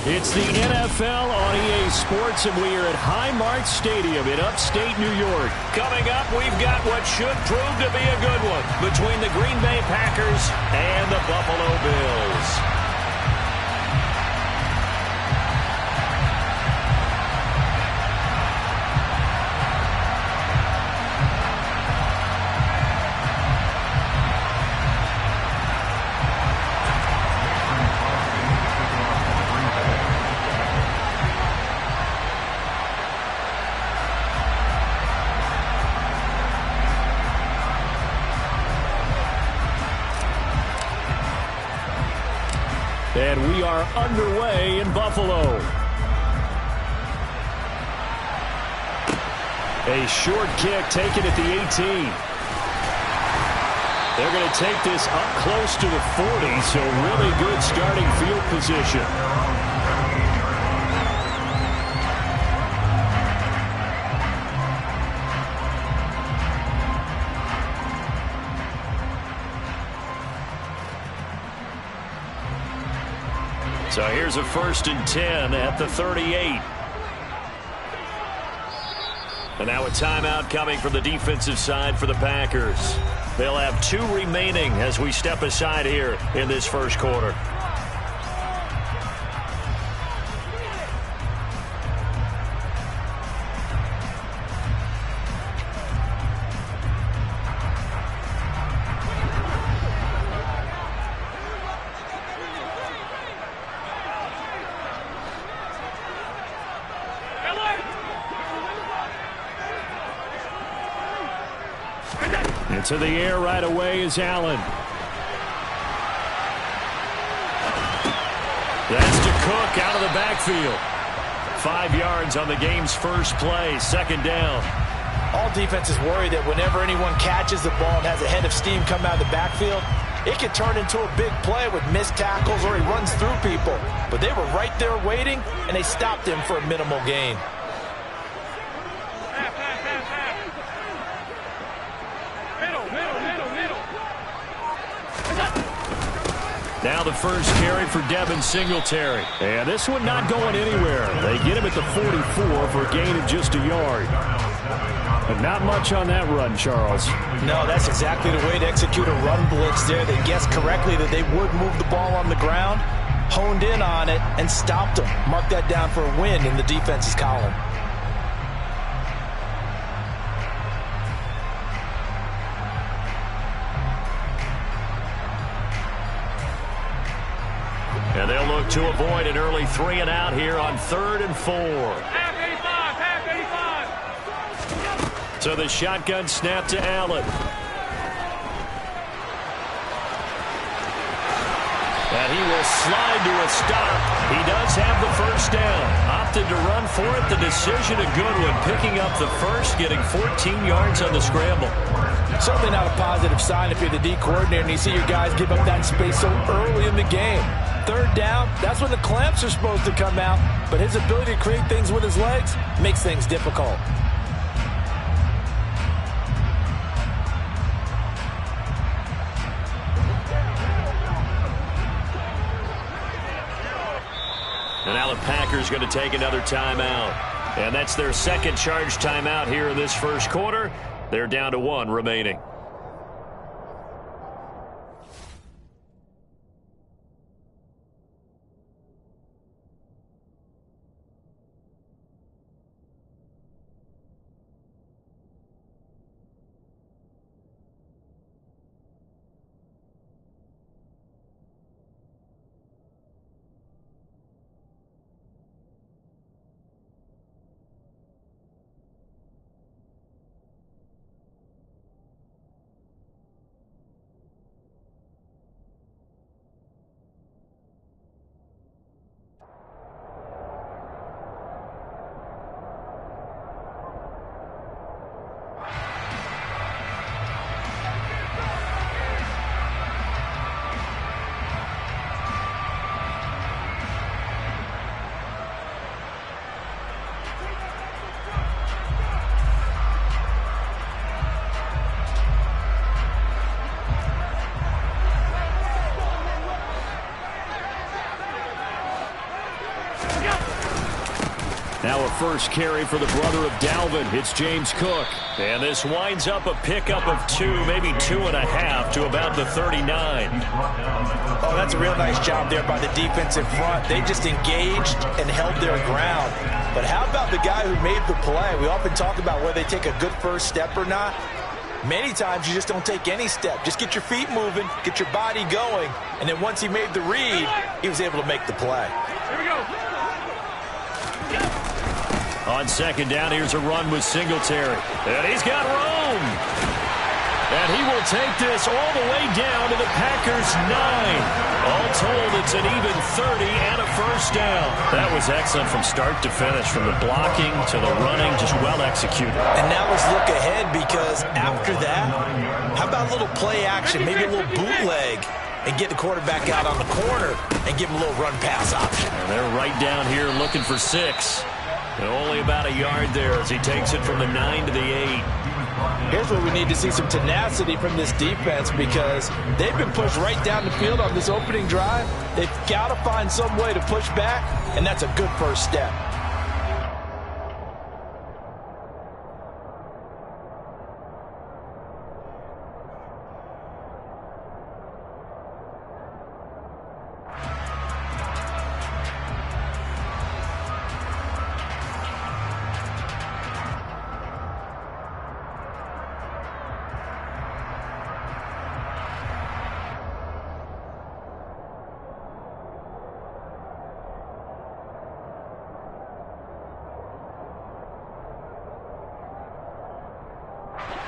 It's the NFL on EA Sports, and we are at Highmark Stadium in upstate New York. Coming up, we've got what should prove to be a good one between the Green Bay Packers and the Buffalo Bills. And we are underway in Buffalo. A short kick taken at the 18. They're going to take this up close to the 40, so really good starting field position. So here's a 1st and 10 at the 38. And now a timeout coming from the defensive side for the Packers. They'll have 2 remaining as we step aside here in this first quarter. Into the air right away is Allen. That's to Cook out of the backfield. 5 yards on the game's first play, 2nd down. All defenses worry that whenever anyone catches the ball and has a head of steam come out of the backfield, it can turn into a big play with missed tackles or he runs through people. But they were right there waiting, and they stopped him for a minimal gain. Now the first carry for Devin Singletary. And this one not going anywhere. They get him at the 44 for a gain of just a yard. But not much on that run, Charles. No, that's exactly the way to execute a run blitz there. They guessed correctly that they would move the ball on the ground, honed in on it, and stopped them. Mark that down for a win in the defense's column. And they'll look to avoid an early 3 and out here on 3rd and 4. Half 85. So the shotgun snap to Allen. And he will slide to a stop. He does have the first down. Opted to run for it. The decision a good one. Picking up the first, getting 14 yards on the scramble. Certainly not a positive sign if you're the D coordinator and you see your guys give up that space so early in the game. 3rd down, that's when the clamps are supposed to come out. But his ability to create things with his legs makes things difficult. And now the Packers going to take another timeout. And that's their 2nd charge timeout here in this first quarter. They're down to 1 remaining. Now a first carry for the brother of Dalvin. It's James Cook. And this winds up a pickup of 2, maybe 2.5 to about the 39. Oh, that's a real nice job there by the defensive front. They just engaged and held their ground. But how about the guy who made the play? We often talk about whether they take a good first step or not. Many times you just don't take any step. Just get your feet moving, get your body going, and then once he made the read, he was able to make the play. Here we go. On second down, here's a run with Singletary. And he's got room. And he will take this all the way down to the Packers' 9. All told, it's an even 30 and a first down. That was excellent from start to finish, from the blocking to the running, just well executed. And now let's look ahead, because after that, how about a little play action, maybe a little bootleg, and get the quarterback out on the corner and give him a little run-pass option. And they're right down here looking for 6. And only about a yard there as he takes it from the 9 to the 8. Here's where we need to see some tenacity from this defense, because they've been pushed right down the field on this opening drive. They've got to find some way to push back, and that's a good first step.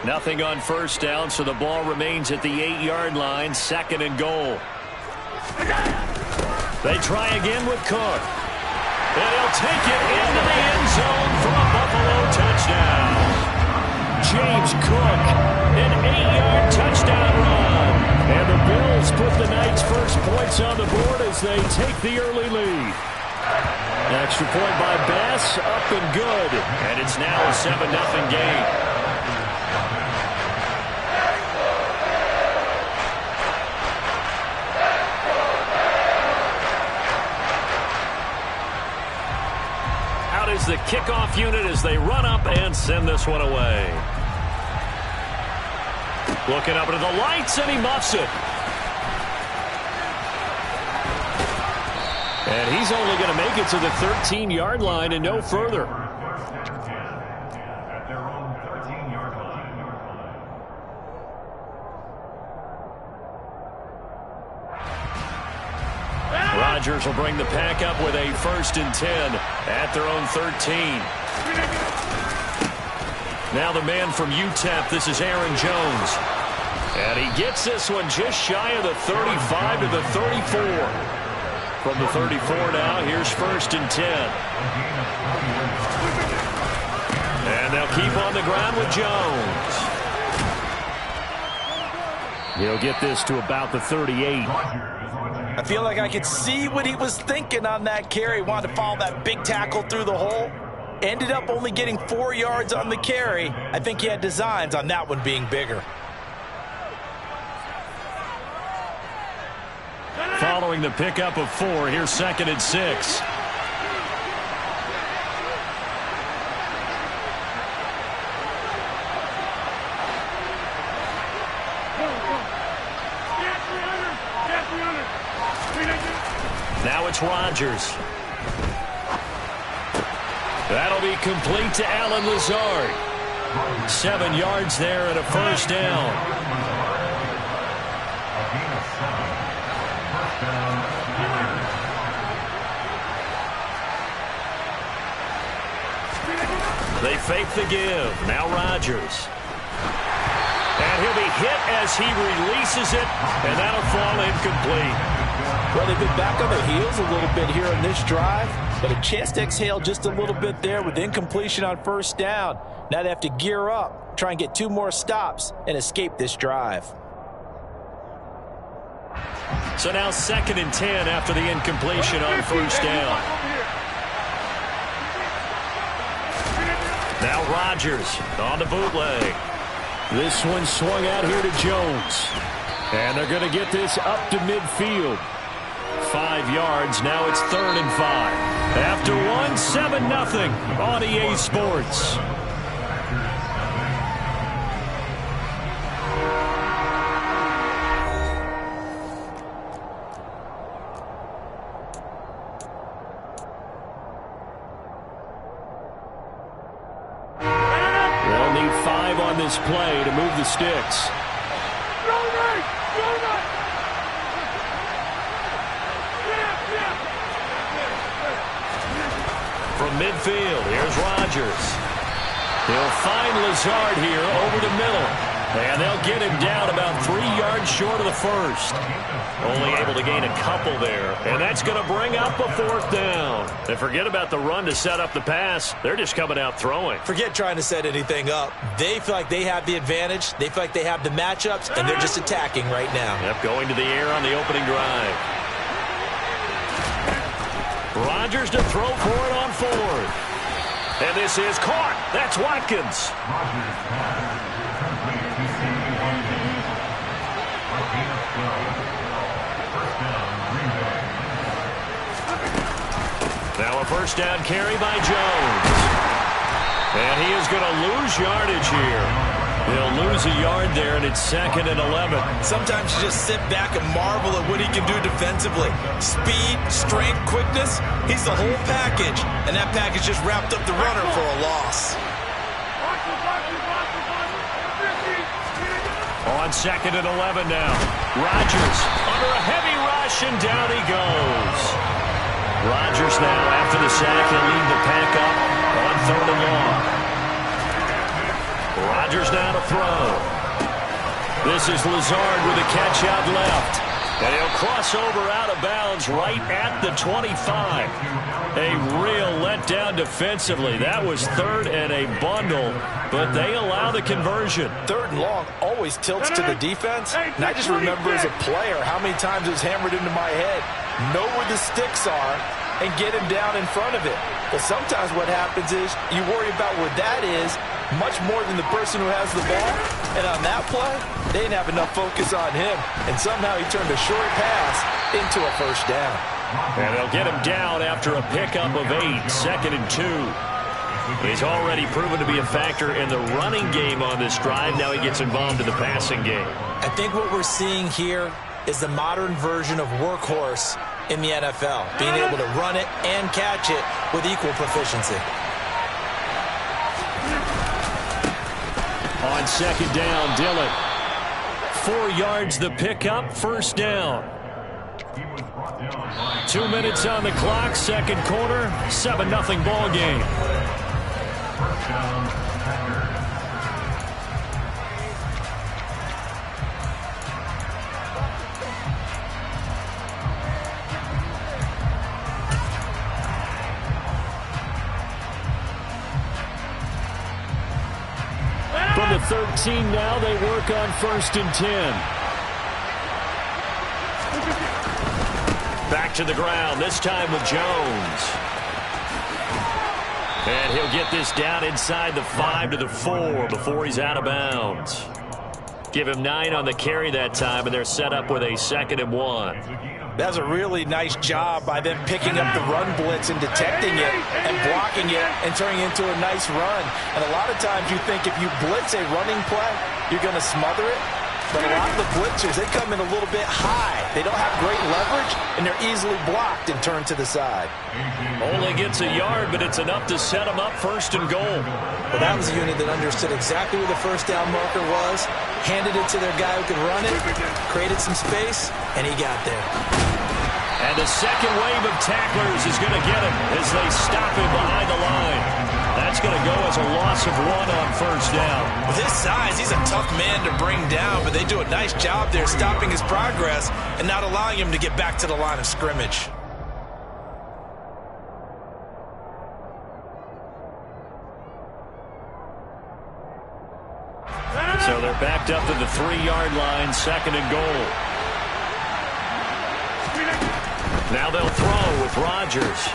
Nothing on first down, so the ball remains at the 8-yard line, 2nd and goal. They try again with Cook. And he'll take it into the end zone for a Buffalo touchdown. James Cook, an 8-yard touchdown run. And the Bills put the night's first points on the board as they take the early lead. Extra point by Bass, up and good. And it's now a 7-0 game. Is the kickoff unit as they run up and send this one away. Looking up into the lights, and he muffs it. And he's only going to make it to the 13-yard line and no further. Rodgers will bring the pack up with a 1st and 10 at their own 13. Now the man from UTEP, this is Aaron Jones. And he gets this one just shy of the 35 to the 34. From the 34 now, here's 1st and 10. And they'll keep on the ground with Jones. He'll get this to about the 38. I feel like I could see what he was thinking on that carry. Wanted to follow that big tackle through the hole. Ended up only getting 4 yards on the carry. I think he had designs on that one being bigger. Following the pickup of 4, here's 2nd and 6. Now it's Rodgers. That'll be complete to Allen Lazard. 7 yards there and a first down. They fake the give. Now Rodgers. And he'll be hit as he releases it, and that'll fall incomplete. Well, they've been back on their heels a little bit here in this drive, but a chance to exhale just a little bit there with incompletion on first down. Now they have to gear up, try and get 2 more stops, and escape this drive. So now 2nd and 10 after the incompletion on first down. Now Rodgers on the bootleg. This one swung out here to Jones. And they're going to get this up to midfield. 5 yards. Now it's 3rd and 5. After one, 7-0 on EA Sports. They'll need 5 on this play to move the sticks. From midfield, here's Rodgers. He'll find Lazard here over the middle. And they'll get him down about 3 yards short of the first. Only able to gain a couple there. And that's going to bring up a 4th down. And forget about the run to set up the pass. They're just coming out throwing. Forget trying to set anything up. They feel like they have the advantage. They feel like they have the matchups, and they're just attacking right now. Yep, going to the air on the opening drive. Rodgers to throw for it on 4th. And this is caught. That's Watkins. Now a first down carry by Jones. And he is going to lose yardage here. They'll lose a yard there, and it's 2nd and 11. Sometimes you just sit back and marvel at what he can do defensively. Speed, strength, quickness, he's the whole package. And that package just wrapped up the runner for a loss. On 2nd and 11 now. Rodgers under a heavy rush, and down he goes. Rodgers now, after the sack, he'll lead the pack up on 3rd and long. Rodgers now to throw. This is Lazard with a catch out left. And he'll cross over out of bounds right at the 25. A real letdown defensively. That was 3rd and a bundle, but they allow the conversion. 3rd and long always tilts to the defense. And I just remember as a player how many times it was hammered into my head. Know where the sticks are and get him down in front of it. But sometimes what happens is you worry about where that is much more than the person who has the ball. And on that play, they didn't have enough focus on him. And somehow he turned a short pass into a first down. And they'll get him down after a pickup of 8, 2nd and 2. He's already proven to be a factor in the running game on this drive. Now he gets involved in the passing game. I think what we're seeing here is the modern version of workhorse in the NFL, being able to run it and catch it with equal proficiency. On 2nd down, Dillon. 4 yards the pickup, first down. 2 minutes on the clock, 2nd quarter, 7-0 ball game. From the 13 now, they work on 1st and 10. Back to the ground, this time with Jones. And he'll get this down inside the 5 to the 4 before he's out of bounds. Give him 9 on the carry that time, and they're set up with a 2nd and 1. That's a really nice job by them picking up the run blitz and detecting it and blocking it and turning it into a nice run. And a lot of times you think if you blitz a running play, you're going to smother it. But a lot of the blitzers, they come in a little bit high. They don't have great leverage, and they're easily blocked and turned to the side. Only gets a yard, but it's enough to set them up 1st and goal. Well, that was a unit that understood exactly where the first down marker was, handed it to their guy who could run it, created some space, and he got there. And the second wave of tacklers is going to get him as they stop him behind the line. That's going to go as a loss of 1 on 1st down. With his size, he's a tough man to bring down, but they do a nice job there stopping his progress and not allowing him to get back to the line of scrimmage. So they're backed up to the 3-yard line, 2nd and goal. Now they'll throw with Rodgers.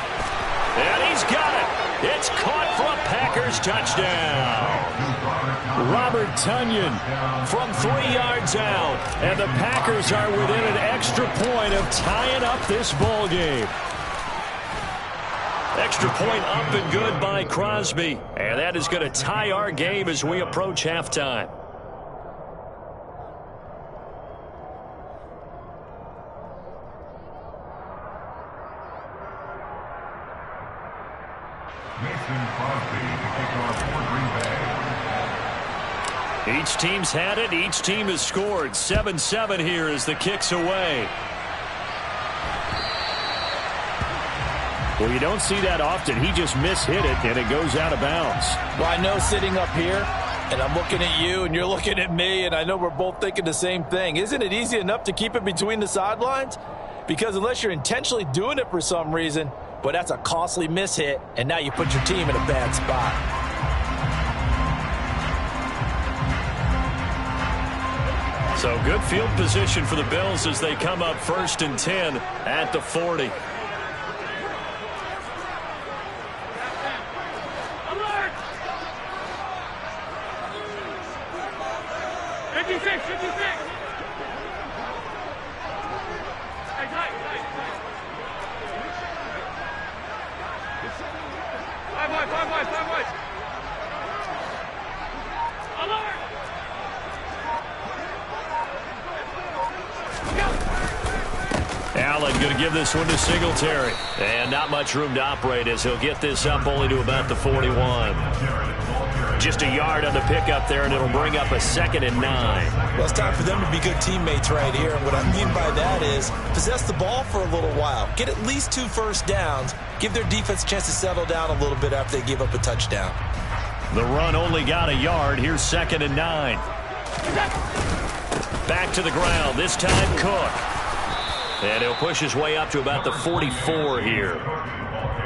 And he's got it. It's caught for a Packers touchdown. Robert Tonyan from 3 yards out. And the Packers are within an extra point of tying up this ball game. Extra point up and good by Crosby. And that is going to tie our game as we approach halftime. Each team's had it. Each team has scored. 7-7 here as the kick's away. Well, you don't see that often. He just mishit it, and it goes out of bounds. Well, I know sitting up here, and I'm looking at you, and you're looking at me, and I know we're both thinking the same thing. Isn't it easy enough to keep it between the sidelines? Because unless you're intentionally doing it for some reason, but that's a costly mishit, and now you put your team in a bad spot. So good field position for the Bills as they come up 1st and 10 at the 40. Allen going to give this one to Singletary. And not much room to operate as he'll get this up only to about the 41. Just a yard on the pickup there, and it'll bring up a 2nd and 9. Well, it's time for them to be good teammates right here. And what I mean by that is possess the ball for a little while. Get at least 2 first downs. Give their defense a chance to settle down a little bit after they give up a touchdown. The run only got a yard. Here's 2nd and 9. Back to the ground. This time Cook. And he'll push his way up to about the 44 here.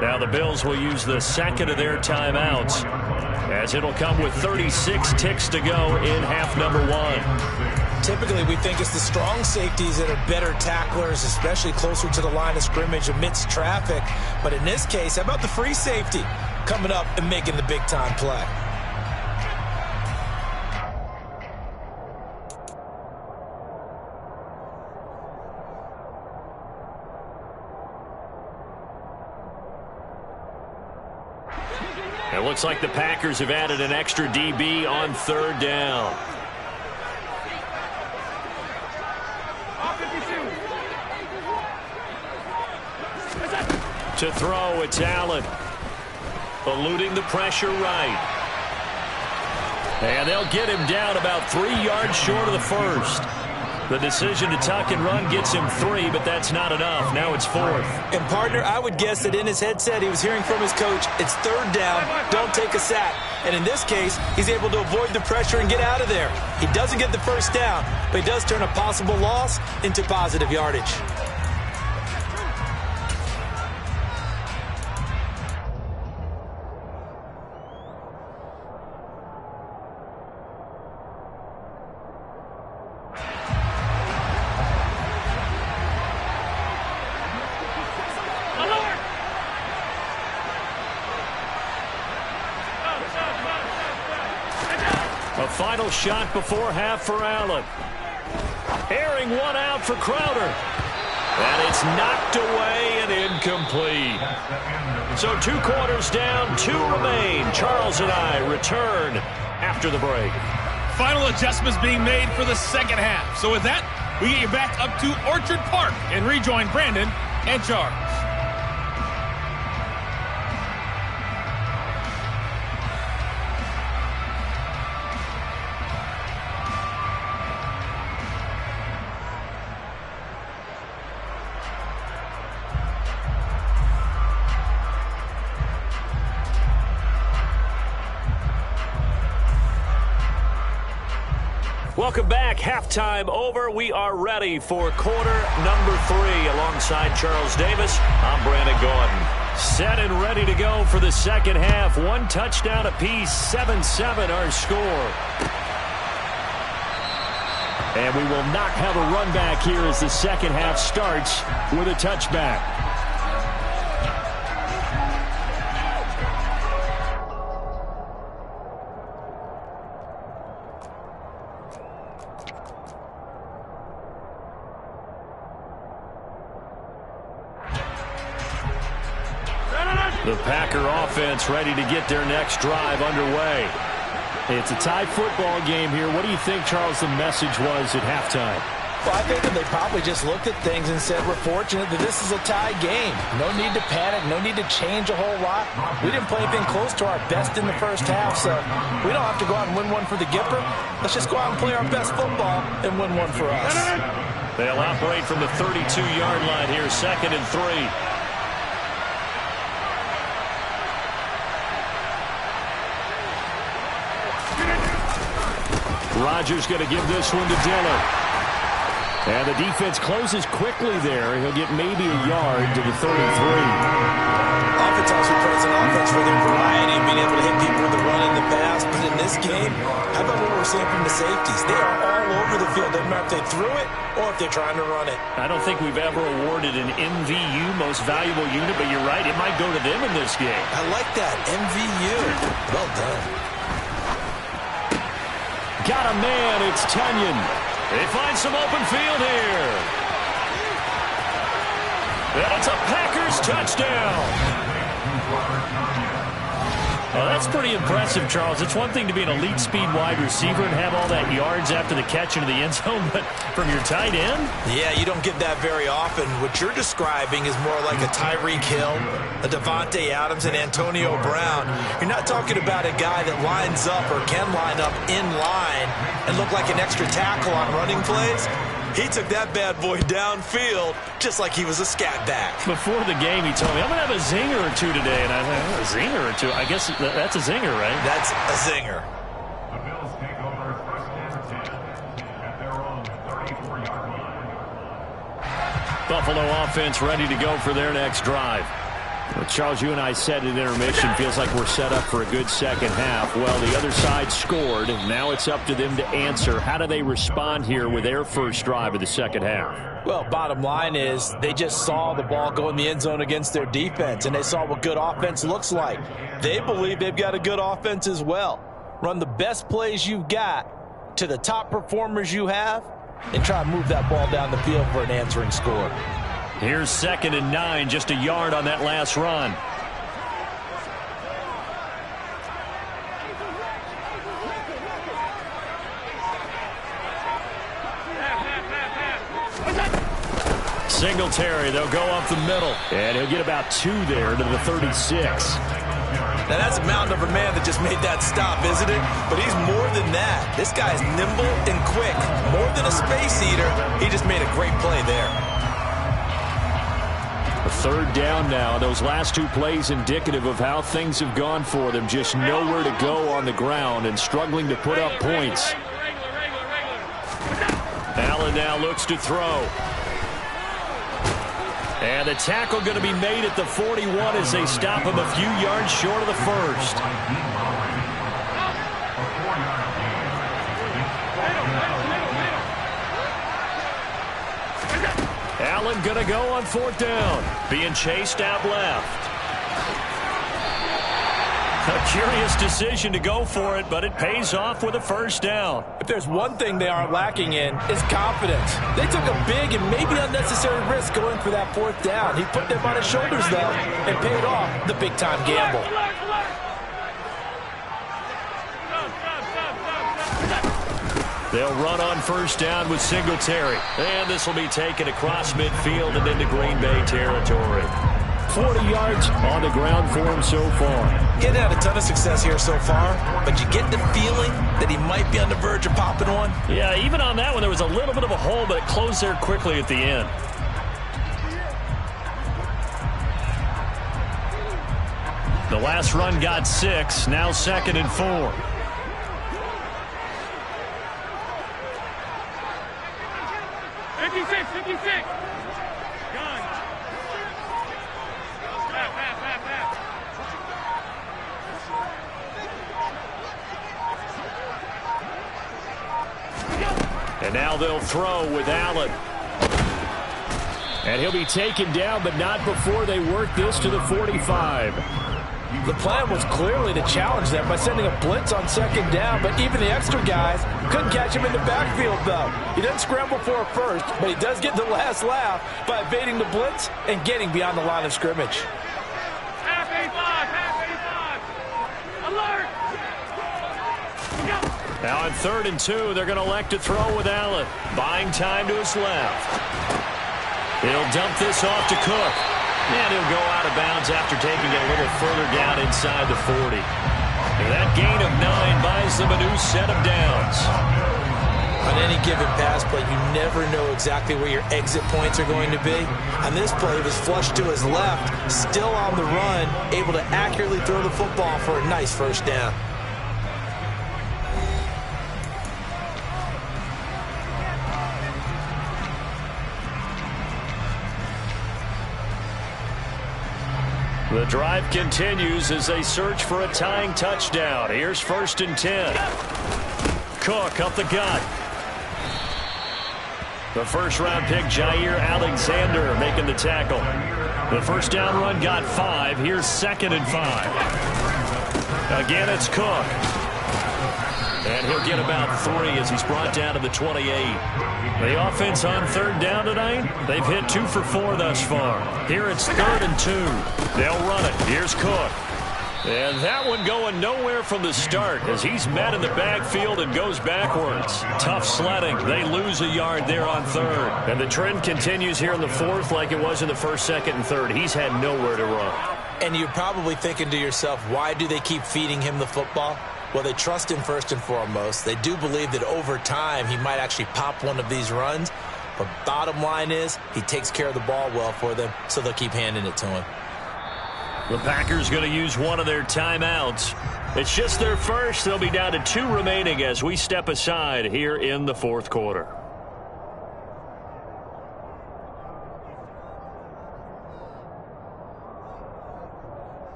Now the Bills will use the 2nd of their timeouts, as it'll come with 36 ticks to go in half number 1. Typically, we think it's the strong safeties that are better tacklers, especially closer to the line of scrimmage amidst traffic. But in this case, how about the free safety coming up and making the big-time play? It looks like the Packers have added an extra DB on 3rd down. To throw, it's Allen. Eluding the pressure right. And they'll get him down about 3 yards short of the 1st. The decision to tuck and run gets him 3, but that's not enough. Now it's 4th. And, partner, I would guess that in his headset he was hearing from his coach, it's 3rd down, don't take a sack. And in this case, he's able to avoid the pressure and get out of there. He doesn't get the 1st down, but he does turn a possible loss into positive yardage. A final shot before half for Allen. Airing one out for Crowder. And it's knocked away and incomplete. So 2 quarters down, 2 remain. Charles and I return after the break. Final adjustments being made for the 2nd half. So with that, we get you back up to Orchard Park and rejoin Brandon and Charles. Welcome back. Halftime over. We are ready for quarter number 3. Alongside Charles Davis, I'm Brandon Gordon. Set and ready to go for the 2nd half. 1 touchdown apiece. 7-7 our score. And we will not have a run back here as the 2nd half starts with a touchback. The Packer offense ready to get their next drive underway. It's a tie football game here. What do you think, Charles, the message was at halftime? Well, I think that they probably just looked at things and said, we're fortunate that this is a tie game. No need to panic, no need to change a whole lot. We didn't play anything close to our best in the first half, so we don't have to go out and win one for the Gipper. Let's just go out and play our best football and win one for us. They'll operate from the 32-yard line here, 2nd and 3. Rodgers going to give this one to Dillon. And the defense closes quickly there. He'll get maybe a yard to the 33. Offense also plays an offense for their variety and being able to hit people with the run and the pass. But in this game, how about what we're seeing from the safeties? They are all over the field. Doesn't matter if they threw it or if they're trying to run it. I don't think we've ever awarded an MVU, most valuable unit, but you're right. It might go to them in this game. I like that. MVU. Well done. Got a man. It's Tunyon. They find some open field here. That's a Packers touchdown. Well, that's pretty impressive, Charles. It's one thing to be an elite speed wide receiver and have all that yards after the catch into the end zone, but from your tight end? Yeah, you don't get that very often. What you're describing is more like a Tyreek Hill, a Devontae Adams, and Antonio Brown. You're not talking about a guy that lines up or can line up in line and look like an extra tackle on running plays. He took that bad boy downfield just like he was a scat back. Before the game, he told me, I'm going to have a zinger or two today. And I thought, a zinger or two? I guess that's a zinger, right? That's a zinger. The Bills take over 1st and 10 at their own 34-yard line. Buffalo offense ready to go for their next drive. Well, Charles, you and I said at intermission, feels like we're set up for a good second half. Well, the other side scored. Now it's up to them to answer. How do they respond here with their first drive of the second half? Well, bottom line is they just saw the ball go in the end zone against their defense, and they saw what good offense looks like. They believe they've got a good offense as well. Run the best plays you've got to the top performers you have, and try to move that ball down the field for an answering score. Here's 2nd and 9, just a yard on that last run. Singletary, they'll go up the middle, and he'll get about 2 there to the 36. Now, that's a mountain of a man that just made that stop, isn't it? But he's more than that. This guy's nimble and quick. More than a space eater, he just made a great play there. A 3rd down now. Those last 2 plays indicative of how things have gone for them. Just nowhere to go on the ground and struggling to put up points. Allen now looks to throw. And the tackle going to be made at the 41 as they stop him a few yards short of the first. Allen going to go on 4th down. Being chased out left. A curious decision to go for it, but it pays off with a 1st down. If there's one thing they aren't lacking in, it's confidence. They took a big and maybe unnecessary risk going for that 4th down. He put them on his shoulders, though, and paid off the big-time gamble. They'll run on 1st down with Singletary. And this will be taken across midfield and into Green Bay territory. 40 yards on the ground for him so far. Getting had a ton of success here so far, but you get the feeling that he might be on the verge of popping one. Yeah, even on that one, there was a little bit of a hole, but it closed there quickly at the end. The last run got 6, now 2nd and 4. And now they'll throw with Allen. And he'll be taken down, but not before they work this to the 45. The plan was clearly to challenge them by sending a blitz on 2nd down, but even the extra guys couldn't catch him in the backfield, though. He doesn't scramble for a first, but he does get the last laugh by evading the blitz and getting beyond the line of scrimmage. Now on 3rd and 2, they're going to elect to throw with Allen. Buying time to his left. He'll dump this off to Cook. And he'll go out of bounds after taking it a little further down inside the 40. And that gain of 9 buys them a new set of downs. On any given pass play, you never know exactly where your exit points are going to be. On this play, it was flushed to his left, still on the run, able to accurately throw the football for a nice first down. The drive continues as they search for a tying touchdown. Here's 1st and 10. Cook up the gut. The first-round pick, Jair Alexander, making the tackle. The first down run got 5. Here's 2nd and 5. Again, it's Cook. And he'll get about 3 as he's brought down to the 28. The offense on 3rd down tonight, they've hit 2 for 4 thus far. Here it's 3rd and 2. They'll run it. Here's Cook. And that one going nowhere from the start as he's met in the backfield and goes backwards. Tough sledding. They lose a yard there on 3rd. And the trend continues here in the 4th like it was in the 1st, 2nd, and 3rd. He's had nowhere to run. And you're probably thinking to yourself, why do they keep feeding him the football? Well, they trust him first and foremost. They do believe that over time he might actually pop one of these runs. But bottom line is he takes care of the ball well for them, so they'll keep handing it to him. The Packers going to use one of their timeouts. It's just their first. They'll be down to 2 remaining as we step aside here in the 4th quarter.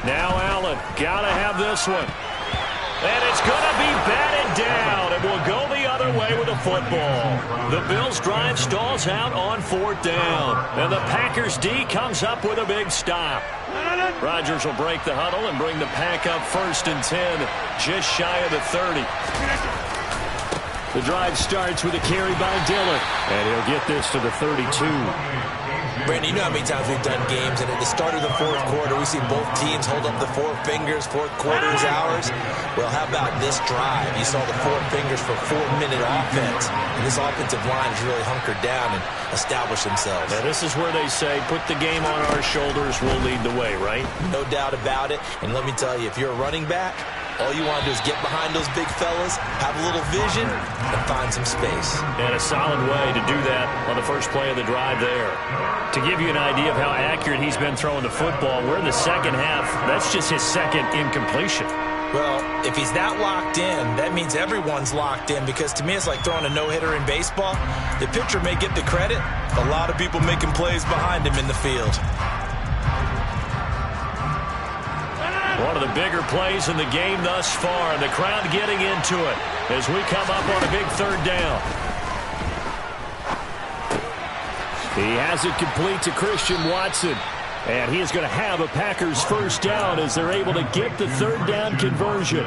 Now Allen, gotta have this one. And it's gonna be batted down. It will go the other way with the football. The Bills' drive stalls out on 4th down. And the Packers' D comes up with a big stop. Rodgers will break the huddle and bring the Pack up 1st and 10, just shy of the 30. The drive starts with a carry by Dillon. And he'll get this to the 32. Brandon, you know how many times we've done games, and at the start of the 4th quarter, we see both teams hold up the 4 fingers, 4th quarter is ours. Well, how about this drive? You saw the 4 fingers for 4-minute offense, and this offensive line has really hunkered down and established themselves. Now, this is where they say, put the game on our shoulders, we'll lead the way, right? No doubt about it, and let me tell you, if you're a running back, all you want to do is get behind those big fellas, have a little vision, and find some space. And a solid way to do that on the first play of the drive there. To give you an idea of how accurate he's been throwing the football, we're in the 2nd half. That's just his 2nd incompletion. Well, if he's that locked in, that means everyone's locked in, because to me it's like throwing a no-hitter in baseball. The pitcher may get the credit, a lot of people making plays behind him in the field. One of the bigger plays in the game thus far, and the crowd getting into it as we come up on a big 3rd down. He has it complete to Christian Watson, and he is going to have a Packers first down as they're able to get the 3rd down conversion.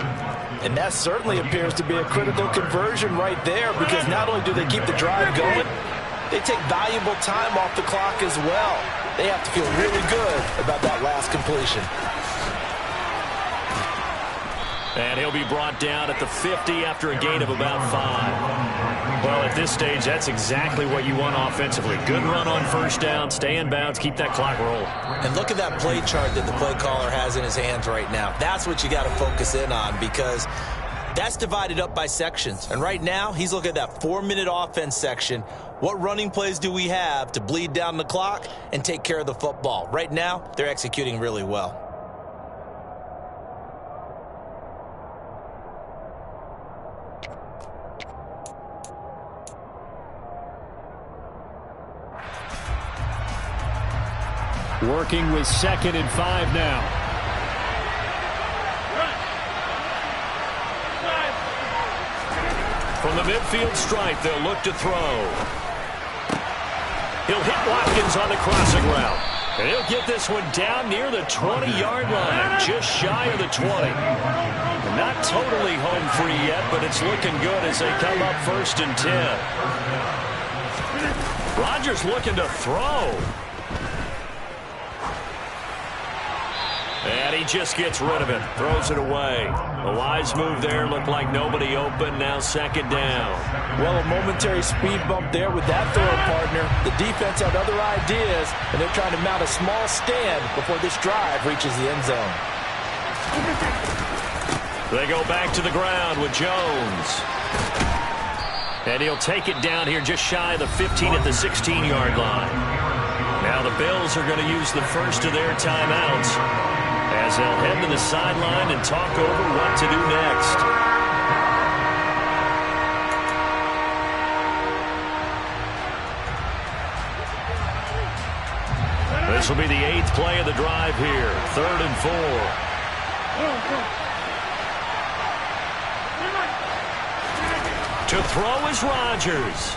And that certainly appears to be a critical conversion right there, because not only do they keep the drive going, they take valuable time off the clock as well. They have to feel really good about that last completion. And he'll be brought down at the 50 after a gain of about 5. Well, at this stage, that's exactly what you want offensively. Good run on first down, stay in bounds, keep that clock rolling. And look at that play chart that the play caller has in his hands right now. That's what you got to focus in on, because that's divided up by sections. And right now, he's looking at that 4-minute offense section. What running plays do we have to bleed down the clock and take care of the football? Right now, they're executing really well. Working with 2nd and 5 now. the midfield stripe, they'll look to throw. He'll hit Watkins on the crossing route. And he'll get this one down near the 20-yard line, just shy of the 20. Not totally home free yet, but it's looking good as they come up 1st and 10. Rodgers looking to throw. And he just gets rid of it, throws it away. A wise move there, looked like nobody open, now 2nd down. Well, a momentary speed bump there with that throw, partner. The defense had other ideas, and they're trying to mount a small stand before this drive reaches the end zone. They go back to the ground with Jones. And he'll take it down here just shy of the 15 at the 16-yard line. Now the Bills are going to use the first of their timeouts as they'll head to the sideline and talk over what to do next. This will be the 8th play of the drive here. 3rd and 4. To throw is Rodgers.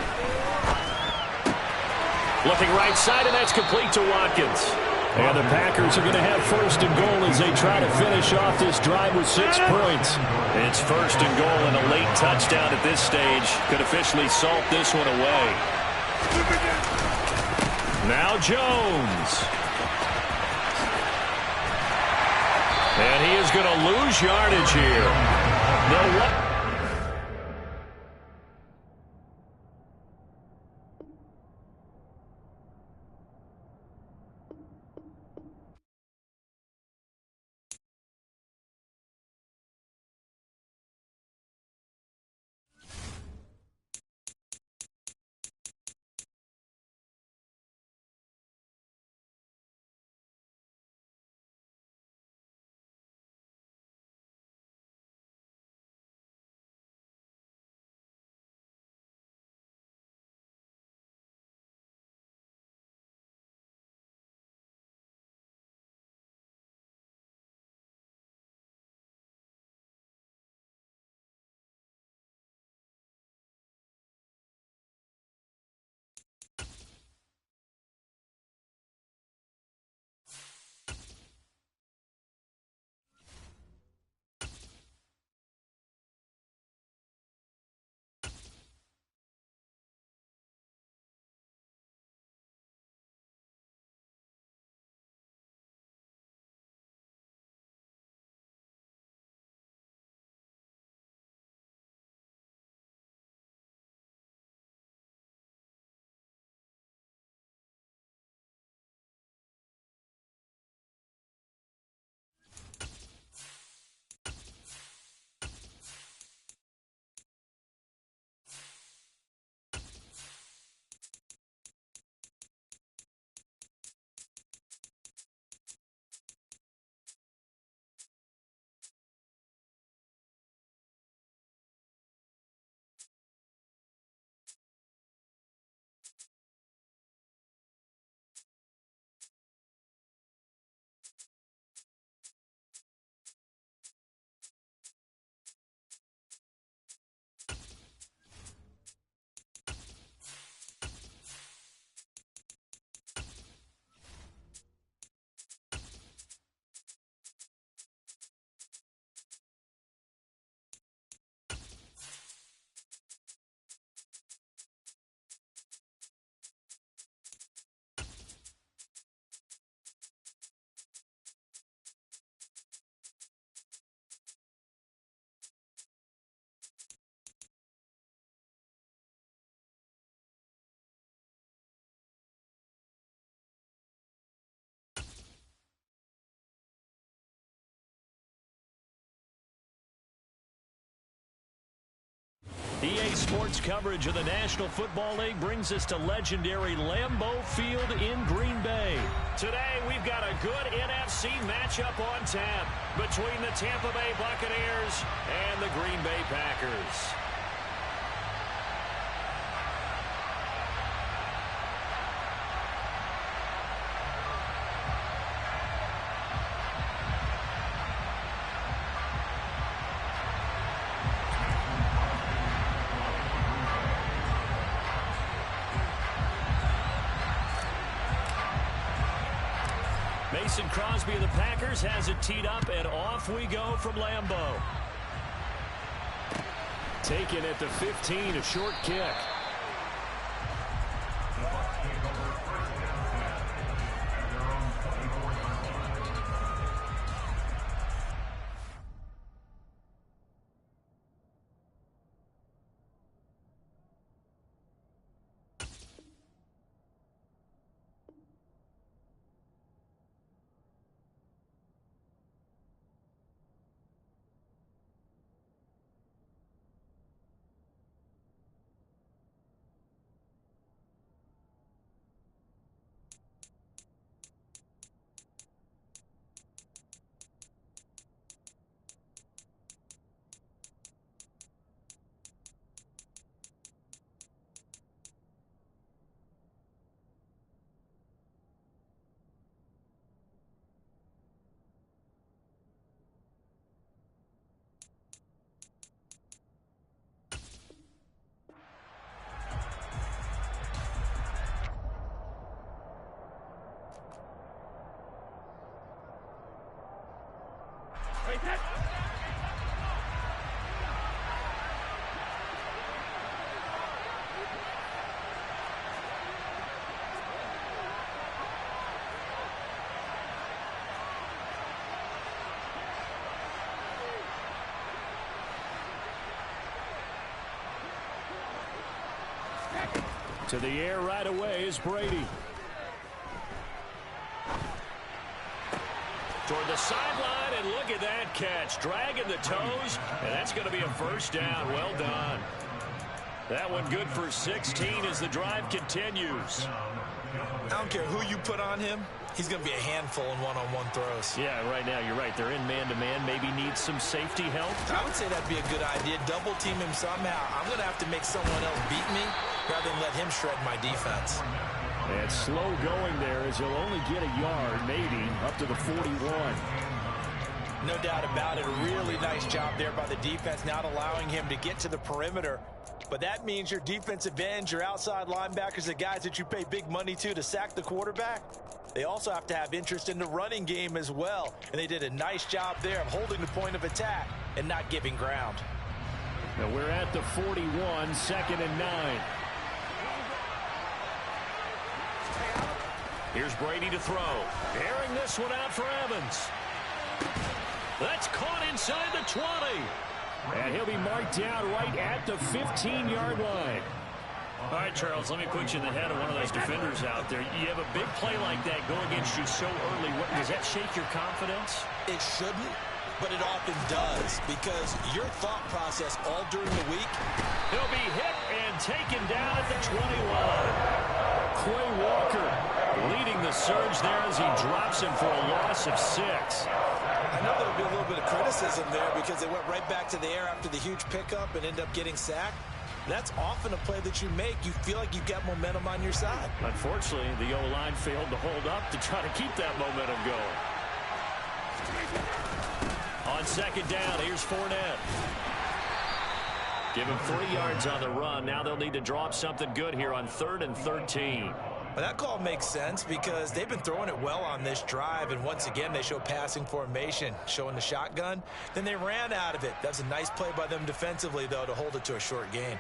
Looking right side, and that's complete to Watkins. And the Packers are going to have 1st and goal as they try to finish off this drive with 6 points. It's 1st and goal, and a late touchdown at this stage could officially salt this one away. Now Jones. And he is going to lose yardage here. They'll EA Sports coverage of the National Football League brings us to legendary Lambeau Field in Green Bay. Today, we've got a good NFC matchup on tap between the Tampa Bay Buccaneers and the Green Bay Packers. Mason Crosby of the Packers has it teed up, and off we go from Lambeau. Taken at the 15, a short kick. To the air right away is Brady. Toward the sideline, and look at that catch. Dragging the toes, and that's going to be a first down. Well done. That one good for 16 as the drive continues. I don't care who you put on him. He's going to be a handful in one-on-one throws. Yeah, right now you're right. They're in man-to-man. Maybe needs some safety help. I would say that'd be a good idea. Double team him somehow. I'm going to have to make someone else beat me rather than let him shred my defense. And slow going there as he'll only get a yard, maybe, up to the 41. No doubt about it. A really nice job there by the defense, not allowing him to get to the perimeter. But that means your defensive ends, your outside linebackers, the guys that you pay big money to sack the quarterback, they also have to have interest in the running game as well. And they did a nice job there of holding the point of attack and not giving ground. Now we're at the 41, 2nd and 9. Here's Brady to throw. Airing this one out for Evans. That's caught inside the 20. And he'll be marked down right at the 15-yard line. All right, Charles, let me put you in the head of one of those defenders out there. You have a big play like that go against you so early. Does that shake your confidence? It shouldn't, but it often does, because your thought process all during the week. He'll be hit and taken down at the 21. Quay Walker leading the surge there as he drops him for a loss of 6. I know there'll be a little bit of criticism there because they went right back to the air after the huge pickup and ended up getting sacked. That's often a play that you make. You feel like you've got momentum on your side. Unfortunately, the O-line failed to hold up to try to keep that momentum going. On 2nd down, here's Fournette. Give him 3 yards on the run. Now they'll need to drop something good here on 3rd and 13. Well, that call makes sense because they've been throwing it well on this drive, and once again they show passing formation, showing the shotgun. Then they ran out of it. That's a nice play by them defensively, though, to hold it to a short gain.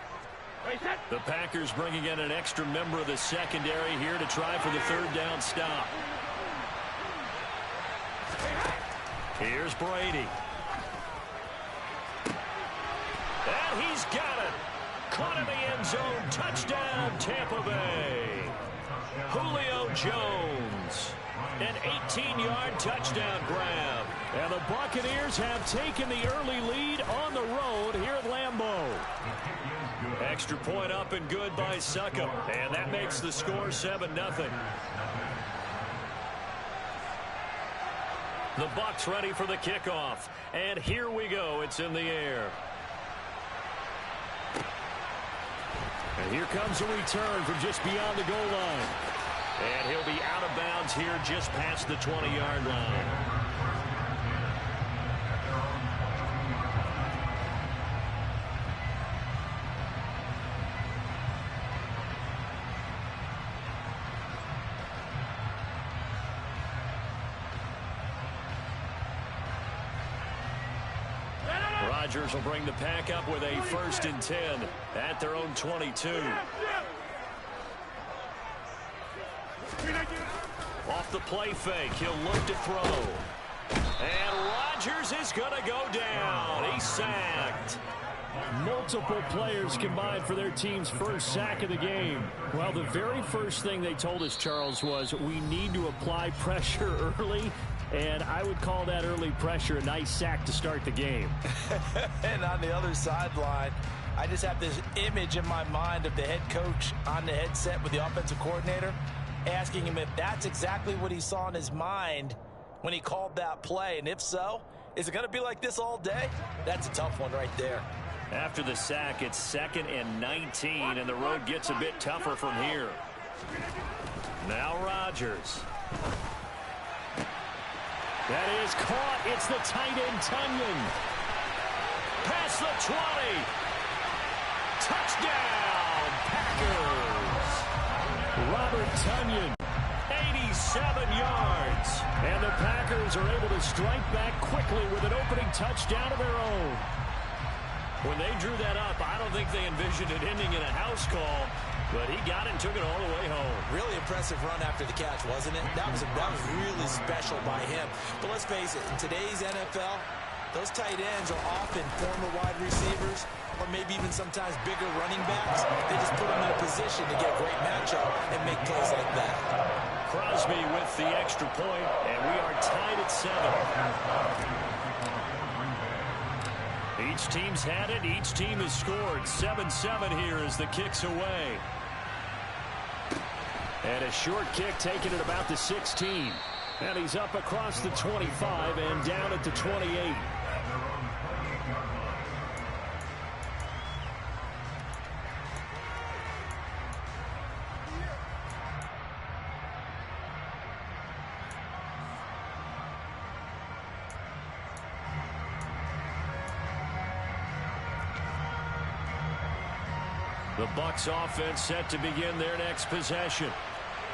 The Packers bringing in an extra member of the secondary here to try for the 3rd down stop. Here's Brady. And he's got it. Caught in the end zone. Touchdown, Tampa Bay. Julio Jones. An 18-yard touchdown grab. And the Buccaneers have taken the early lead on the road here at Lambeau. Extra point up and good by Succop. And that makes the score 7-0. The Bucs ready for the kickoff. And here we go. It's in the air. And here comes a return from just beyond the goal line. And he'll be out of bounds here just past the 20-yard line. Rodgers will bring the pack up with a 1st and 10 at their own 22. Off the play fake, he'll look to throw. And Rodgers is going to go down. He's sacked. Multiple players combined for their team's first sack of the game. Well, the very first thing they told us, Charles, was we need to apply pressure early. And I would call that early pressure a nice sack to start the game. And on the other sideline, I just have this image in my mind of the head coach on the headset with the offensive coordinator asking him if that's exactly what he saw in his mind when he called that play. And if so, is it going to be like this all day? That's a tough one right there. After the sack, it's 2nd and 19, and the road gets a bit tougher from here. Now Rodgers. That is caught. It's the tight end, Tunyon. Past the 20. Touchdown, Packers. Robert Tunyon. 87 yards. And the Packers are able to strike back quickly with an opening touchdown of their own. When they drew that up, I don't think they envisioned it ending in a house call, but he got it and took it all the way home. Really impressive run after the catch, wasn't it? That was really special by him. But let's face it, in today's NFL, those tight ends are often former wide receivers or maybe even sometimes bigger running backs. They just put them in a position to get a great matchup and make plays like that. Crosby with the extra point, and we are tied at 7. Each team's had it. Each team has scored. 7-7 here as the kick's away. And a short kick taken at about the 16. And he's up across the 25 and down at the 28. The Bucs offense set to begin their next possession.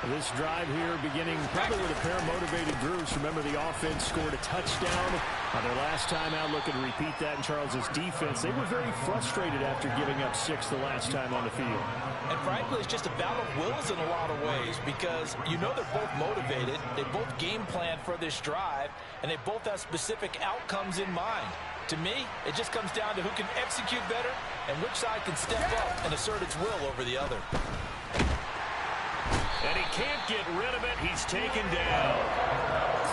This drive here beginning probably with a pair of motivated groups. Remember, the offense scored a touchdown on their last time out. Looking to repeat that in Charles's defense. They were very frustrated after giving up 6 the last time on the field. And frankly, it's just a battle of wills in a lot of ways because you know they're both motivated. They both game plan for this drive, and they both have specific outcomes in mind. To me, it just comes down to who can execute better and which side can step up and assert its will over the other. And he can't get rid of it. He's taken down.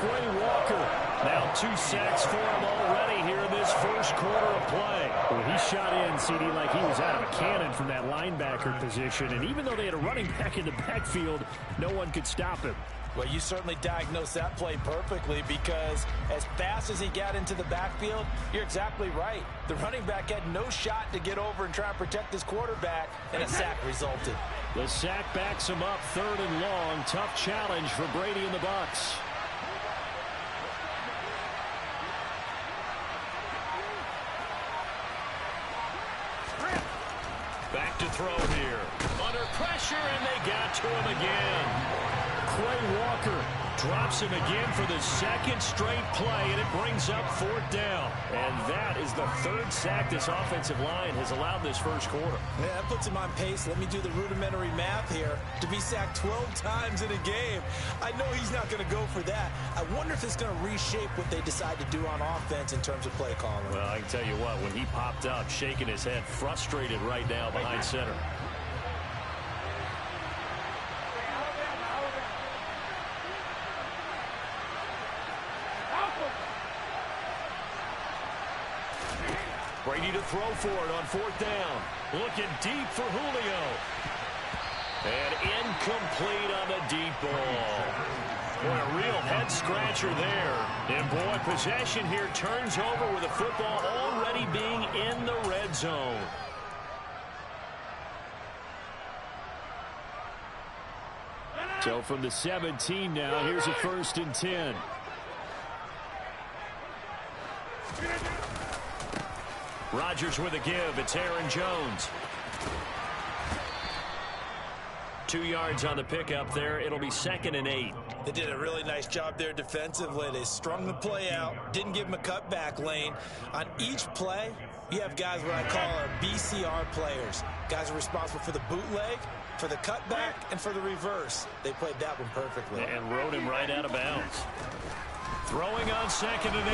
Quay Walker. Now 2 sacks for him already here in this first quarter of play. Well, he shot in, CD, like he was out of a cannon from that linebacker position. And even though they had a running back in the backfield, no one could stop him. Well, you certainly diagnosed that play perfectly because as fast as he got into the backfield, you're exactly right. The running back had no shot to get over and try and protect his quarterback, and a sack resulted. The sack backs him up 3rd and long. Tough challenge for Brady and the Bucs. Back to throw here. Under pressure, and they got to him again. Quay Walker drops him again for the 2nd straight play, and it brings up 4th down. And that is the 3rd sack this offensive line has allowed this first quarter. Yeah, that puts him on pace. Let me do the rudimentary math here. To be sacked 12 times in a game, I know he's not going to go for that. I wonder if it's going to reshape what they decide to do on offense in terms of play calling. Well, I can tell you what, when he popped up, shaking his head, frustrated right now behind center. Brady to throw for it on 4th down. Looking deep for Julio. And incomplete on the deep ball. Boy, a real head-scratcher there. And, boy, possession here turns over with the football already being in the red zone. So from the 17 now, here's a 1st and 10. Rodgers with a give. It's Aaron Jones. 2 yards on the pickup there. It'll be 2nd and 8. They did a really nice job there defensively. They strung the play out, didn't give him a cutback lane. On each play, you have guys what I call our BCR players. Guys are responsible for the bootleg, for the cutback, and for the reverse. They played that one perfectly. And rode him right out of bounds. Throwing on 2nd and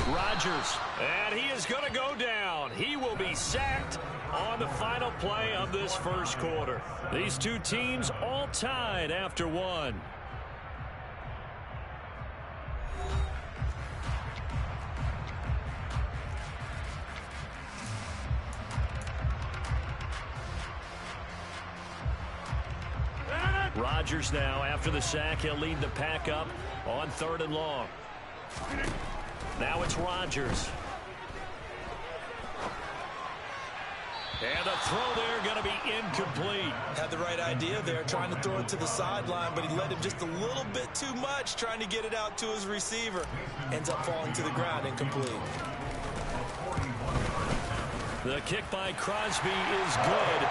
8. Rodgers. And he is going to go down. He will be sacked on the final play of this first quarter. These two teams all tied after one. Rodgers now, after the sack, he'll lead the pack up on 3rd and long. Now it's Rodgers. And the throw there going to be incomplete. Had the right idea there, trying to throw it to the sideline, but he led him just a little bit too much, trying to get it out to his receiver. Ends up falling to the ground, incomplete. The kick by Crosby is good.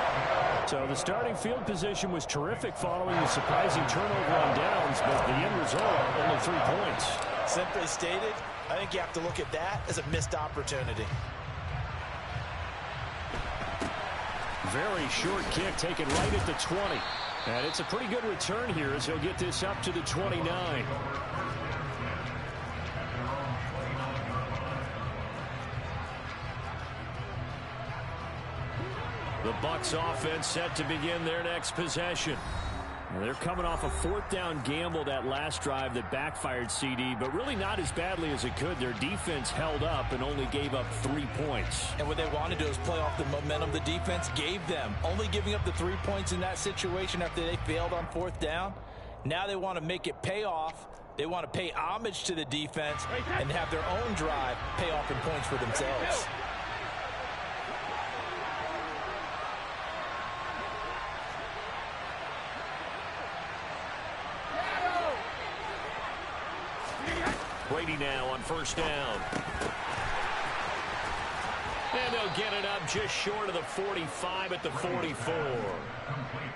So the starting field position was terrific following the surprising turnover on downs, but the end result, only 3 points. Simply stated, I think you have to look at that as a missed opportunity. Very short kick taken right at the 20. And it's a pretty good return here as he'll get this up to the 29. The Bucs offense set to begin their next possession. They're coming off a 4th down gamble that last drive that backfired CD, but really not as badly as it could. Their defense held up and only gave up 3 points. And what they want to do is play off the momentum the defense gave them. Only giving up the 3 points in that situation after they failed on 4th down. Now they want to make it pay off. They want to pay homage to the defense and have their own drive pay off in points for themselves. Brady now on 1st down. And they'll get it up just short of the 45 at the 44.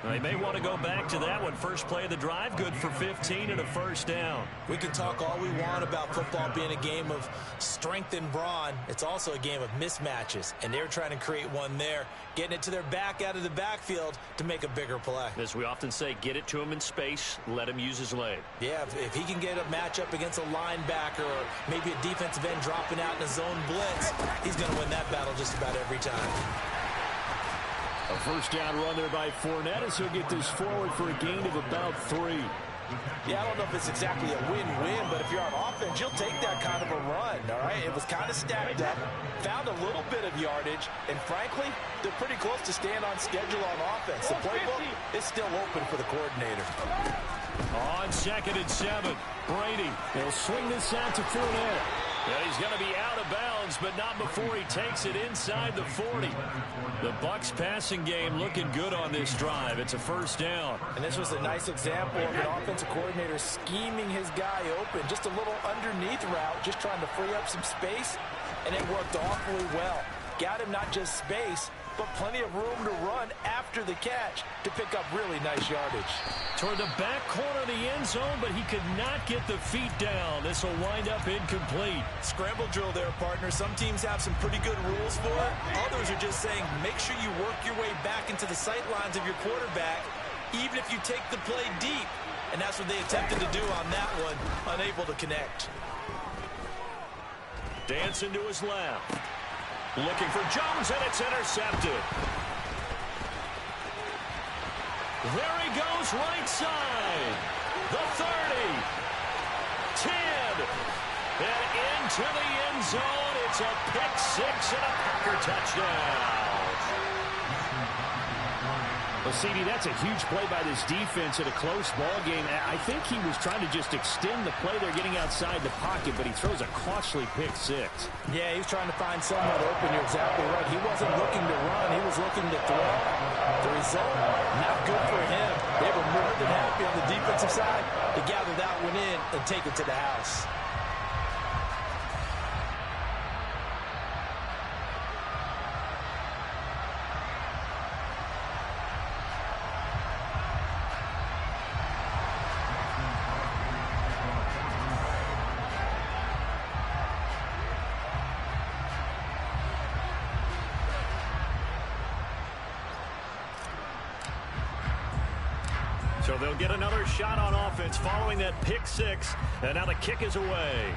They may want to go back to that one. First play of the drive, good for 15 and a 1st down. We can talk all we want about football being a game of strength and brawn. It's also a game of mismatches, and they're trying to create one there, getting it to their back out of the backfield to make a bigger play. As we often say, get it to him in space, let him use his leg. Yeah, if he can get a matchup against a linebacker or maybe a defensive end dropping out in a zone blitz, he's going to win that battle just about every time. A 1st down run there by Fournette as he'll get this forward for a gain of about 3. Yeah, I don't know if it's exactly a win-win, but if you're on offense, you'll take that kind of a run, all right? It was kind of stacked up, found a little bit of yardage, and frankly, they're pretty close to staying on schedule on offense. The playbook is still open for the coordinator. On 2nd and 7, Brady. They'll swing this out to Fournette. Yeah, he's going to be out of bounds, but not before he takes it inside the 40. The Bucs passing game looking good on this drive. It's a 1st down. And this was a nice example of an offensive coordinator scheming his guy open. Just a little underneath route, just trying to free up some space, and it worked awfully well. Got him not just space, but plenty of room to run after the catch to pick up really nice yardage. Toward the back corner of the end zone, but he could not get the feet down. This will wind up incomplete. Scramble drill there, partner. Some teams have some pretty good rules for it. Others are just saying make sure you work your way back into the sight lines of your quarterback, even if you take the play deep. And that's what they attempted to do on that one, unable to connect. Dancing to his left. Looking for Jones, and it's intercepted. There he goes, right side. The 30. 10. And into the end zone. It's a pick 6 and a Packer touchdown. Well, CD, that's a huge play by this defense in a close ball game. I think he was trying to just extend the play there, getting outside the pocket, but he throws a costly pick 6. Yeah, he was trying to find someone open. You're exactly right. He wasn't looking to run. He was looking to throw. The result, not good for him. They were more than happy on the defensive side to gather that one in and take it to the house. So they'll get another shot on offense following that pick six. And now the kick is away.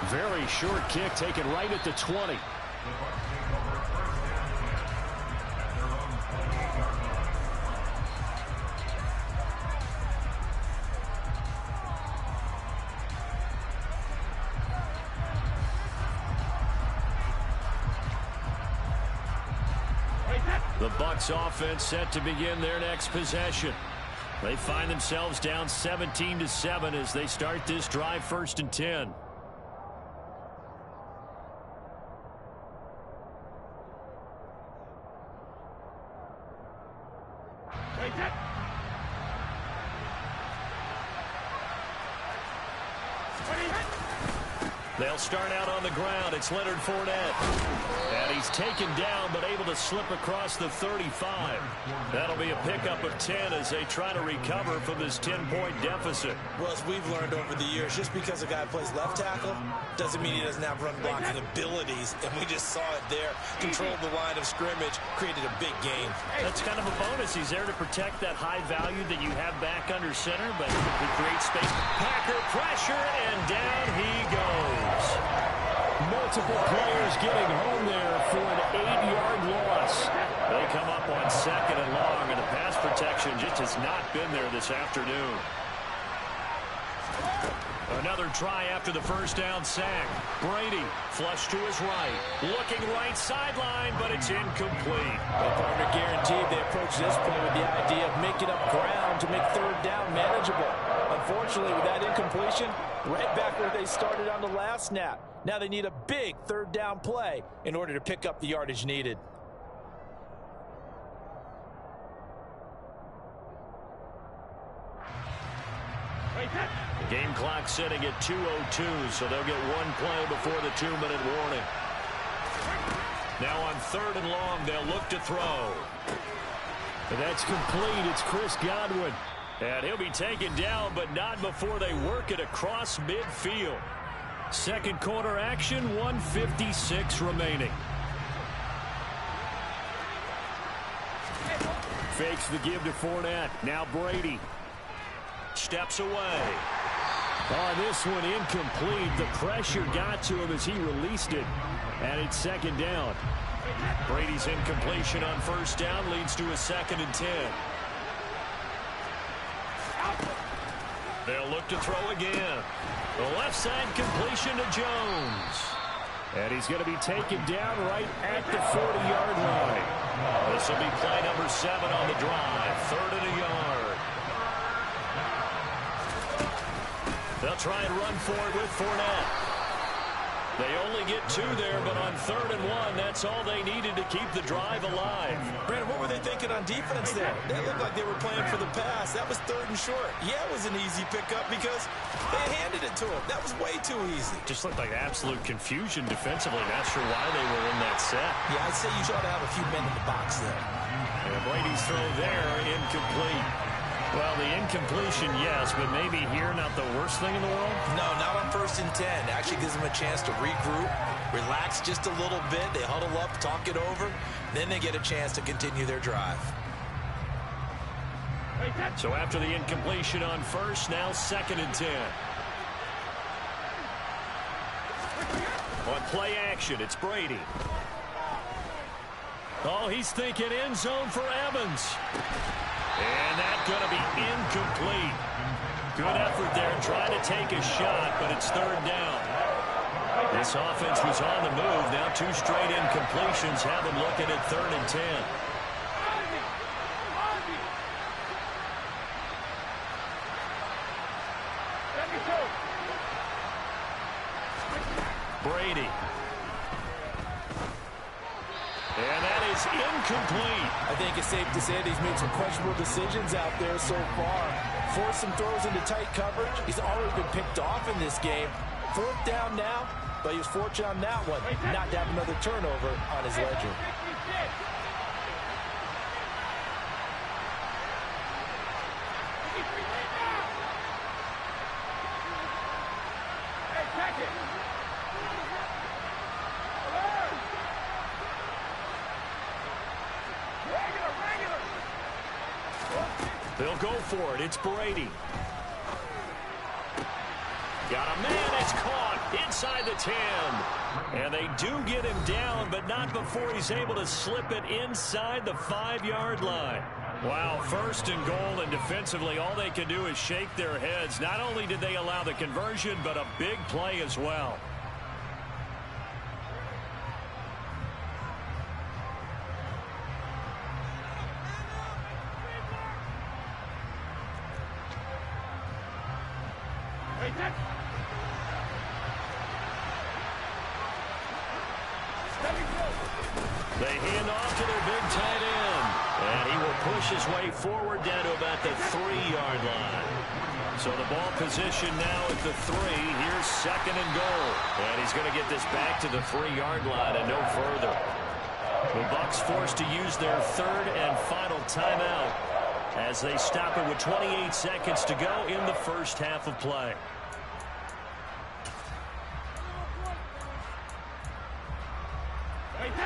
Very short kick taken right at the 20. The Bucs offense set to begin their next possession. They find themselves down 17-7 as they start this drive, 1st and 10. They'll start out on the ground. It's Leonard Fournette. And he's taken down, but able to slip across the 35. That'll be a pickup of 10 as they try to recover from this 10-point deficit. Well, as we've learned over the years, just because a guy plays left tackle doesn't mean he doesn't have run blocking abilities. And we just saw it there. Controlled the line of scrimmage, created a big gain. That's kind of a bonus. He's there to protect that high value that you have back under center, but he creates space. Packer pressure, and down he goes. Multiple players getting home there for an 8-yard loss. They come up on 2nd and long, and the pass protection just has not been there this afternoon. Another try after the first down sack. Brady flush to his right. Looking right sideline, but it's incomplete. Well, partner guaranteed they approach this play with the idea of making up ground to make 3rd down manageable. Unfortunately, with that incompletion, right back where they started on the last snap. Now they need a big 3rd down play in order to pick up the yardage needed. Game clock sitting at 2:02, so they'll get one play before the 2-minute warning. Now on 3rd and long, they'll look to throw. And that's complete. It's Chris Godwin. And he'll be taken down, but not before they work it across midfield. Second quarter action, 1:56 remaining. Fakes the give to Fournette. Now Brady. Steps away. Oh, this one incomplete. The pressure got to him as he released it. And it's 2nd down. Brady's incompletion on 1st down leads to a 2nd and 10. They'll look to throw again. The left side completion to Jones. And he's going to be taken down right at the 40-yard line. This will be play number 7 on the drive. 3rd and a yard. They'll try and run for it with Fournette. They only get 2 there, but on 3rd and 1, that's all they needed to keep the drive alive. Brandon, what were they thinking on defense there? They looked like they were playing for the pass. That was 3rd and short. Yeah, it was an easy pickup because they handed it to him. That was way too easy. Just looked like absolute confusion defensively. Not sure why they were in that set. Yeah, I'd say you ought to have a few men in the box there. And Brady's throw there, incomplete. Well, the incompletion, yes, but maybe here not the worst thing in the world? No, not on 1st and 10. Actually gives them a chance to regroup, relax just a little bit. They huddle up, talk it over. Then they get a chance to continue their drive. So after the incompletion on 1st, now 2nd and 10. On play action, it's Brady. Oh, he's thinking end zone for Evans. And that's going to be incomplete. Good effort there trying to take a shot, but it's 3rd down. This offense was on the move. Now 2 straight incompletions have them looking at 3rd and 10. Brady. And that is incomplete. I think it's safe to say that he's made some questionable decisions out there so far. Forced some throws into tight coverage. He's already been picked off in this game. 4th down now, but he was fortunate on that one not to have another turnover on his ledger. They'll go for it. It's Brady. Got a man. It's caught inside the 10. And they do get him down, but not before he's able to slip it inside the 5-yard line. Wow, first and goal, and defensively all they can do is shake their heads. Not only did they allow the conversion, but a big play as well. They hand off to their big tight end. And he will push his way forward down to about the 3-yard line. So the ball position now at the 3. Here's second and goal. And he's going to get this back to the 3-yard line and no further. The Bucs forced to use their third and final timeout as they stop it with 28 seconds to go in the first half of play.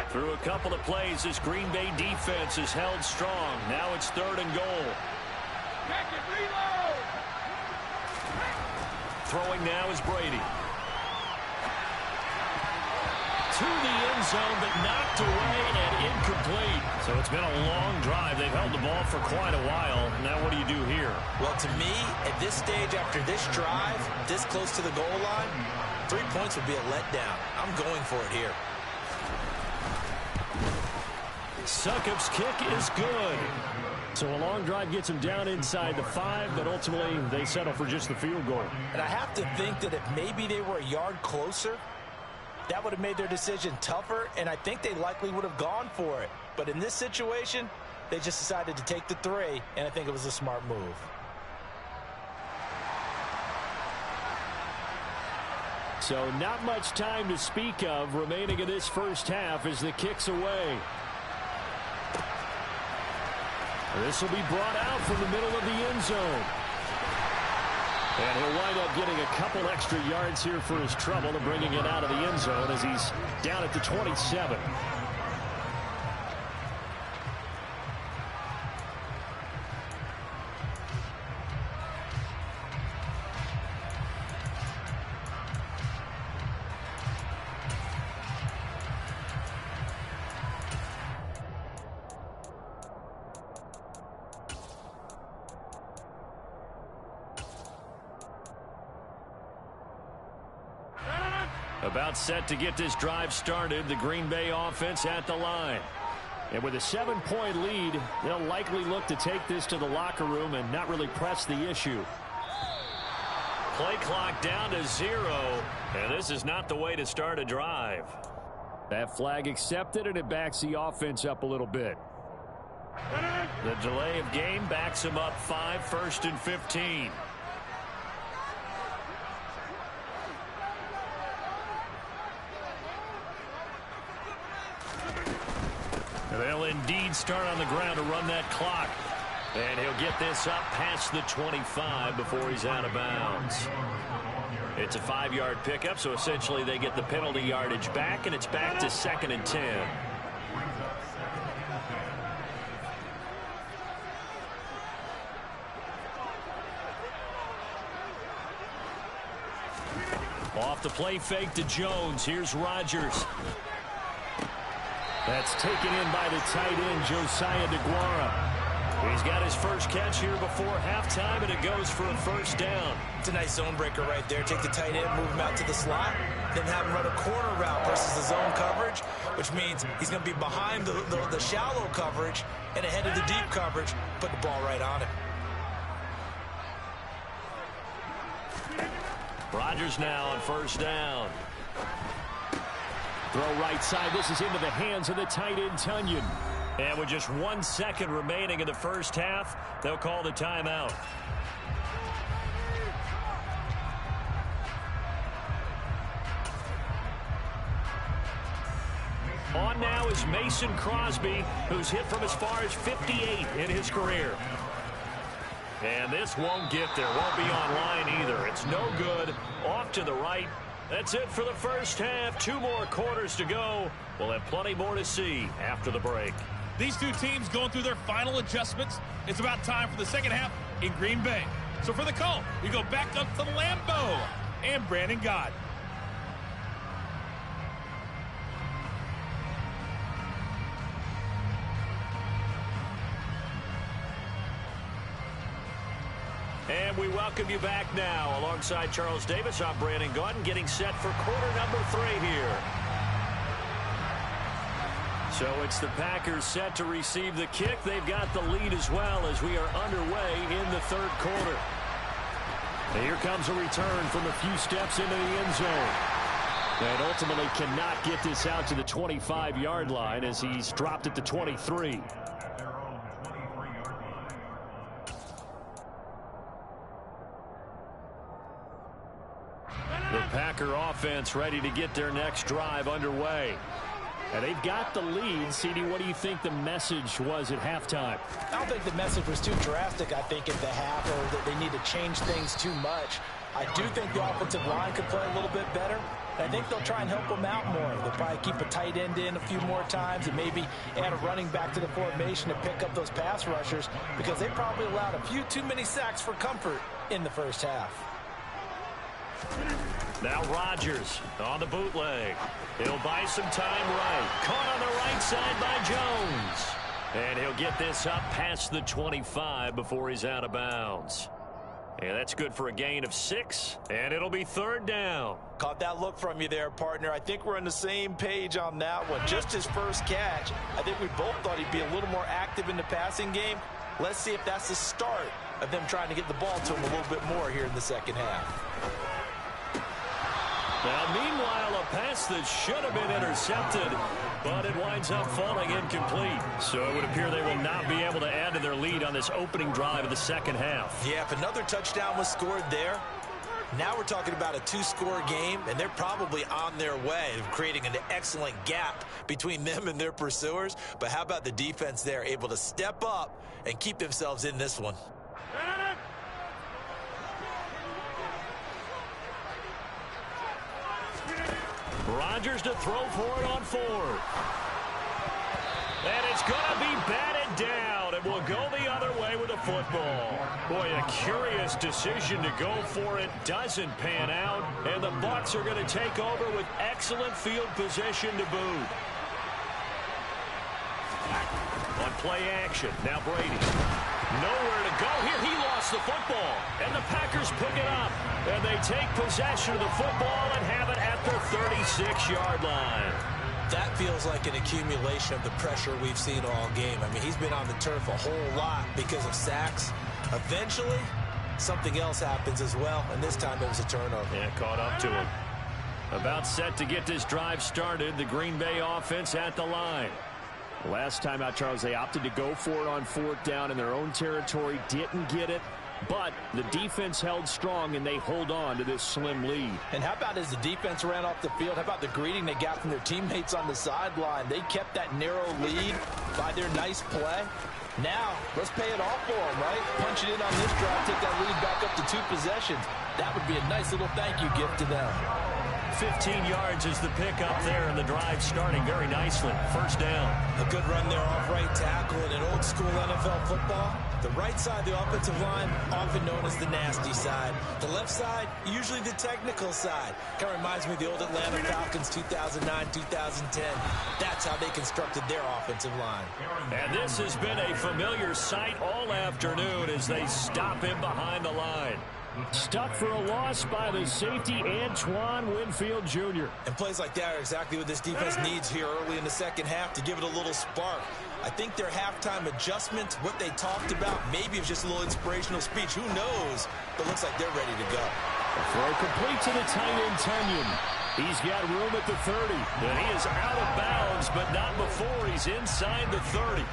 Through a couple of plays, this Green Bay defense is held strong. Now it's third and goal. Throwing now is Brady. To the end zone, but knocked away and incomplete. So it's been a long drive. They've held the ball for quite a while. Now what do you do here? Well, to me, at this stage, after this drive, this close to the goal line, 3 points would be a letdown. I'm going for it here. Sukup's kick is good. So a long drive gets him down inside the 5, but ultimately they settle for just the field goal. And I have to think that if maybe they were a yard closer, that would have made their decision tougher, and I think they likely would have gone for it. But in this situation, they just decided to take the 3, and I think it was a smart move. So not much time to speak of remaining in this first half as the kick's away. This will be brought out from the middle of the end zone. And he'll wind up getting a couple extra yards here for his trouble and bringing it out of the end zone as he's down at the 27. About set to get this drive started, the Green Bay offense at the line. And with a 7-point lead, they'll likely look to take this to the locker room and not really press the issue. Play clock down to 0, and this is not the way to start a drive. That flag accepted, and it backs the offense up a little bit. The delay of game backs him up 5, 1st and 15. They'll indeed start on the ground to run that clock. And he'll get this up past the 25 before he's out of bounds. It's a 5-yard pickup, so essentially they get the penalty yardage back, and it's back to 2nd and 10. Off the play fake to Jones. Here's Rodgers. That's taken in by the tight end, Josiah DeGuara. He's got his first catch here before halftime, and it goes for a first down. It's a nice zone breaker right there. Take the tight end, move him out to the slot, then have him run a corner route versus the zone coverage, which means he's going to be behind the shallow coverage and ahead of the deep coverage. Put the ball right on it. Rodgers now on first down. Throw right side. This is into the hands of the tight end, Tunyon. And with just 1 second remaining in the first half, they'll call the timeout. On now is Mason Crosby, who's hit from as far as 58 in his career. And this won't get there. Won't be on line either. It's no good. Off to the right. That's it for the first half. 2 more quarters to go. We'll have plenty more to see after the break. These two teams going through their final adjustments. It's about time for the second half in Green Bay. So for the call, we go back up to Lambeau and Brandon Gott. And we welcome you back now. Alongside Charles Davis, I'm Brandon Gott, getting set for quarter number 3 here. So it's the Packers set to receive the kick. They've got the lead as well as we are underway in the third quarter. And here comes a return from a few steps into the end zone. And ultimately cannot get this out to the 25-yard line as he's dropped at the 23. The Packer offense ready to get their next drive underway. And they've got the lead. CD, what do you think the message was at halftime? I don't think the message was too drastic, I think, at the half, or that they need to change things too much. I do think the offensive line could play a little bit better. I think they'll try and help them out more. They'll probably keep a tight end in a few more times and maybe add a running back to the formation to pick up those pass rushers, because they probably allowed a few too many sacks for comfort in the first half. Now Rodgers on the bootleg. He'll buy some time right. Caught on the right side by Jones. And he'll get this up past the 25 before he's out of bounds. And that's good for a gain of 6. And it'll be third down. Caught that look from you there, partner. I think we're on the same page on that one. Just his first catch. I think we both thought he'd be a little more active in the passing game. Let's see if that's the start of them trying to get the ball to him a little bit more here in the second half. Now, meanwhile, a pass that should have been intercepted, but it winds up falling incomplete. So it would appear they will not be able to add to their lead on this opening drive of the second half. Yeah, if another touchdown was scored there, now we're talking about a 2-score game, and they're probably on their way of creating an excellent gap between them and their pursuers. But how about the defense there, able to step up and keep themselves in this one? Rodgers to throw for it on 4th. And it's going to be batted down, and will go the other way with the football. Boy, a curious decision to go for it. Doesn't pan out, and the Bucs are going to take over with excellent field position to boot. On play action, now Brady. Nowhere to go here. He lost the football, and the Packers pick it up. And they take possession of the football and have it at their 36-yard line. That feels like an accumulation of the pressure we've seen all game. I mean, he's been on the turf a whole lot because of sacks. Eventually, something else happens as well, and this time it was a turnover. Yeah, caught up to him. About set to get this drive started, the Green Bay offense at the line. Last time out, Charles, they opted to go for it on 4th down in their own territory. Didn't get it, but the defense held strong, and they hold on to this slim lead. And how about as the defense ran off the field, how about the greeting they got from their teammates on the sideline? They kept that narrow lead by their nice play. Now, let's pay it off for them, right? Punch it in on this drive, take that lead back up to 2 possessions. That would be a nice little thank you gift to them. 15 yards is the pickup there, and the drive starting very nicely. First down. A good run there off right tackle in an old school NFL football. The right side of the offensive line, often known as the nasty side. The left side, usually the technical side. Kind of reminds me of the old Atlanta Falcons 2009, 2010. That's how they constructed their offensive line. And this has been a familiar sight all afternoon as they stop him behind the line. Stuck for a loss by the safety, Antoine Winfield Jr. And plays like that are exactly what this defense needs here early in the second half to give it a little spark. I think their halftime adjustments, what they talked about, maybe it was just a little inspirational speech. Who knows? But looks like they're ready to go. Throw complete to the tight end, Tunyon. He's got room at the 30. And he is out of bounds, but not before he's inside the 30.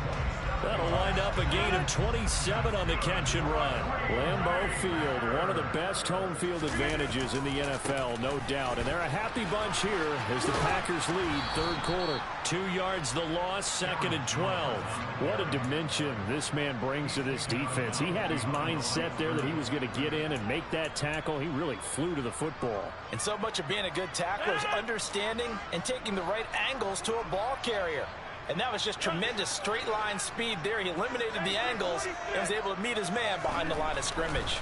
That'll wind up a gain of 27 on the catch and run. Lambeau Field, one of the best home field advantages in the NFL, no doubt. And they're a happy bunch here as the Packers lead third quarter. 2 yards the loss, 2nd and 12. What a dimension this man brings to this defense. He had his mind set there that he was going to get in and make that tackle. He really flew to the football. And so much of being a good tackler is understanding and taking the right angles to a ball carrier. And that was just tremendous straight line speed there. He eliminated the angles and was able to meet his man behind the line of scrimmage.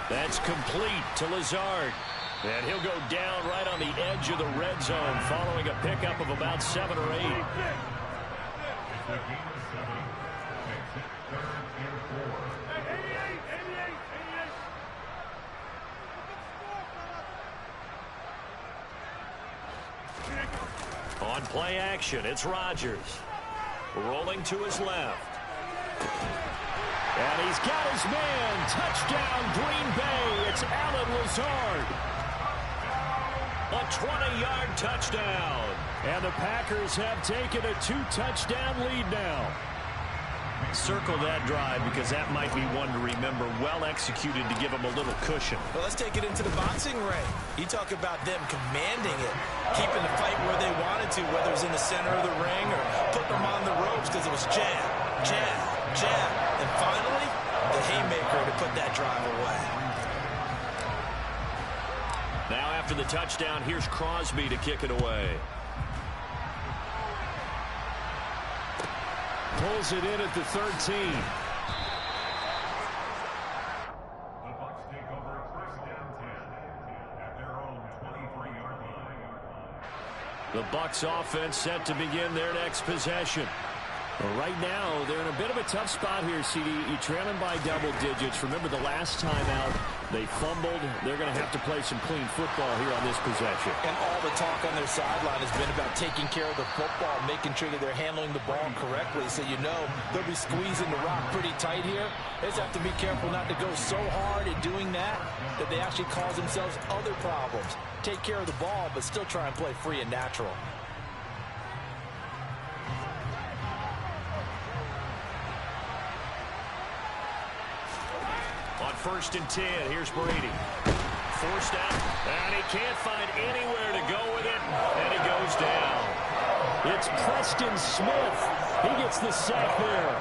That's complete to Lazard. And he'll go down right on the edge of the red zone following a pickup of about 7 or 8. On play action, it's Rodgers. Rolling to his left. And he's got his man. Touchdown, Green Bay. It's Allen Lazard. A 20-yard touchdown. And the Packers have taken a 2-touchdown lead now. Circle that drive because that might be one to remember. Well executed to give them a little cushion. Well, let's take it into the boxing ring. You talk about them commanding it, keeping the fight where they wanted to, whether it was in the center of the ring or putting them on the ropes because it was jab, jab, jab. And finally, the haymaker to put that drive away. Now after the touchdown, here's Crosby to kick it away. Pulls it in at the 13. The Bucs take over first down 10 at their own 23-yard line. The Bucs offense set to begin their next possession. Well, right now, they're in a bit of a tough spot here, CD. You're trailing by double digits. Remember the last time out, they fumbled. They're going to have to play some clean football here on this possession. And all the talk on their sideline has been about taking care of the football, making sure that they're handling the ball correctly. So you know they'll be squeezing the rock pretty tight here. They just have to be careful not to go so hard in doing that they actually cause themselves other problems. Take care of the ball, but still try and play free and natural. On 1st and 10, here's Brady. Forced out, and he can't find anywhere to go with it, and he goes down. It's Preston Smith. He gets the sack there.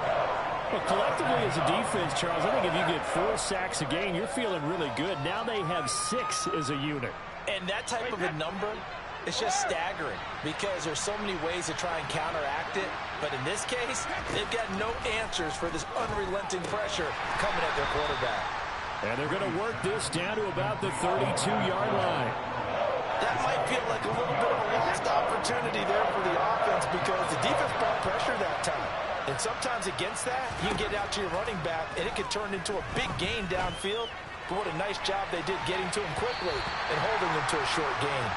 Well, collectively as a defense, Charles, I think if you get 4 sacks a game, you're feeling really good. Now they have 6 as a unit. And that type of a number, it's just staggering because there's so many ways to try and counteract it. But in this case, they've got no answers for this unrelenting pressure coming at their quarterback. And they're going to work this down to about the 32-yard line. That might feel like a little bit of a lost opportunity there for the offense because the defense brought pressure that time. And sometimes against that, you can get out to your running back, and it can turn into a big gain downfield. But what a nice job they did getting to him quickly and holding him to a short gain.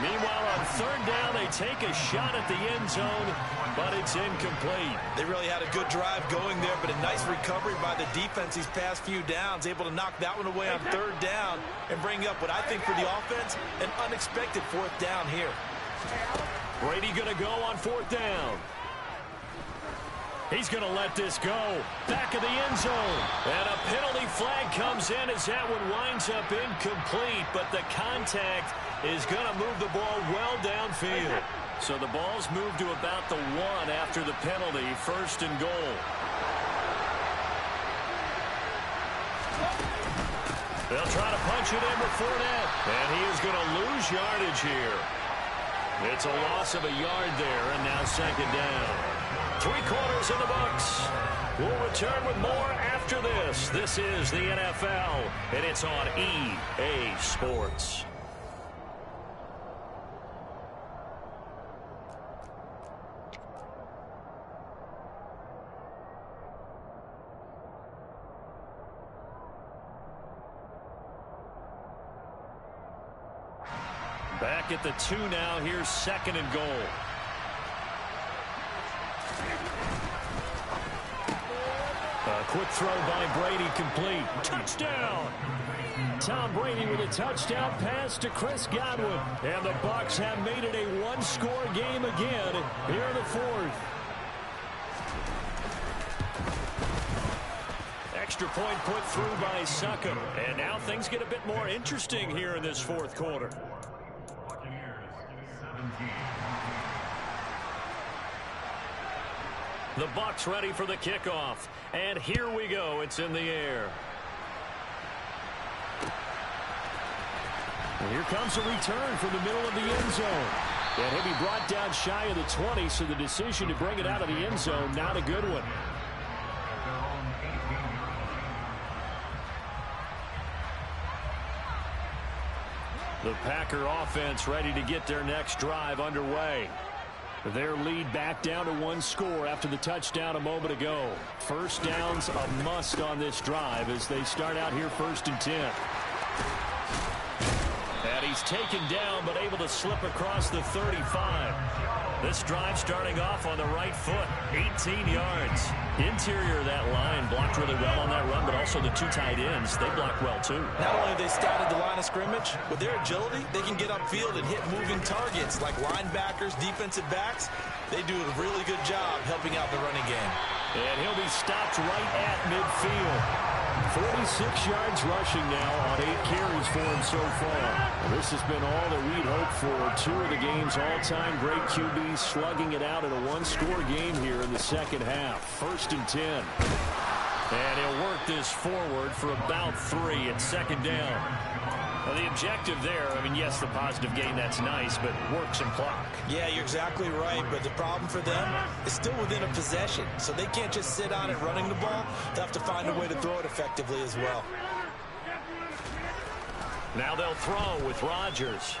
Meanwhile, on 3rd down, they take a shot at the end zone, but it's incomplete. They really had a good drive going there, but a nice recovery by the defense these past few downs, able to knock that one away on 3rd down and bring up what I think for the offense, an unexpected 4th down here. Brady going to go on 4th down. He's going to let this go. Back of the end zone. And a penalty flag comes in as that one winds up incomplete, but the contact is going to move the ball well downfield. So the ball's moved to about the 1 after the penalty, 1st and goal. They'll try to punch it in with Fournette, and he is going to lose yardage here. It's a loss of a yard there, and now 2nd down. 3 quarters in the books. We'll return with more after this. This is the NFL, and it's on EA Sports. Back at the 2 now. Here's 2nd and goal. A quick throw by Brady, complete. Touchdown! Tom Brady with a touchdown pass to Chris Godwin. And the Bucs have made it a 1-score game again here in the 4th. Extra point put through by Succop. And now things get a bit more interesting here in this 4th quarter. The Bucs ready for the kickoff. And here we go. It's in the air. And here comes a return from the middle of the end zone. And he'll be brought down shy of the 20, so the decision to bring it out of the end zone, not a good one. The Packer offense ready to get their next drive underway. Their lead back down to 1 score after the touchdown a moment ago. First down's a must on this drive as they start out here 1st and 10. And he's taken down but able to slip across the 35. This drive starting off on the right foot, 18 yards. Interior of that line blocked really well on that run, but also the 2 tight ends, they blocked well too. Not only have they scouted the line of scrimmage, with their agility, they can get upfield and hit moving targets like linebackers, defensive backs. They do a really good job helping out the running game. And he'll be stopped right at midfield. 46 yards rushing now on 8 carries for him so far. Well, this has been all that we'd hoped for. 2 of the game's all-time great QBs slugging it out in a 1-score game here in the second half. 1st and 10. And he'll work this forward for about 3 at 2nd down. Well, the objective there, I mean, yes, the positive gain, that's nice, but work some clock. Yeah, you're exactly right, but the problem for them is still within a possession, so they can't just sit on it running the ball. They have to find a way to throw it effectively as well. Now they'll throw with Rodgers.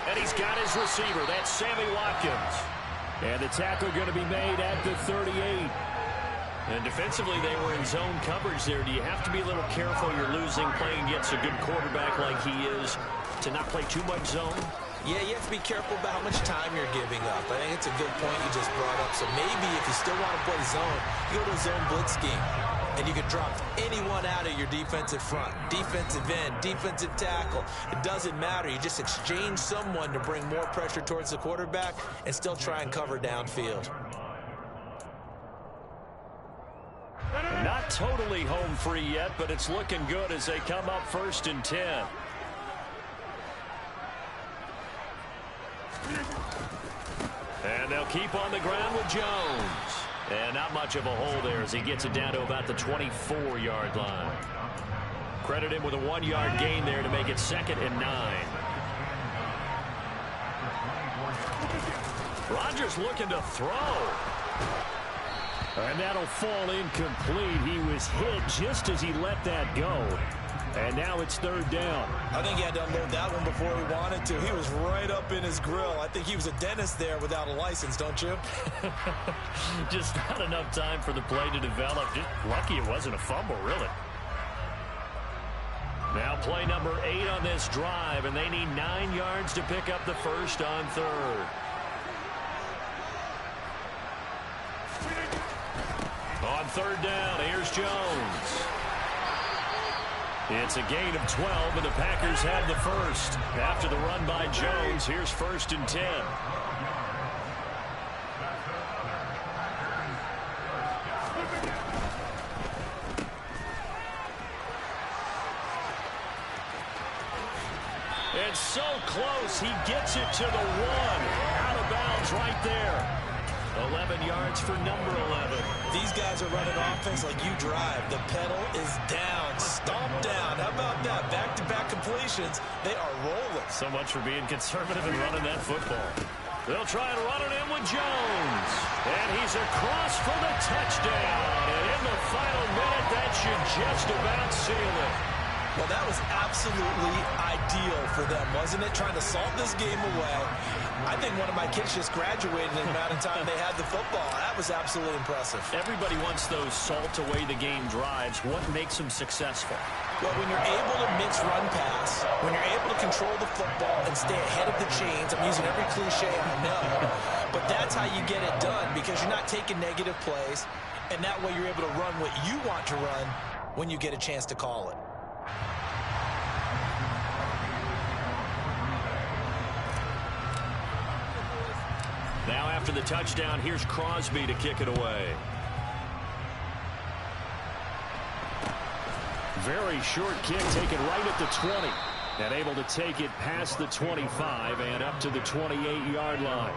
And he's got his receiver. That's Sammy Watkins. And the tackle going to be made at the 38. And defensively, they were in zone coverage there. Do you have to be a little careful? You're losing, playing against a good quarterback like he is, to not play too much zone? Yeah, you have to be careful about how much time you're giving up. I think it's a good point you just brought up. So maybe if you still want to play zone, you go to a zone blitz scheme. And you can drop anyone out of your defensive front, defensive end, defensive tackle. It doesn't matter. You just exchange someone to bring more pressure towards the quarterback and still try and cover downfield. Not totally home free yet, but it's looking good as they come up 1st and 10. And they'll keep on the ground with Jones. And not much of a hole there as he gets it down to about the 24-yard line. Credit him with a 1-yard gain there to make it 2nd and 9. Rodgers looking to throw. And that'll fall incomplete. He was hit just as he let that go. And now it's 3rd down. I think he had to unload that one before he wanted to. He was right up in his grill. I think he was a dentist there without a license, don't you? Just not enough time for the play to develop. Just lucky it wasn't a fumble, really. Now play number 8 on this drive, and they need 9 yards to pick up the first on 3rd. On 3rd down, here's Jones. It's a gain of 12, and the Packers have the first. After the run by Jones, here's 1st and 10. It's so close, he gets it to the 1. Out of bounds right there. 11 yards for number 11. These guys are running offense like you drive. The pedal is down, stomp down. How about that? Back-to-back completions. They are rolling. So much for being conservative and running that football. They'll try and run it in with Jones. And he's across for the touchdown. And in the final minute, that should just about seal it. Well, that was absolutely ideal for them, wasn't it? Trying to salt this game away. I think one of my kids just graduated in the amount of time they had the football. That was absolutely impressive. Everybody wants those salt-away-the-game drives. What makes them successful? Well, when you're able to mix run-pass, when you're able to control the football and stay ahead of the chains, I'm using every cliche I know, but that's how you get it done because you're not taking negative plays, and that way you're able to run what you want to run when you get a chance to call it. Now after the touchdown, here's Crosby to kick it away. Very short kick taken right at the 20. And able to take it past the 25 and up to the 28-yard line.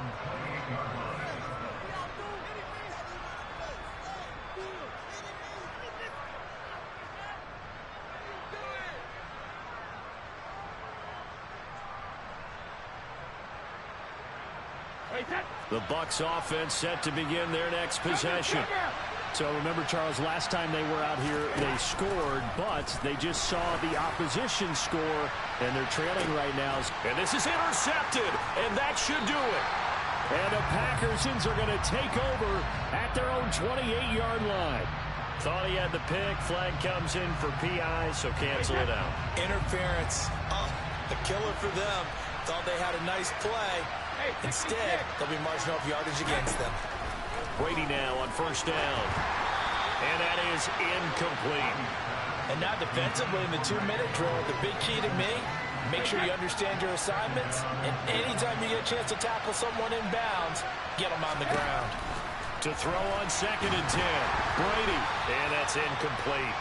The Bucs offense set to begin their next possession. So remember, Charles, last time they were out here, they scored, but they just saw the opposition score, and they're trailing right now. And this is intercepted, and that should do it. And the Packersons are going to take over at their own 28-yard line. Thought he had the pick. Flag comes in for PI, so cancel it out. Interference. Oh, a killer for them. Thought they had a nice play. Instead, they'll be marching off yardage against them. Brady now on first down. And that is incomplete. And now defensively in the 2-minute drill, the big key to me, make sure you understand your assignments. And anytime you get a chance to tackle someone in bounds, get them on the ground. To throw on 2nd and 10. Brady. And that's incomplete.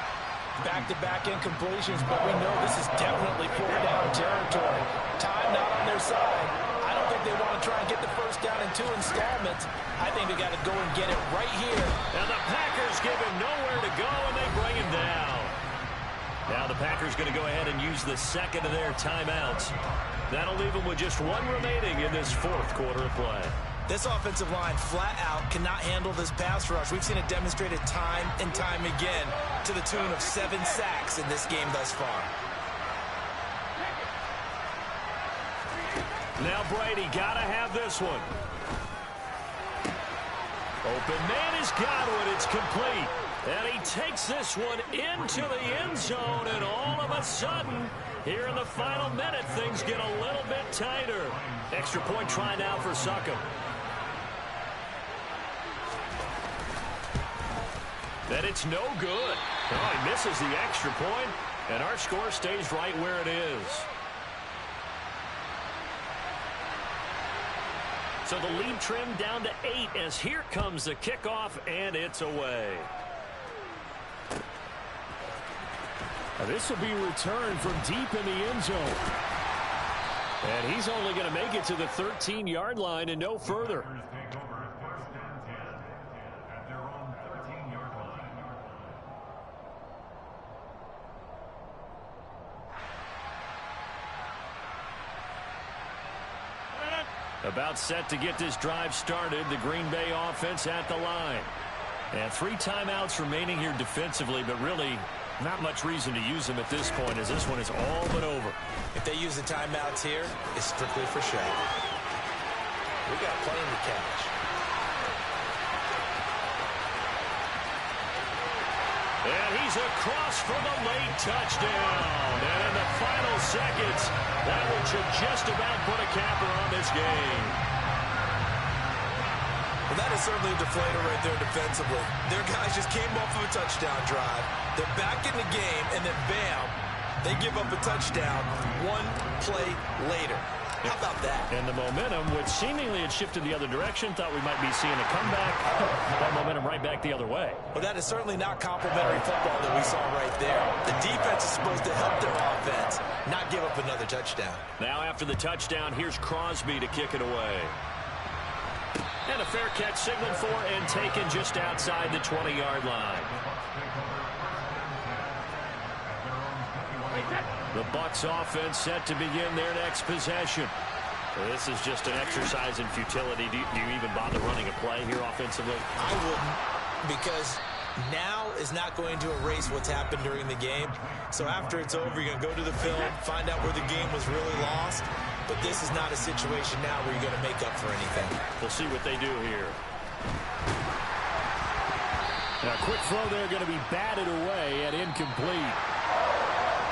Back-to-back incompletions, but we know this is definitely 4th-down territory. Time not on their side. I don't think they want to try and get the first down in 2 installments. I think they got to go and get it right here. And the Packers give him nowhere to go, and they bring him down. Now the Packers going to go ahead and use the second of their timeouts. That'll leave them with just 1 remaining in this 4th quarter of play. This offensive line flat out cannot handle this pass rush. We've seen it demonstrated time and time again to the tune of 7 sacks in this game thus far. Now Brady got to have this one. Open man has got it. It's complete. And he takes this one into the end zone. And all of a sudden, here in the final minute, things get a little bit tighter. Extra point try now for Succop. And it's no good. Oh, he misses the extra point, and our score stays right where it is. So the lead trimmed down to 8 as here comes the kickoff, and it's away. Now this will be returned from deep in the end zone. And he's only going to make it to the 13-yard line and no further. About set to get this drive started, the Green Bay offense at the line. And 3 timeouts remaining here defensively, but really not much reason to use them at this point as this one is all but over. If they use the timeouts here, it's strictly for show. We got plenty to catch. And he's across for the late touchdown. And in the final seconds, that one should just about put a capper on this game. Well, that is certainly a deflator right there defensively. Their guys just came off of a touchdown drive. They're back in the game, and then bam, they give up a touchdown 1 play later. How about that? And the momentum, which seemingly had shifted the other direction, thought we might be seeing a comeback. That momentum right back the other way. Well, that is certainly not complimentary football that we saw right there. The defense is supposed to help their offense, not give up another touchdown. Now after the touchdown, here's Crosby to kick it away. And a fair catch signaled for and taken just outside the 20-yard line. The Bucs offense set to begin their next possession. This is just an exercise in futility. Do you even bother running a play here offensively? I wouldn't, because now is not going to erase what's happened during the game. So after it's over, you're going to go to the film, find out where the game was really lost. But this is not a situation now where you're going to make up for anything. We'll see what they do here. Now, a quick throw there going to be batted away and incomplete.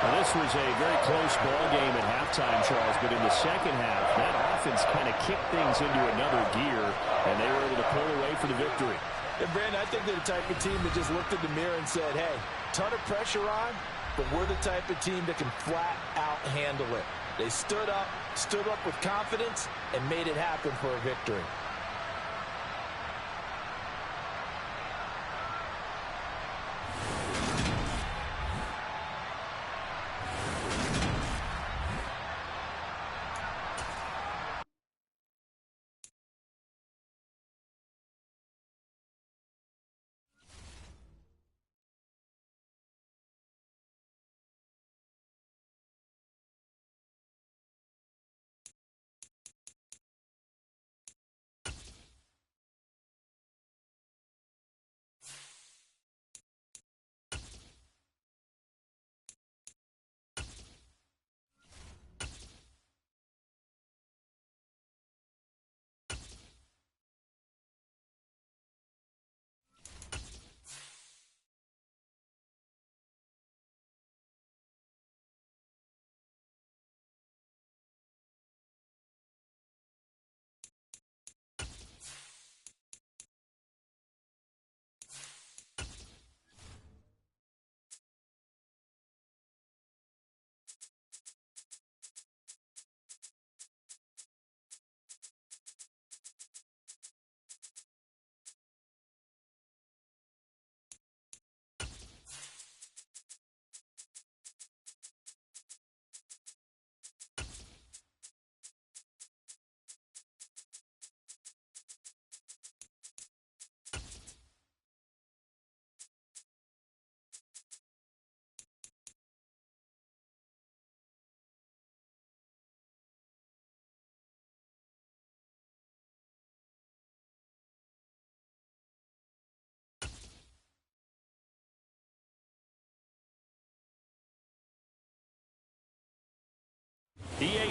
Now, this was a very close ball game at halftime, Charles, but in the second half, that offense kind of kicked things into another gear, and they were able to pull away for the victory. And Brandon, I think they're the type of team that just looked in the mirror and said, hey, ton of pressure on, but we're the type of team that can flat out handle it. They stood up with confidence, and made it happen for a victory.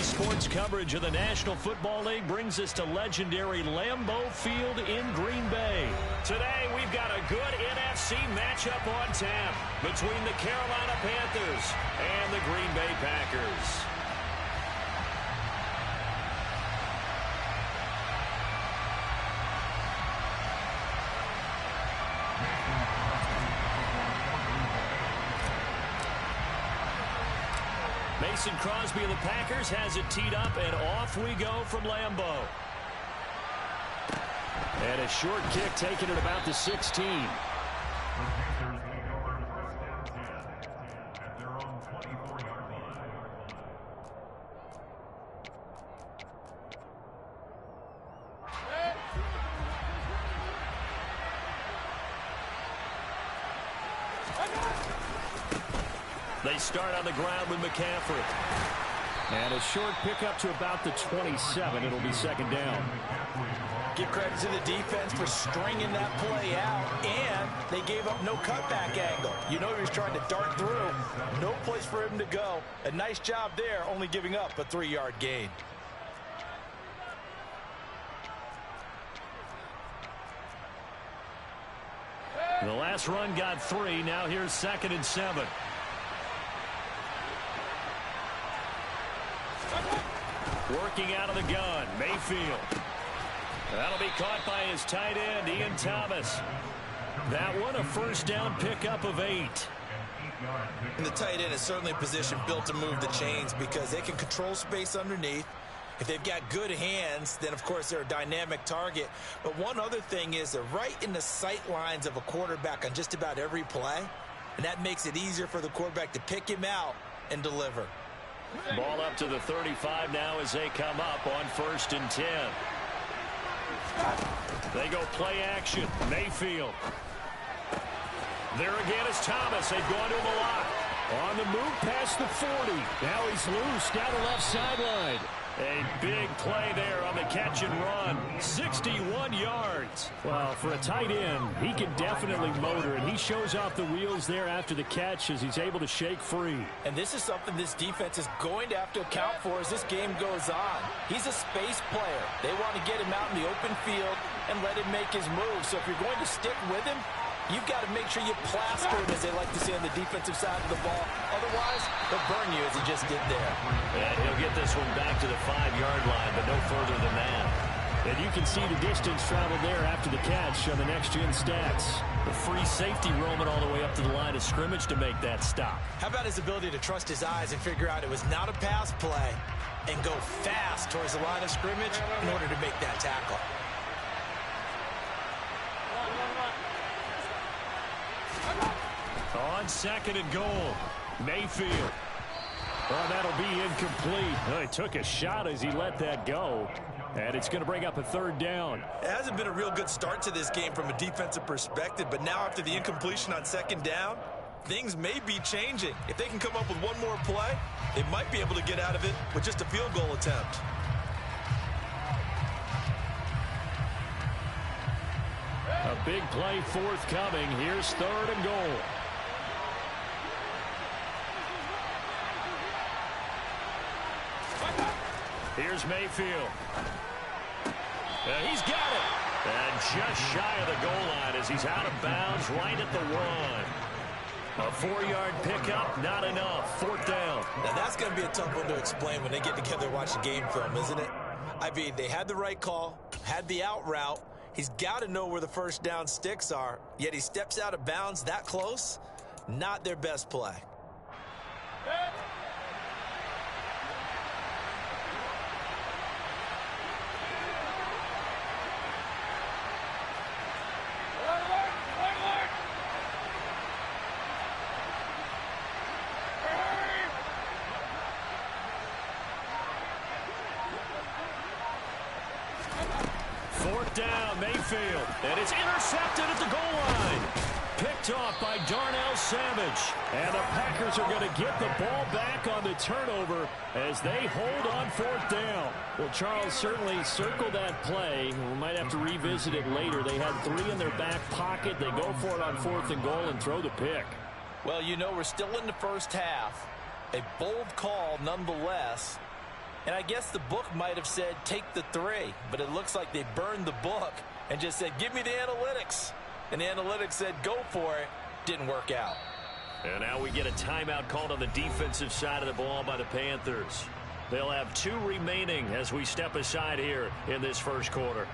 Sports coverage of the National Football League brings us to legendary Lambeau Field in Green Bay. Today, we've got a good NFC matchup on tap between the Carolina Panthers and the Green Bay Packers. Mason Crosby of the Packers has it teed up, and off we go from Lambeau. And a short kick taken at about the 16. They start on the ground with McCaffrey. And a short pickup to about the 27. It'll be second down. Give credit to the defense for stringing that play out, and they gave up no cutback angle. You know he was trying to dart through. No place for him to go. A nice job there, only giving up a 3-yard gain. The last run got 3. Now here's 2nd and 7. Working out of the gun, Mayfield. That'll be caught by his tight end, Ian Thomas. That one, a first down pickup of 8. And the tight end is certainly a position built to move the chains because they can control space underneath. If they've got good hands, then, of course, they're a dynamic target. But one other thing is they're right in the sight lines of a quarterback on just about every play, and that makes it easier for the quarterback to pick him out and deliver. Ball up to the 35 now as they come up on 1st and 10. They go play action. Mayfield. There again is Thomas. They've gone to him a lot. On the move past the 40. Now he's loose down the left sideline. A big play there on the catch and run. 61 yards. Well, for a tight end, he can definitely motor, and he shows off the wheels there after the catch as he's able to shake free. And this is something this defense is going to have to account for as this game goes on. He's a space player. They want to get him out in the open field and let him make his move. So if you're going to stick with him, you've got to make sure you plaster him, as they like to say, on the defensive side of the ball. Otherwise, they'll burn you as he just did there. And he'll get this one back to the 5-yard line, but no further than that. And you can see the distance traveled there after the catch on the next-gen stats. The free safety roaming all the way up to the line of scrimmage to make that stop. How about his ability to trust his eyes and figure out it was not a pass play and go fast towards the line of scrimmage in order to make that tackle? On 2nd and goal, Mayfield. Well, that'll be incomplete. Oh, he took a shot as he let that go. And it's going to bring up a 3rd down. It hasn't been a real good start to this game from a defensive perspective, but now after the incompletion on 2nd down, things may be changing. If they can come up with one more play, they might be able to get out of it with just a field goal attempt. A big play forthcoming. Here's 3rd and goal. Here's Mayfield. He's got it. And just shy of the goal line as he's out of bounds right at the 1. A 4-yard pickup, not enough. 4th down. Now that's going to be a tough one to explain when they get together and watch the game film, isn't it? I mean, they had the right call, had the out route. He's got to know where the first down sticks are, yet he steps out of bounds that close. Not their best play. Down, Mayfield, and it's intercepted at the goal line. Picked off by Darnell Savage. And the Packers are going to get the ball back on the turnover as they hold on 4th down. Well, Charles, certainly circle that play. We might have to revisit it later. They had 3 in their back pocket. They go for it on 4th and goal and throw the pick. Well, you know, we're still in the first half. A bold call nonetheless. And I guess the book might have said, take the 3. But it looks like they burned the book and just said, give me the analytics. And the analytics said, go for it. Didn't work out. And now we get a timeout called on the defensive side of the ball by the Panthers. They'll have 2 remaining as we step aside here in this first quarter.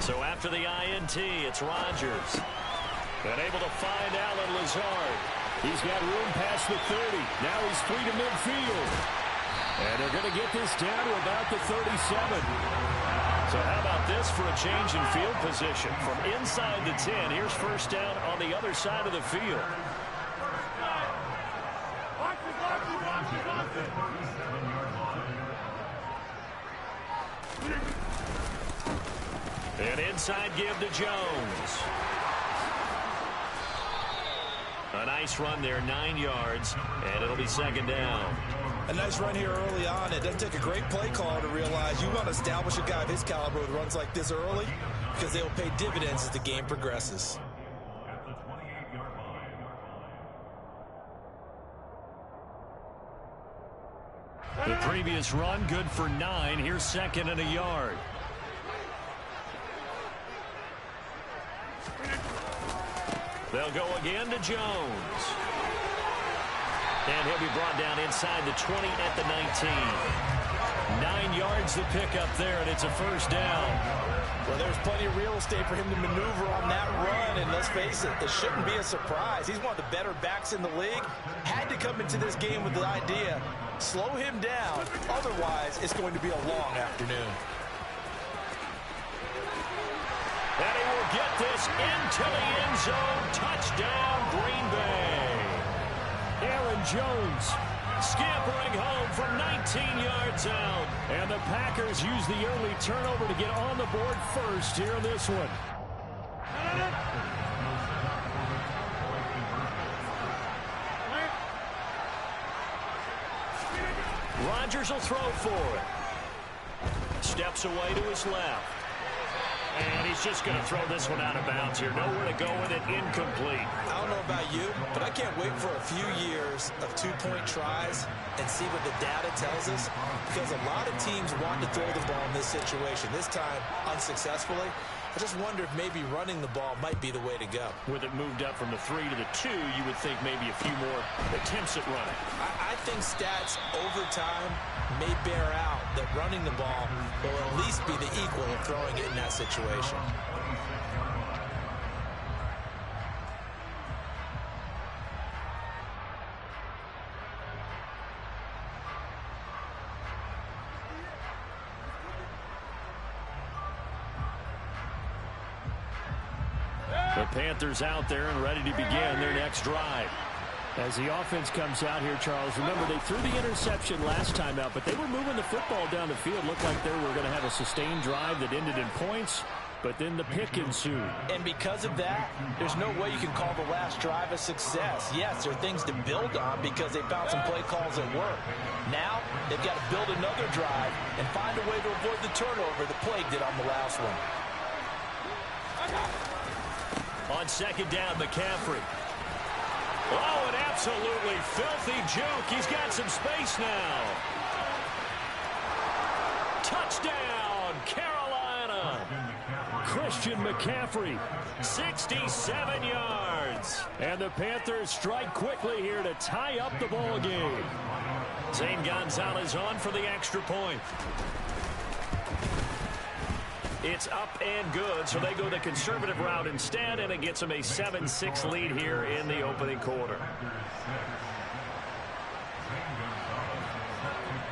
So after the INT, it's Rodgers. And able to find Allen Lazard. He's got room past the 30. Now he's free to midfield. And they're going to get this down to about the 37. So how about this for a change in field position? From inside the 10, here's first down on the other side of the field. An inside give to Jones. A nice run there, 9 yards, and it'll be second down. A nice run here early on. It doesn't take a great play call to realize you want to establish a guy of his caliber with runs like this early because they'll pay dividends as the game progresses. At the 28-yard line. The previous run, good for 9. Here's second and a yard. They'll go again to Jones. And he'll be brought down inside the 20 at the 19. 9 yards to pick up there, and it's a first down. Well, there's plenty of real estate for him to maneuver on that run, and let's face it, it shouldn't be a surprise. He's one of the better backs in the league. Had to come into this game with the idea, slow him down, otherwise it's going to be a long afternoon. And he will get this into the end zone. Touchdown, Green Bay. Aaron Jones scampering home from 19 yards out. And the Packers use the early turnover to get on the board first here in this one. Rodgers will throw for it. Steps away to his left. And he's just going to throw this one out of bounds here. Nowhere to go with it. Incomplete. I don't know about you, but I can't wait for a few years of two-point tries and see what the data tells us. Because a lot of teams want to throw the ball in this situation. This time, unsuccessfully. I just wonder if maybe running the ball might be the way to go. With it moved up from the 3 to the 2, you would think maybe a few more attempts at running. I think stats over time may bear out that running the ball will at least be the equal of throwing it in that situation. The Panthers out there and ready to begin their next drive. As the offense comes out here, Charles, remember they threw the interception last time out, but they were moving the football down the field. Looked like they were going to have a sustained drive that ended in points, but then the pick ensued. And because of that, there's no way you can call the last drive a success. Yes, there are things to build on because they found some play calls that work. Now, they've got to build another drive and find a way to avoid the turnover the plague did on the last one. On second down, McCaffrey. Oh, an absolutely filthy juke. He's got some space now. Touchdown, Carolina. Christian McCaffrey. 67 yards. And the Panthers strike quickly here to tie up the ball game. Zane Gonzalez on for the extra point. It's up and good, so they go the conservative route instead, and it gets them a 7-6 lead here in the opening quarter.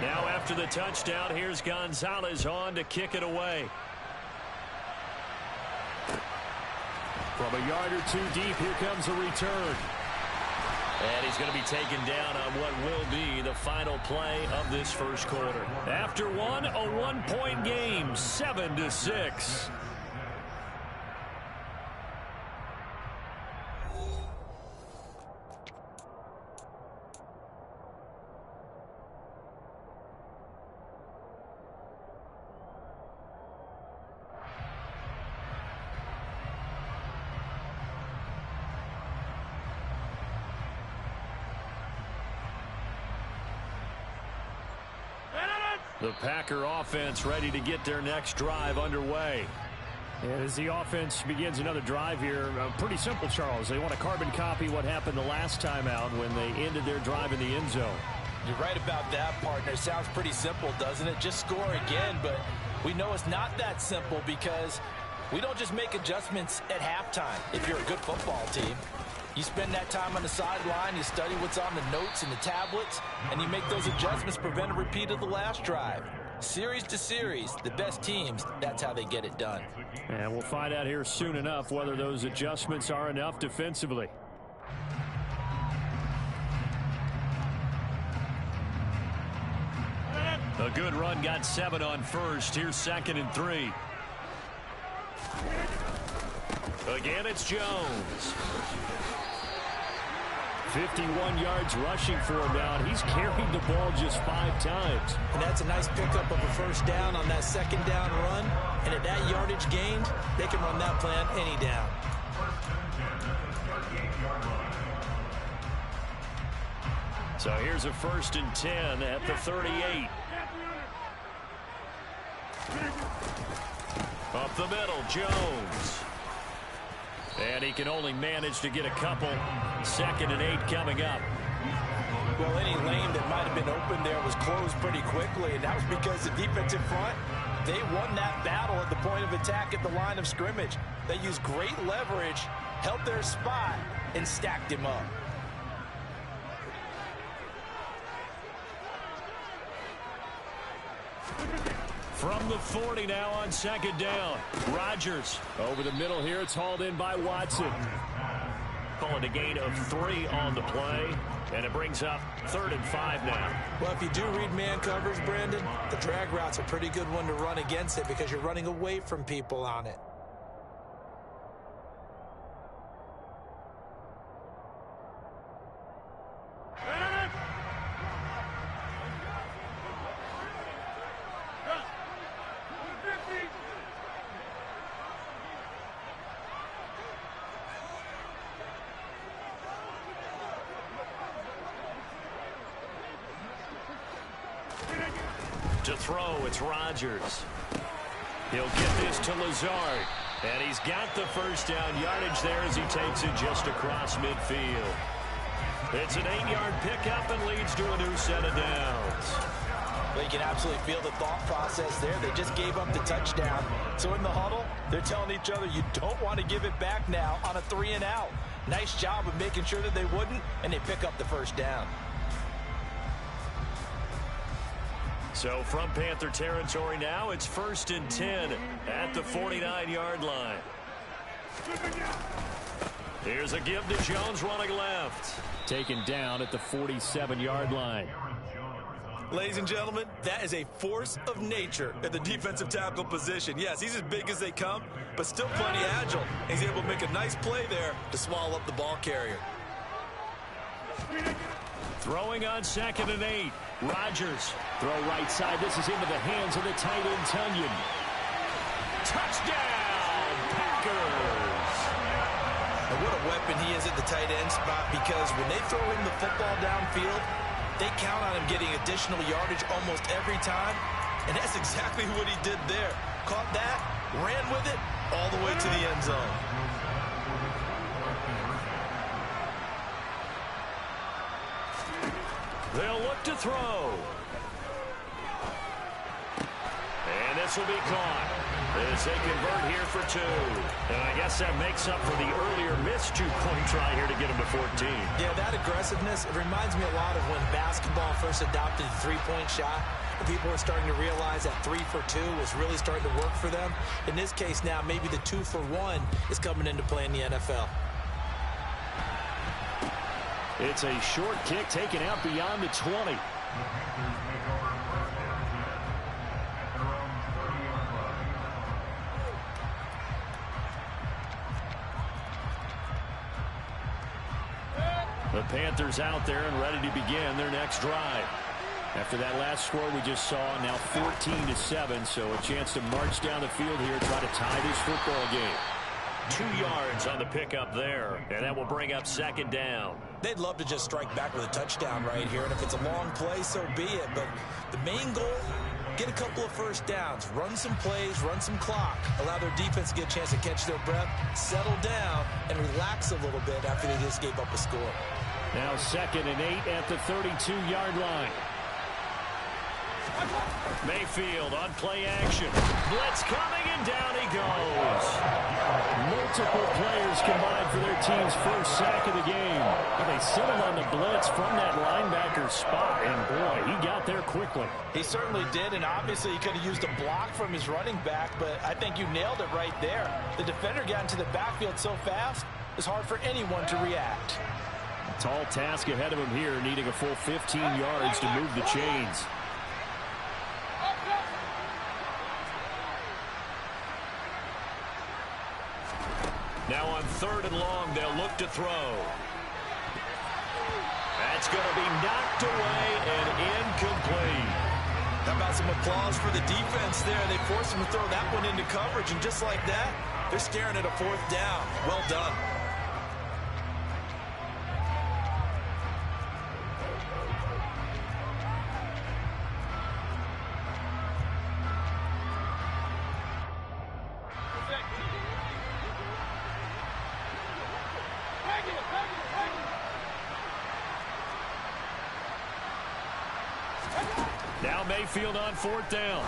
Now after the touchdown, here's Gonzalez on to kick it away. From a yard or two deep, here comes a return. And he's going to be taken down on what will be the final play of this first quarter. After one, a one-point game, 7-6. The Packer offense ready to get their next drive underway. And as the offense begins another drive here, pretty simple, Charles. They want to carbon copy what happened the last time out when they ended their drive in the end zone. You're right about that, partner. Sounds pretty simple, doesn't it? Just score again, but we know it's not that simple because we don't just make adjustments at halftime if you're a good football team. You spend that time on the sideline, you study what's on the notes and the tablets, and you make those adjustments to prevent a repeat of the last drive. Series to series, the best teams, that's how they get it done. And we'll find out here soon enough whether those adjustments are enough defensively. A good run got 7 on first. Here's 2nd and 3. Again, it's Jones. 51 yards rushing for him now, and he's carried the ball just 5 times. And that's a nice pickup of a first down on that second down run. And at that yardage gained, they can run that plan any down. So here's a 1st and 10 at the 38. Up the middle, Jones. And he can only manage to get a couple. 2nd and 8 coming up. Well, any lane that might have been open there was closed pretty quickly, and that was because the defensive front, they won that battle at the point of attack at the line of scrimmage. They used great leverage, held their spot, and stacked him up. From the 40 now on 2nd down. Rodgers over the middle here. It's hauled in by Watson. Calling a gain of 3 on the play. And it brings up 3rd and 5 now. Well, if you do read man coverage, Brandon, the drag route's a pretty good one to run against it because you're running away from people on it. To throw, it's Rodgers. He'll get this to Lazard. And he's got the first down yardage there as he takes it just across midfield. It's an 8-yard pickup and leads to a new set of downs. Well, you can absolutely feel the thought process there. They just gave up the touchdown. So in the huddle, they're telling each other, you don't want to give it back now on a 3 and out. Nice job of making sure that they wouldn't, and they pick up the first down. So from Panther territory now, it's 1st and 10 at the 49-yard line. Here's a give to Jones running left. Taken down at the 47-yard line. Ladies and gentlemen, that is a force of nature at the defensive tackle position. Yes, he's as big as they come, but still plenty agile. He's able to make a nice play there to swallow up the ball carrier. Throwing on 2nd and 8. Rodgers. Throw right side. This is into the hands of the tight end, Tunyon. Touchdown, Packers. And what a weapon he is at the tight end spot, because when they throw him the football downfield, they count on him getting additional yardage almost every time. And that's exactly what he did there. Caught that, ran with it, all the way to the end zone. They'll look to throw. And this will be caught as they convert here for 2. And I guess that makes up for the earlier missed 2-point try here to get them to 14. Yeah, that aggressiveness, it reminds me a lot of when basketball first adopted the three-point shot. And people were starting to realize that 3 for 2 was really starting to work for them. In this case now, maybe the 2 for 1 is coming into play in the NFL. It's a short kick taken out beyond the 20. The Panthers out there and ready to begin their next drive. After that last score we just saw, now 14-7, so a chance to march down the field here, try to tie this football game. 2 yards on the pickup there, and that will bring up second down. They'd love to just strike back with a touchdown right here, and if it's a long play, so be it. But the main goal, get a couple of first downs, run some plays, run some clock, allow their defense to get a chance to catch their breath, settle down, and relax a little bit after they just gave up a score. Now 2nd and 8 at the 32-yard line. Mayfield on play action. Blitz coming, and down he goes. Multiple players combined for their team's first sack of the game. They sent him on the blitz from that linebacker spot, and boy, he got there quickly. He certainly did, and obviously he could have used a block from his running back, but I think you nailed it right there. The defender got into the backfield so fast, it's hard for anyone to react. A tall task ahead of him here, needing a full 15 yards to move the chains. Now on 3rd and long, they'll look to throw. That's going to be knocked away and incomplete. How about some applause for the defense there? They forced him to throw that one into coverage, and just like that, they're staring at a 4th down. Well done. Now Mayfield on 4th down.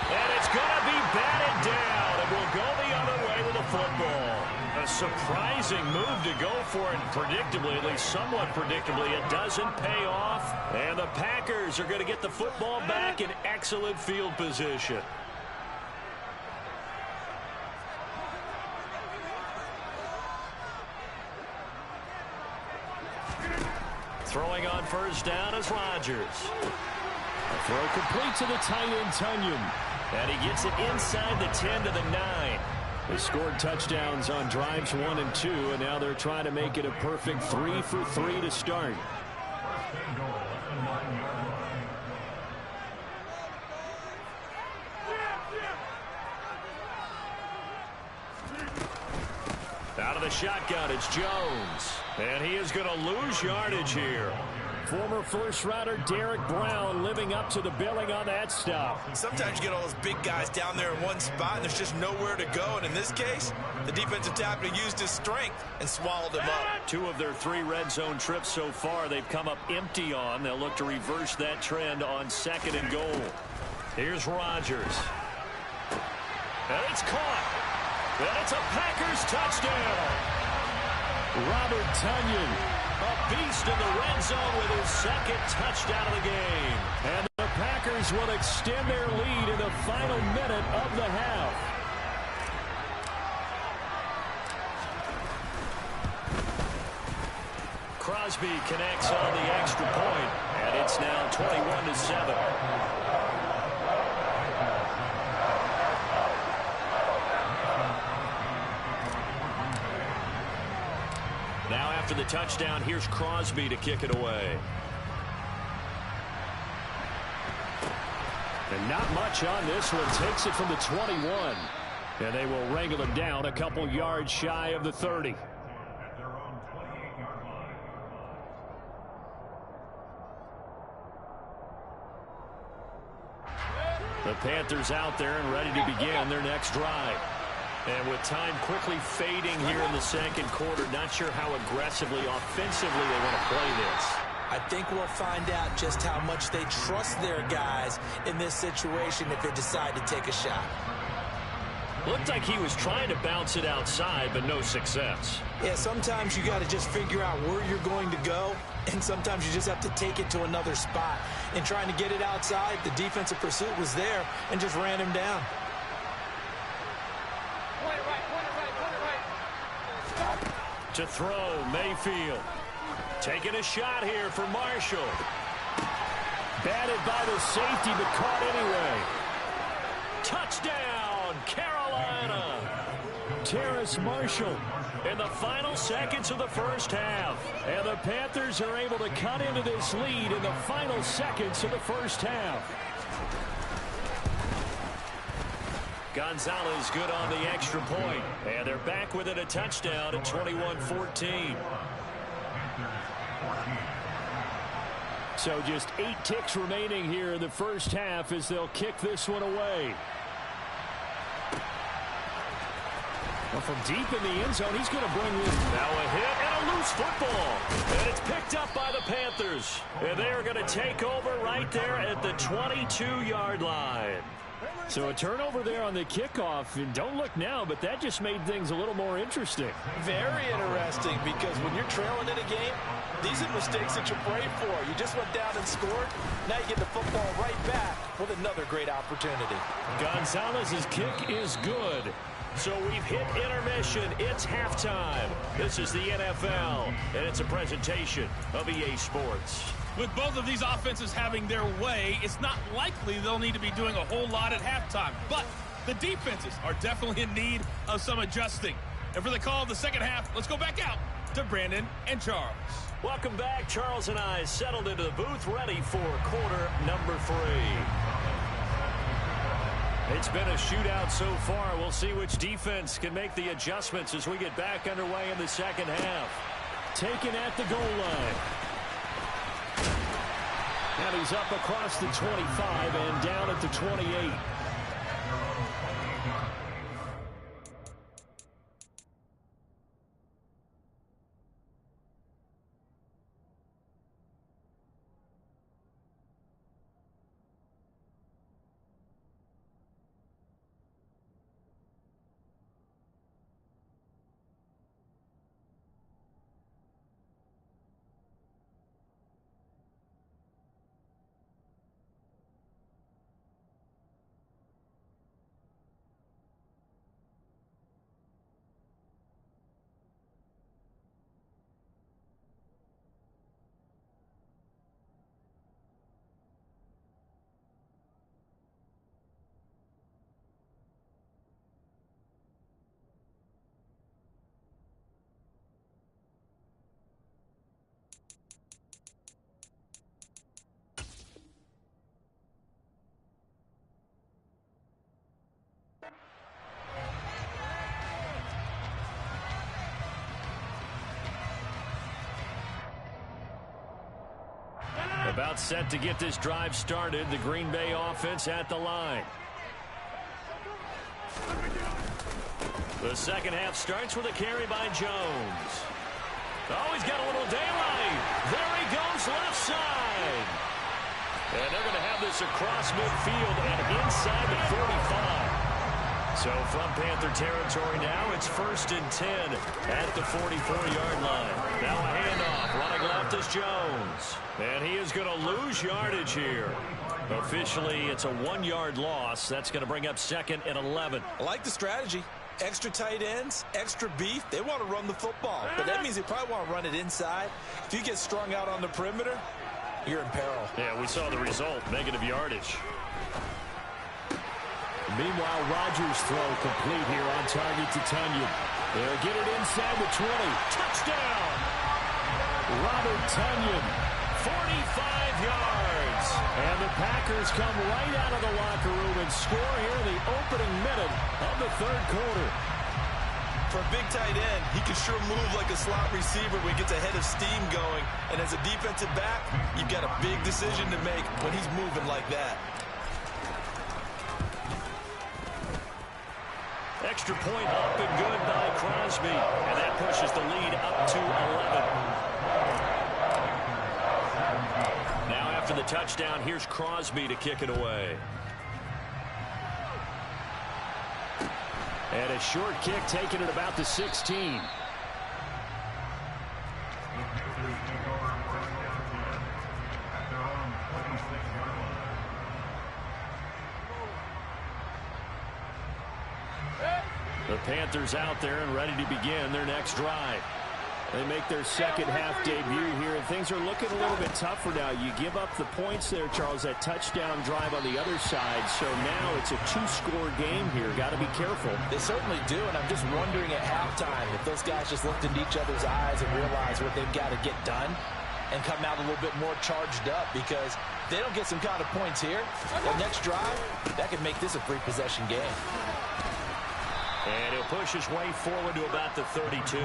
And it's going to be batted down, and we'll go the other way with the football. A surprising move to go for it, and predictably, at least somewhat predictably, it doesn't pay off. And the Packers are going to get the football back in excellent field position. Throwing on 1st down is Rodgers. A throw complete to the tight end, Tunyon. And he gets it inside the 10 to the 9. They scored touchdowns on drives 1 and 2, and now they're trying to make it a perfect 3 for 3 to start. Out of the shotgun, it's Jones. And he is going to lose yardage here. Former first-rounder Derek Brown living up to the billing on that stop. Sometimes you get all those big guys down there in one spot, and there's just nowhere to go. And in this case, the defensive tackle used his strength and swallowed him up. 2 of their 3 red zone trips so far, they've come up empty on. They'll look to reverse that trend on 2nd and goal. Here's Rodgers. And it's caught. And it's a Packers touchdown. Robert Tunyon, a beast in the red zone with his 2nd touchdown of the game. And the Packers will extend their lead in the final minute of the half. Crosby connects on the extra point, and it's now 21-7. Now after the touchdown, here's Crosby to kick it away. And not much on this one. Takes it from the 21. And they will wrangle him down a couple yards shy of the 30. The Panthers out there and ready to begin their next drive. And with time quickly fading here in the 2nd quarter, not sure how aggressively, offensively they want to play this. I think we'll find out just how much they trust their guys in this situation if they decide to take a shot. Looked like he was trying to bounce it outside, but no success. Yeah, sometimes you got to just figure out where you're going to go, and sometimes you just have to take it to another spot. And trying to get it outside, the defensive pursuit was there and just ran him down. To throw, Mayfield. Taking a shot here for Marshall. Batted by the safety, but caught anyway. Touchdown, Carolina. Terrace Marshall in the final seconds of the first half. And the Panthers are able to cut into this lead in the final seconds of the first half. Gonzalez good on the extra point. And they're back within a touchdown at 21-14. So just 8 ticks remaining here in the first half as they'll kick this one away. Well, from deep in the end zone, he's going to bring this. Now a hit and a loose football. And it's picked up by the Panthers. And they are going to take over right there at the 22-yard line. So a turnover there on the kickoff. And don't look now, but that just made things a little more interesting. Very interesting, because when you're trailing in a game, these are mistakes that you pray for. You just went down and scored. Now you get the football right back with another great opportunity. Gonzalez's kick is good. So we've hit intermission. It's halftime. This is the NFL, and it's a presentation of EA Sports. With both of these offenses having their way, it's not likely they'll need to be doing a whole lot at halftime. But the defenses are definitely in need of some adjusting. And for the call of the second half, let's go back out to Brandon and Charles. Welcome back. Charles and I settled into the booth, ready for quarter number 3. It's been a shootout so far. We'll see which defense can make the adjustments as we get back underway in the second half. Taken at the goal line. And he's up across the 25 and down at the 28. About set to get this drive started. The Green Bay offense at the line. The second half starts with a carry by Jones. Oh, he's got a little daylight. There he goes left side. And they're going to have this across midfield and inside the 45. So from Panther territory now, it's 1st and 10 at the 44-yard line. Now a handoff. Running left is Jones. And he is going to lose yardage here. Officially, it's a 1-yard loss. That's going to bring up 2nd and 11. I like the strategy. Extra tight ends, extra beef. They want to run the football. But that means they probably want to run it inside. If you get strung out on the perimeter, you're in peril. Yeah, we saw the result. Negative yardage. Meanwhile, Rodgers' throw complete here on target to Tunyon. They'll get it inside the 20. Touchdown! Robert Tunyon. 45 yards. And the Packers come right out of the locker room and score here in the opening minute of the third quarter. For a big tight end, he can sure move like a slot receiver when he gets a head of steam going. And as a defensive back, you've got a big decision to make when he's moving like that. Extra point up and good by Crosby. And that pushes the lead up to 11. Now after the touchdown, here's Crosby to kick it away. And a short kick taken at about the 16. The Panthers out there and ready to begin their next drive. They make their second half debut here, and things are looking a little bit tougher now. You give up the points there, Charles, that touchdown drive on the other side. So now it's a two-score game here. Got to be careful. They certainly do, and I'm just wondering at halftime if those guys just looked into each other's eyes and realized what they've got to get done and come out a little bit more charged up, because if they don't get some kind of points here, the next drive, that could make this a free possession game. And he'll push his way forward to about the 32.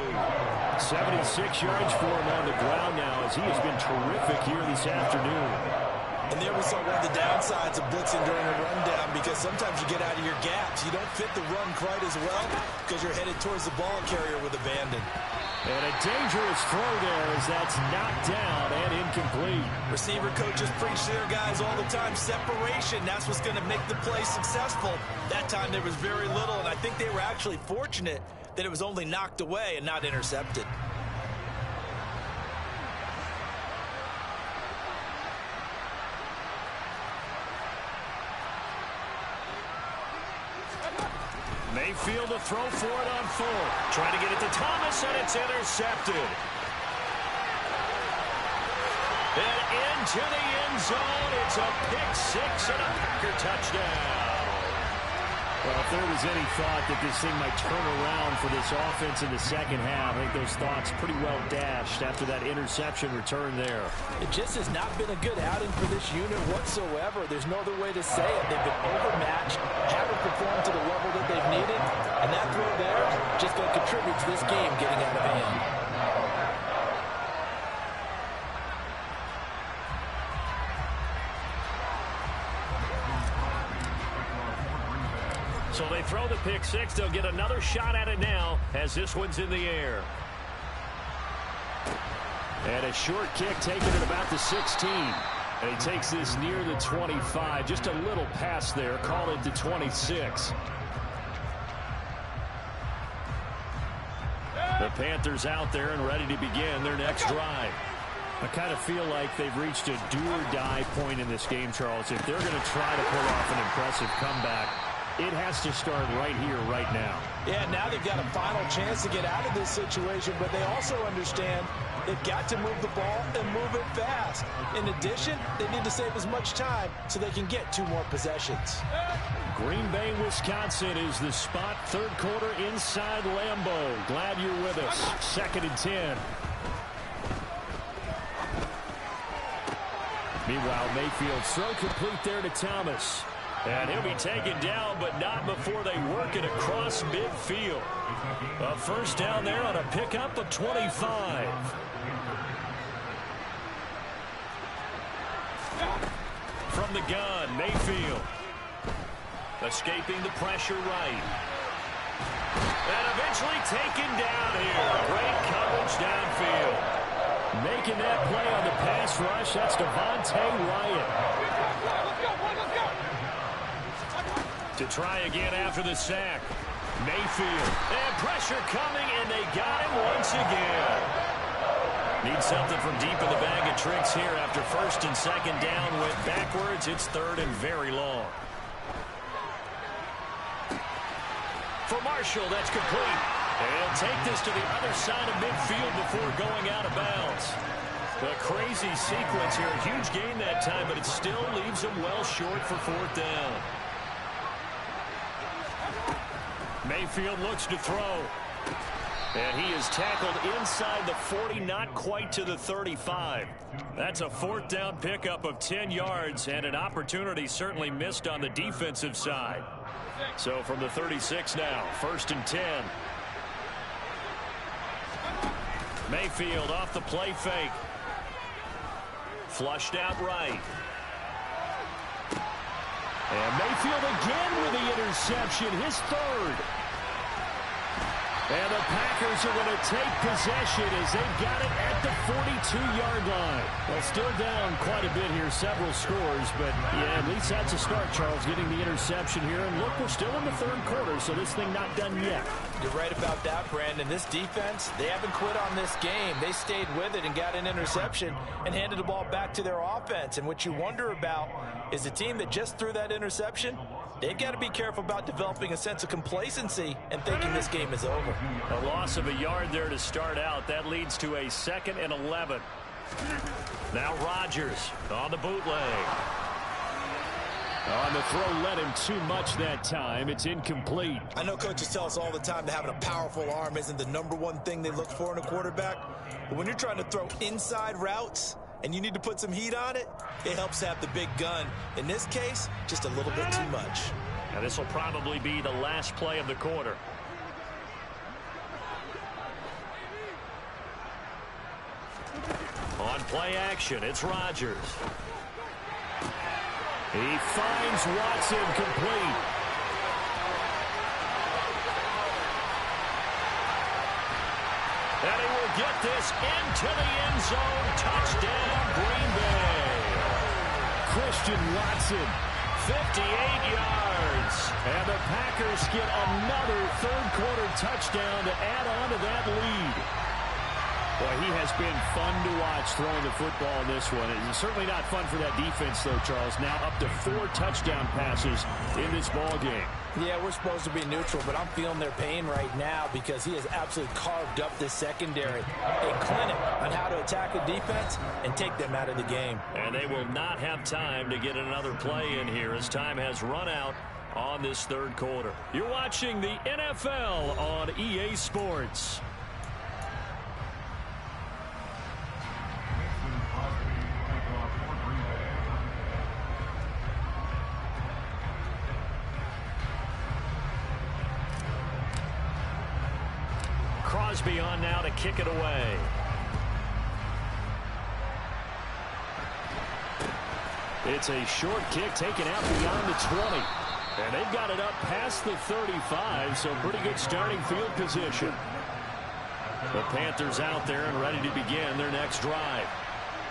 76 yards for him on the ground now, as he has been terrific here this afternoon. And there we saw one of the downsides of blitzing during a rundown, because sometimes you get out of your gaps. You don't fit the run quite as well because you're headed towards the ball carrier with abandon. And a dangerous throw there as that's knocked down and incomplete. Receiver coaches preach to their guys all the time. Separation, that's what's going to make the play successful. That time there was very little, and I think they were actually fortunate that it was only knocked away and not intercepted. Mayfield to throw for it on fourth. Trying to get it to Thomas, and it's intercepted. And into the end zone. It's a pick six and a Packer touchdown. Well, if there was any thought that this thing might turn around for this offense in the second half, I think those thoughts pretty well dashed after that interception return there. It just has not been a good outing for this unit whatsoever. There's no other way to say it. They've been overmatched, haven't performed to the level that they've needed, and that throw there just going to contribute to this game getting out of hand. So they throw the pick six. They'll get another shot at it now as this one's in the air. And a short kick taken at about the 16. And he takes this near the 25. Just a little pass there. Call it the 26. The Panthers out there and ready to begin their next drive. I kind of feel like they've reached a do-or-die point in this game, Charles. If they're going to try to pull off an impressive comeback, it has to start right here, right now. Yeah, now they've got a final chance to get out of this situation, but they also understand they've got to move the ball and move it fast. In addition, they need to save as much time so they can get 2 more possessions. Green Bay, Wisconsin is the spot. Third quarter inside Lambeau. Glad you're with us. 2nd and 10. Meanwhile, Mayfield throw complete there to Thomas. And he'll be taken down, but not before they work it across midfield. A first down there on a pickup of 25. From the gun, Mayfield. Escaping the pressure right. And eventually taken down here. Great coverage downfield. Making that play on the pass rush, that's Devontae Wyatt. To try again after the sack. Mayfield. And pressure coming, and they got him once again. Need something from deep in the bag of tricks here after first and second down went backwards. It's third and very long. For Marshall, that's complete. And he'll take this to the other side of midfield before going out of bounds. A crazy sequence here. A huge gain that time, but it still leaves him well short for fourth down. Mayfield looks to throw. And he is tackled inside the 40, not quite to the 35. That's a fourth down pickup of 10 yards and an opportunity certainly missed on the defensive side. So from the 36 now, 1st and 10. Mayfield off the play fake. Flushed out right. And Mayfield again with the interception, his third. And the Packers are going to take possession as they've got it at the 42-yard line. Well, still down quite a bit here, for several scores, but yeah, at least that's a start, Charles, getting the interception here. And look, we're still in the third quarter, so this thing not done yet. You're right about that, Brandon. This defense, they haven't quit on this game. They stayed with it and got an interception and handed the ball back to their offense. And what you wonder about is the team that just threw that interception, they've got to be careful about developing a sense of complacency and thinking this game is over. A loss of a yard there to start out. That leads to a 2nd and 11. Now Rodgers on the bootleg. On the throw, led him too much that time. It's incomplete. I know coaches tell us all the time that having a powerful arm isn't the #1 thing they look for in a quarterback. But when you're trying to throw inside routes and you need to put some heat on it, it helps to have the big gun. In this case, just a little bit too much. Now this will probably be the last play of the quarter. On play action, it's Rodgers. He finds Watson complete. And he will get this into the end zone. Touchdown, Green Bay. Christian Watson, 58 yards. And the Packers get another third-quarter touchdown to add on to that lead. Boy, he has been fun to watch throwing the football in this one. It's certainly not fun for that defense, though, Charles. Now up to 4 touchdown passes in this ball game. Yeah, we're supposed to be neutral, but I'm feeling their pain right now because he has absolutely carved up this secondary. A clinic on how to attack a defense and take them out of the game. And they will not have time to get another play in here as time has run out on this third quarter. You're watching the NFL on EA Sports. Crosby on now to kick it away. It's a short kick taken out beyond the 20. And they've got it up past the 35, so pretty good starting field position. The Panthers out there and ready to begin their next drive.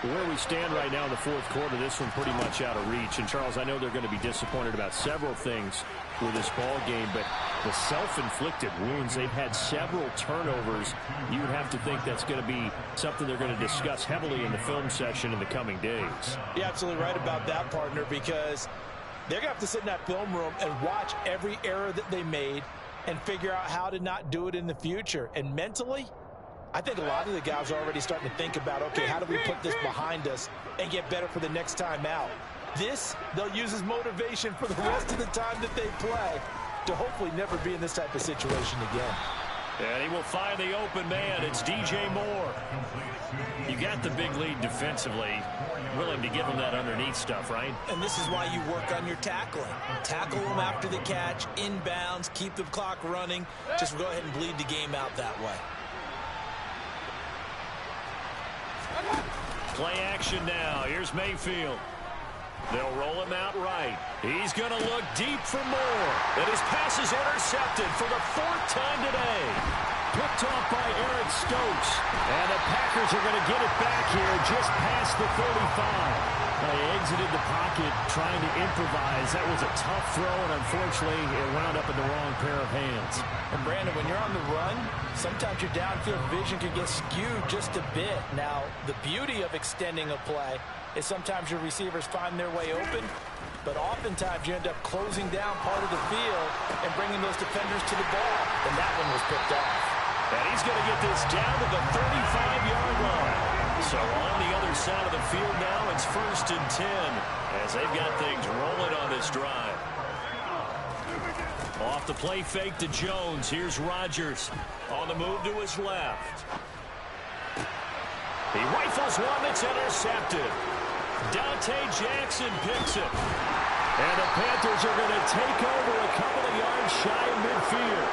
Where we stand right now in the fourth quarter, this one pretty much out of reach. And, Charles, I know they're going to be disappointed about several things with this ball game, but the self-inflicted wounds, they've had several turnovers. You would have to think that's going to be something they're going to discuss heavily in the film session in the coming days. You're absolutely right about that, partner, because they're going to have to sit in that film room and watch every error that they made and figure out how to not do it in the future. And mentally, I think a lot of the guys are already starting to think about, okay, how do we put this behind us and get better for the next time out? This, they'll use as motivation for the rest of the time that they play to hopefully never be in this type of situation again. And he will find the open man. It's DJ Moore. You got the big lead defensively. Willing to give him that underneath stuff, right? And this is why you work on your tackling. Tackle them after the catch, inbounds, keep the clock running. Just go ahead and bleed the game out that way. Play action now. Here's Mayfield. They'll roll him out right. He's going to look deep for Moore. And his pass is intercepted for the 4th time today. Picked off by Eric Stokes. And the Packers are going to get it back here just past the 35. They exited the pocket trying to improvise. That was a tough throw, and unfortunately, it wound up in the wrong pair of hands. And, Brandon, when you're on the run, sometimes your downfield vision can get skewed just a bit. Now, the beauty of extending a play is sometimes your receivers find their way open, but oftentimes you end up closing down part of the field and bringing those defenders to the ball, and that one was picked off. And he's going to get this down to the 35-yard line. So on the other side of the field now, it's 1st and 10 as they've got things rolling on this drive. Off the play fake to Jones. Here's Rodgers on the move to his left. He rifles one that's intercepted. Dante Jackson picks it. And the Panthers are going to take over a couple of yards shy of midfield.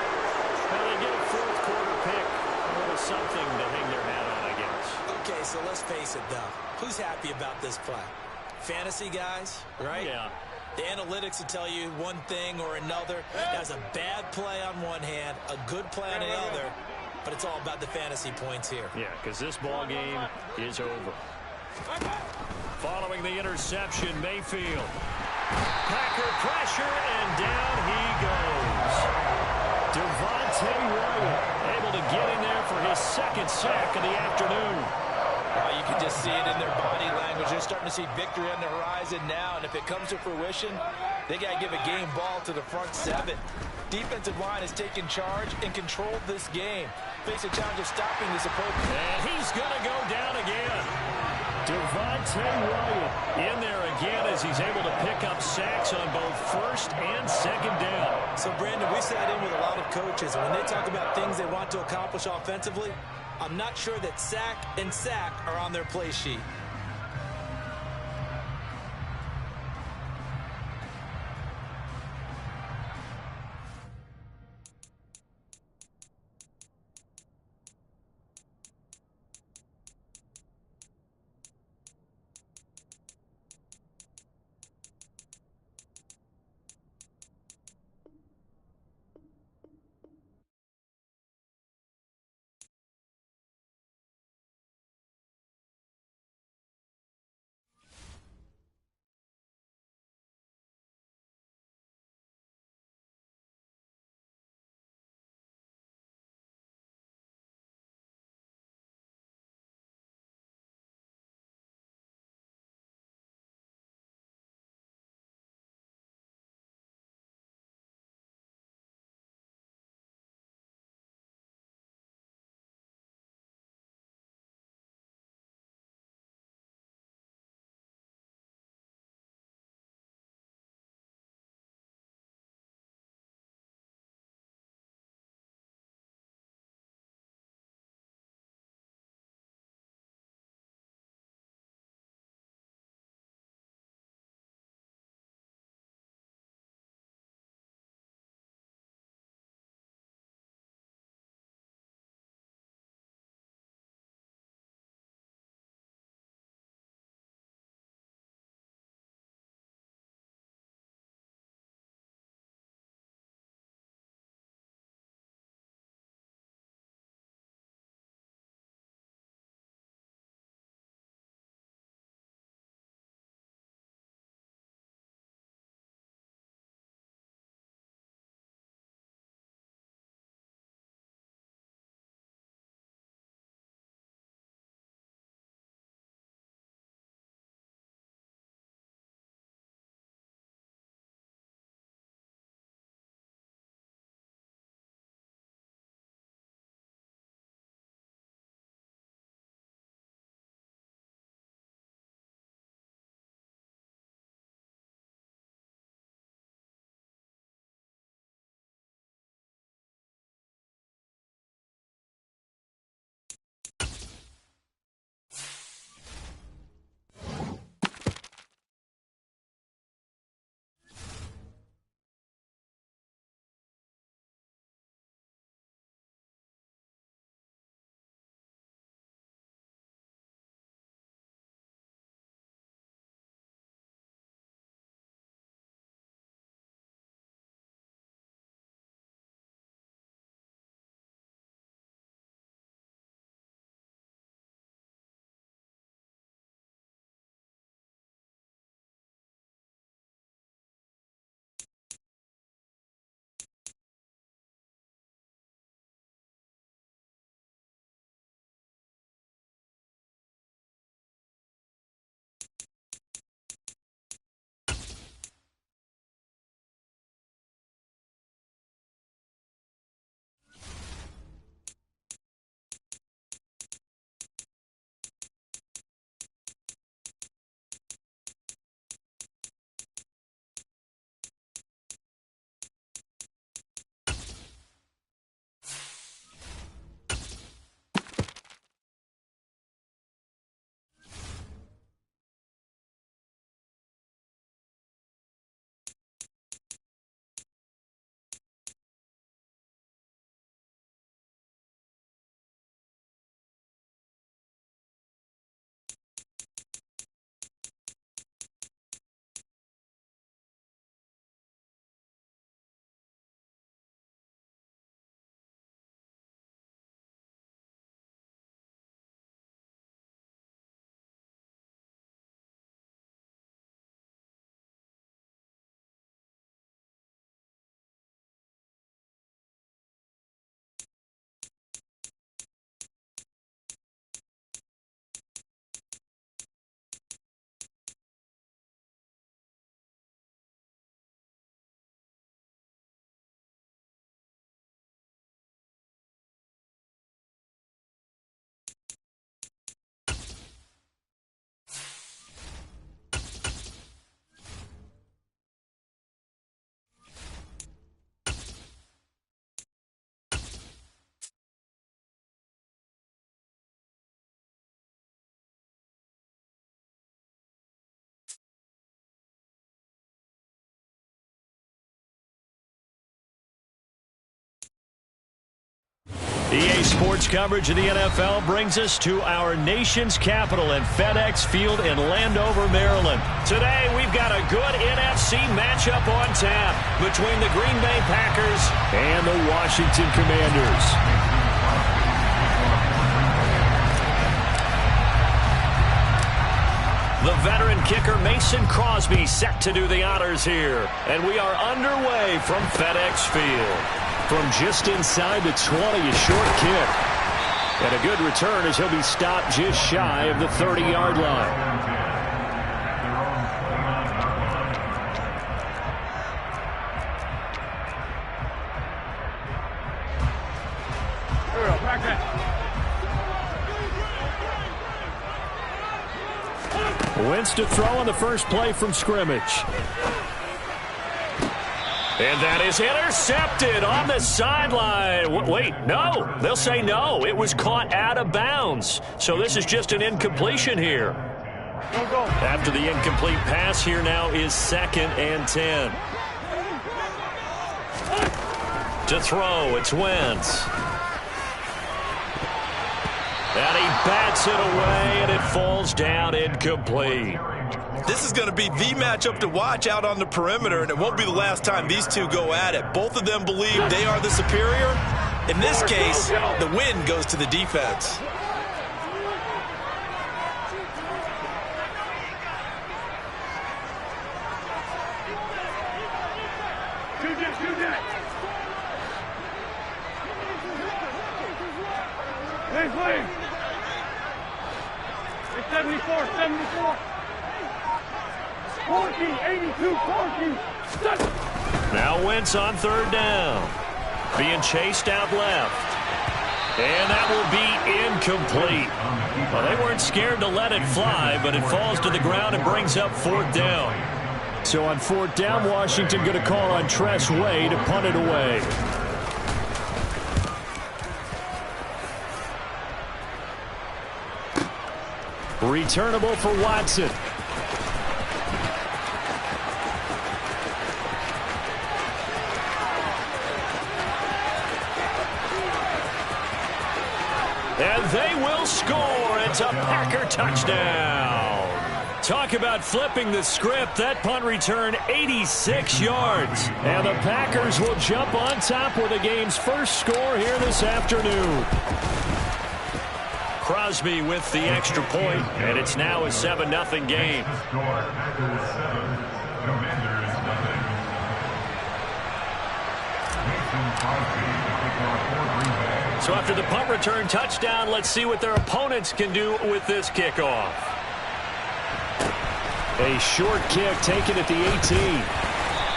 Now they get a fourth-quarter pick. A little something to hang their hat on, I guess. Okay, so let's face it, though. Who's happy about this play? Fantasy guys, right? Yeah. The analytics will tell you one thing or another. That's a bad play on one hand, a good play on the other, but it's all about the fantasy points here. Yeah, because this ball game is over. Following the interception, Mayfield. Packer pressure, and down he goes. Devontae Wyatt able to get in there for his second sack of the afternoon. You can just see it in their body language. They're starting to see victory on the horizon now, and if it comes to fruition, they got to give a game ball to the front seven. Defensive line has taken charge and controlled this game. Face a challenge of stopping this opponent. And he's going to go down again. Devontae Wyatt in there again as he's able to pick up sacks on both first and second down. So, Brandon, we sat in with a lot of coaches, and when they talk about things they want to accomplish offensively, I'm not sure that sack and sack are on their play sheet. EA Sports coverage of the NFL brings us to our nation's capital in FedEx Field in Landover, Maryland. Today, we've got a good NFC matchup on tap between the Green Bay Packers and the Washington Commanders. The veteran kicker Mason Crosby set to do the honors here. And we are underway from FedEx Field. From just inside the 20, a short kick. And a good return as he'll be stopped just shy of the 30-yard line. Wentz to throw on the first play from scrimmage. And that is intercepted on the sideline. Wait, no. They'll say no. It was caught out of bounds. So this is just an incompletion here. After the incomplete pass, here now is 2nd and 10. To throw, it's Wentz. And he bats it away, and it falls down incomplete. This is going to be the matchup to watch out on the perimeter, and it won't be the last time these two go at it. Both of them believe they are the superior. In this case, the win goes to the defense. Please. 74, 74. 14, 82, 14. Now Wentz on 3rd down. Being chased out left. And that will be incomplete. Well, they weren't scared to let it fly, but it falls to the ground and brings up 4th down. So on 4th down, Washington going to call on Tress Way to punt it away. Returnable for Watson. And they will score. It's a Packer touchdown. Talk about flipping the script. That punt return 86 yards. And the Packers will jump on top with the game's first score here this afternoon. Crosby with the extra point, and it's now a 7-0 game. So after the punt return touchdown, let's see what their opponents can do with this kickoff. A short kick taken at the 18.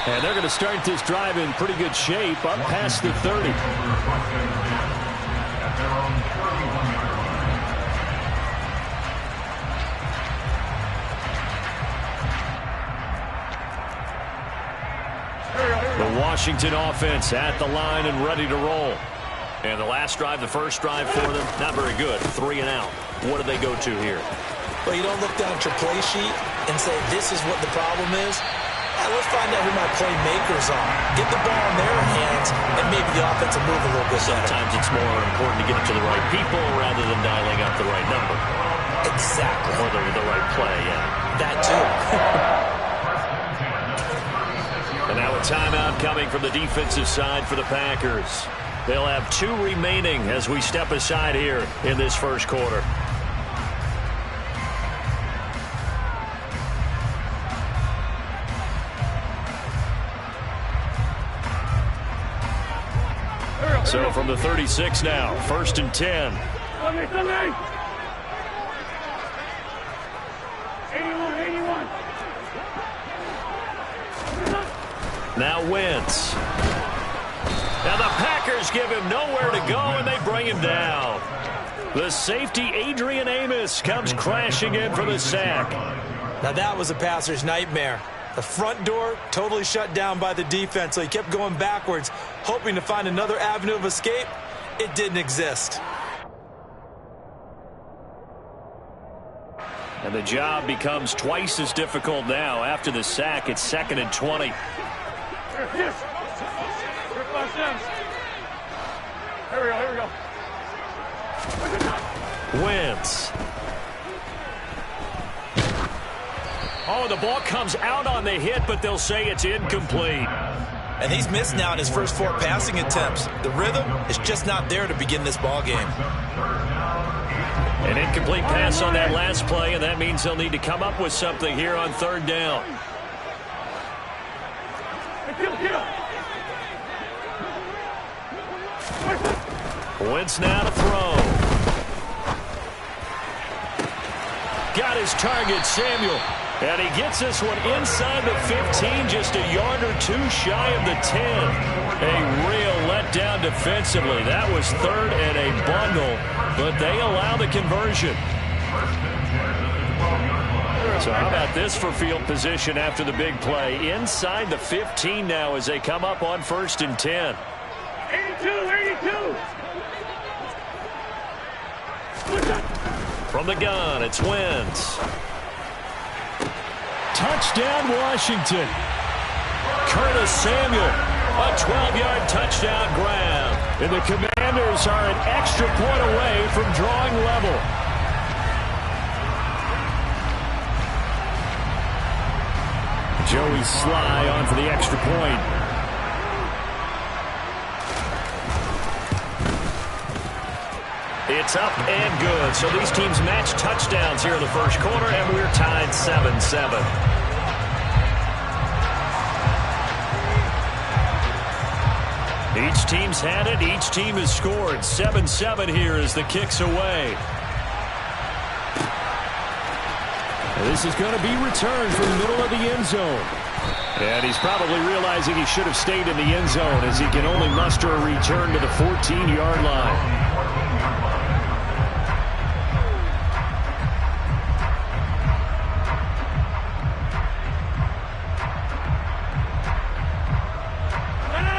And they're going to start this drive in pretty good shape up past the 30. The Washington offense at the line and ready to roll. And the last drive, the first drive for them, not very good. 3 and out. What do they go to here? Well, you don't look down at your play sheet and say, this is what the problem is. Let's find out who my playmakers are. Get the ball in their hands, and maybe the offense will move a little bit better. Sometimes it's more important to get it to the right people rather than dialing up the right number. Exactly. Or the right play, yeah. That too. And now a timeout coming from the defensive side for the Packers. They'll have 2 remaining as we step aside here in this first quarter. So from the 36 now, 1st and 10. 81. Now Wentz. Now the Packers give him nowhere to go, and they bring him down. The safety, Adrian Amos, comes crashing in for the sack. Now that was a passer's nightmare. The front door totally shut down by the defense, so he kept going backwards, hoping to find another avenue of escape. It didn't exist. And the job becomes twice as difficult now. After the sack, it's 2nd and 20. Here we go. Wentz. Oh, the ball comes out on the hit, but they'll say it's incomplete. And he's missed now in his first 4 passing attempts. The rhythm is just not there to begin this ball game. An incomplete pass on that last play, and that means they'll need to come up with something here on 3rd down. Wentz now to throw. Got his target, Samuel. And he gets this one inside the 15, just a yard or 2 shy of the 10. A real letdown defensively. That was 3rd and a bundle, but they allow the conversion. So how about this for field position after the big play? Inside the 15 now as they come up on 1st and 10. 82. From the gun, it's Wentz. Touchdown, Washington. Curtis Samuel, a 12-yard touchdown grab. And the Commanders are an extra point away from drawing level. Joey Sly on for the extra point. It's up and good. So these teams match touchdowns here in the first quarter, and we're tied 7-7. Each team's had it. Each team has scored. 7-7 here as the kick's away. This is going to be returned from the middle of the end zone. And he's probably realizing he should have stayed in the end zone as he can only muster a return to the 14-yard line.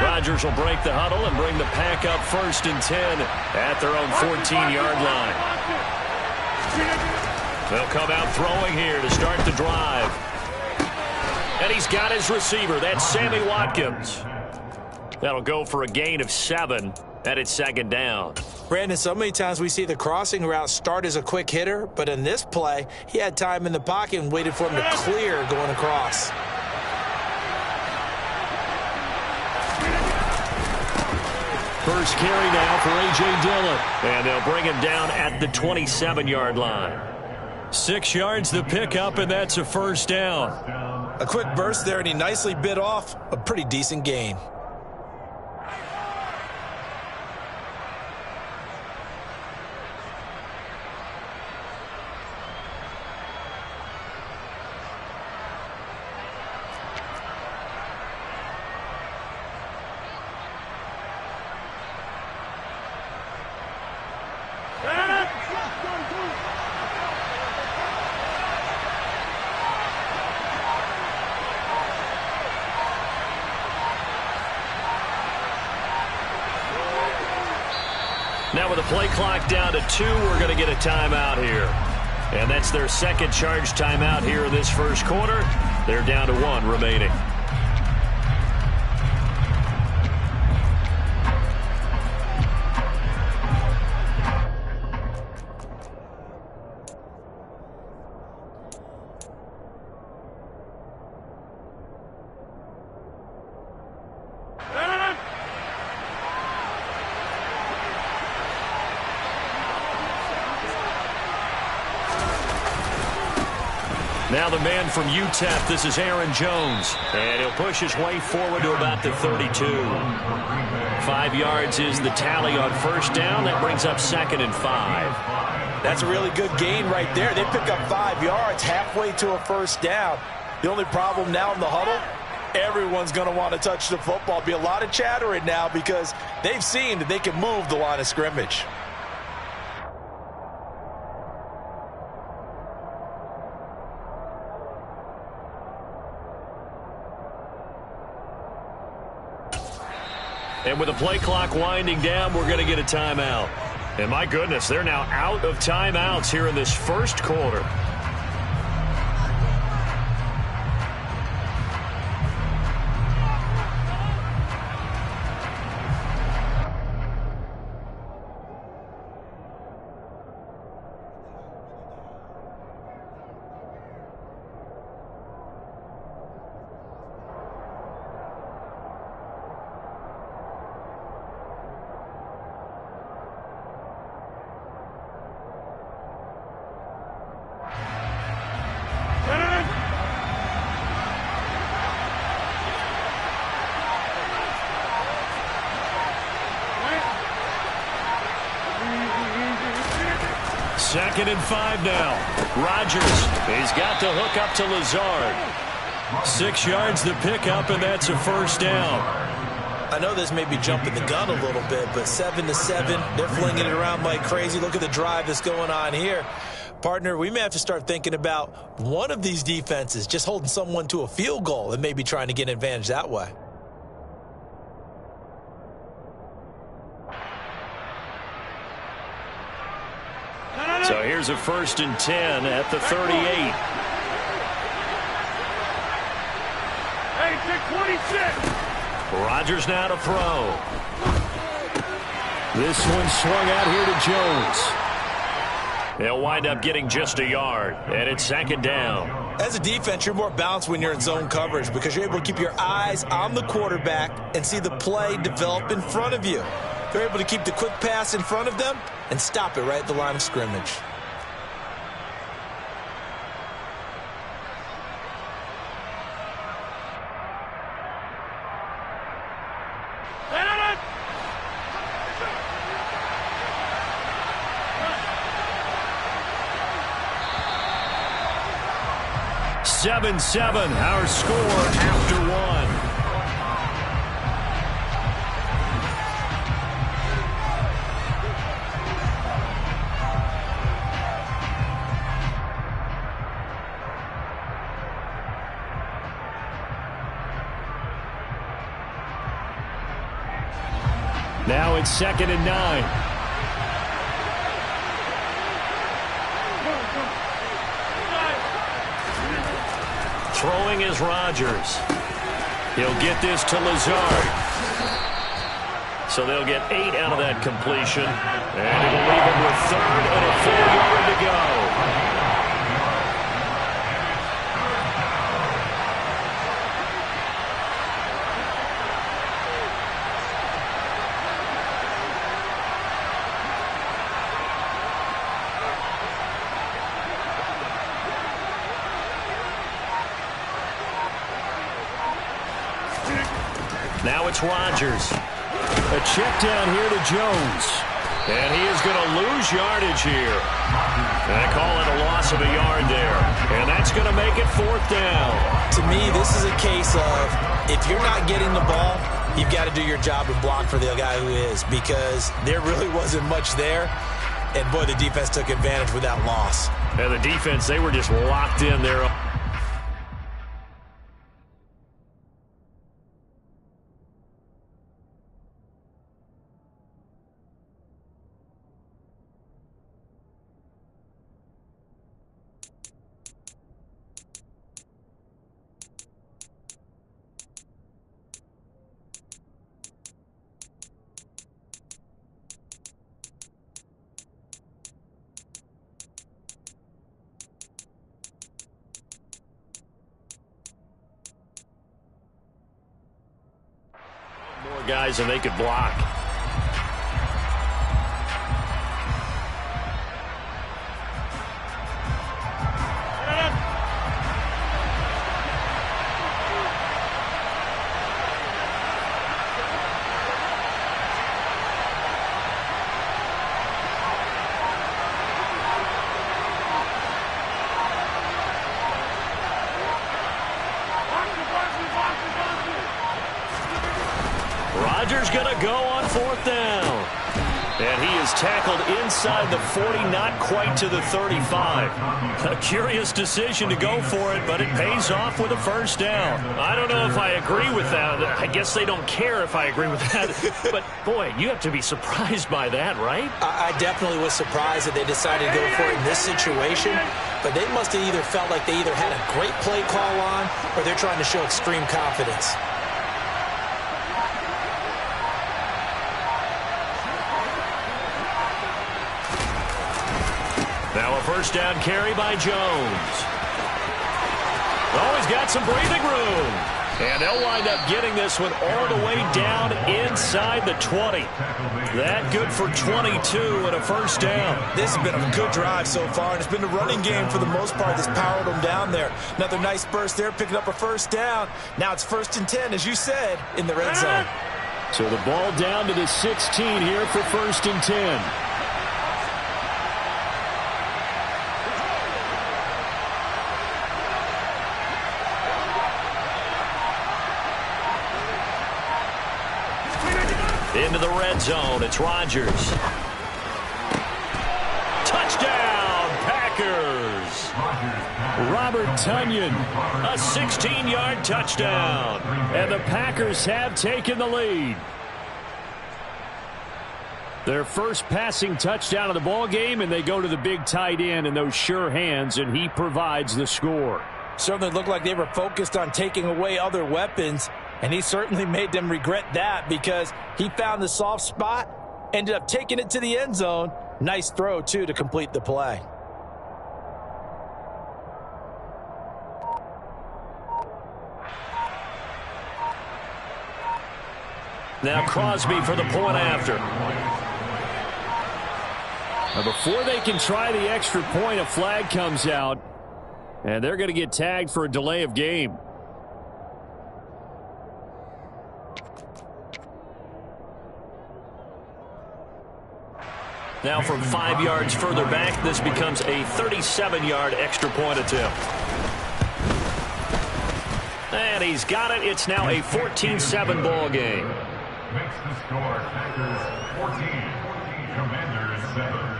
Rodgers will break the huddle and bring the pack up 1st and 10 at their own 14-yard line. They'll come out throwing here to start the drive. And he's got his receiver. That's Sammy Watkins. That'll go for a gain of 7, and it's 2nd down. Brandon, so many times we see the crossing route start as a quick hitter, but in this play, he had time in the pocket and waited for him to clear going across. First carry now for A.J. Dillon. And they'll bring him down at the 27-yard line. 6 yards the pickup, and that's a 1st down. A quick burst there, and he nicely bit off a pretty decent gain. Now with the play clock down to 2, we're going to get a timeout here. And that's their second charge timeout here in this first quarter. They're down to 1 remaining. Now the man from UTEP, this is Aaron Jones. And he'll push his way forward to about the 32. 5 yards is the tally on 1st down. That brings up 2nd and 5. That's a really good gain right there. They pick up 5 yards halfway to a 1st down. The only problem now in the huddle, everyone's going to want to touch the football. Be a lot of chattering now because they've seen that they can move the line of scrimmage. And with the play clock winding down, we're going to get a timeout. And my goodness, they're now out of timeouts here in this first quarter. 2nd and 5 now. Rodgers, he's got the hook up to Lazard. 6 yards the pickup, and that's a first down. I know this may be jumping the gun a little bit, but 7-7, they're flinging it around like crazy. Look at the drive that's going on here. Partner, we may have to start thinking about one of these defenses just holding someone to a field goal and maybe trying to get an advantage that way. So here's a 1st and 10 at the 38. 26. Rodgers now to throw. This one swung out here to Jones. They'll wind up getting just a yard, and it's 2nd down. As a defense, you're more balanced when you're in zone coverage because you're able to keep your eyes on the quarterback and see the play develop in front of you. They're able to keep the quick pass in front of them and stop it right at the line of scrimmage. Seven, our score after 1. Now it's 2nd and 9. Throwing is Rodgers. He'll get this to Lazard. So they'll get 8 out of that completion. And it'll leave him with 3rd and a 4-yard to go. Now it's Rodgers. A check down here to Jones. And he is going to lose yardage here. And I call it a loss of a yard there. And that's going to make it 4th down. To me, this is a case of if you're not getting the ball, you've got to do your job and block for the guy who is, because there really wasn't much there. And, boy, the defense took advantage with that loss. And the defense, they were just locked in there. More guys than they could block. Rodgers going to go on 4th down. And he is tackled inside the 40, not quite to the 35. A curious decision to go for it, but it pays off with a 1st down. I don't know if I agree with that. I guess they don't care if I agree with that. But, boy, you have to be surprised by that, right? I definitely was surprised that they decided to go for it in this situation. But they must have either felt like they either had a great play call on or they're trying to show extreme confidence. Now a 1st down carry by Jones. Oh, he's got some breathing room. And they'll wind up getting this one all the way down inside the 20. That good for 22 and a 1st down. This has been a good drive so far, and it's been a running game for the most part that's powered them down there. Another nice burst there, picking up a 1st down. Now it's 1st and 10, as you said, in the red zone. So the ball down to the 16 here for 1st and 10. Into the red zone, it's Rodgers. Touchdown, Packers! Robert Tonyan, A 16-yard touchdown. and the Packers have taken the lead. Their first passing touchdown of the ball game, and they go to the big tight end in those sure hands, and he provides the score. Certainly looked like they were focused on taking away other weapons, and he certainly made them regret that because he found the soft spot, ended up taking it to the end zone. Nice throw, too, to complete the play. Now Crosby for the point after. Now before they can try the extra point, a flag comes out, and they're going to get tagged for a delay of game. Now from 5 yards further back, this becomes a 37-yard extra point attempt. And he's got it. It's now a 14-7 ball game. Makes the score Packers 14, Commanders 7.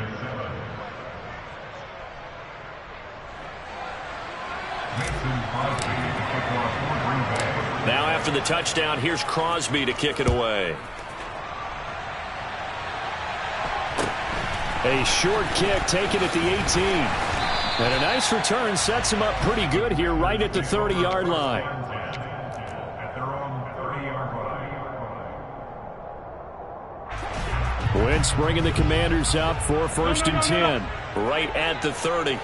Now after the touchdown, here's Crosby to kick it away. A short kick taken at the 18. And a nice return sets him up pretty good here right at the 30-yard line. At their own 30-yard line. Wentz bringing the Commanders up for 1st and 10. Right at the 30.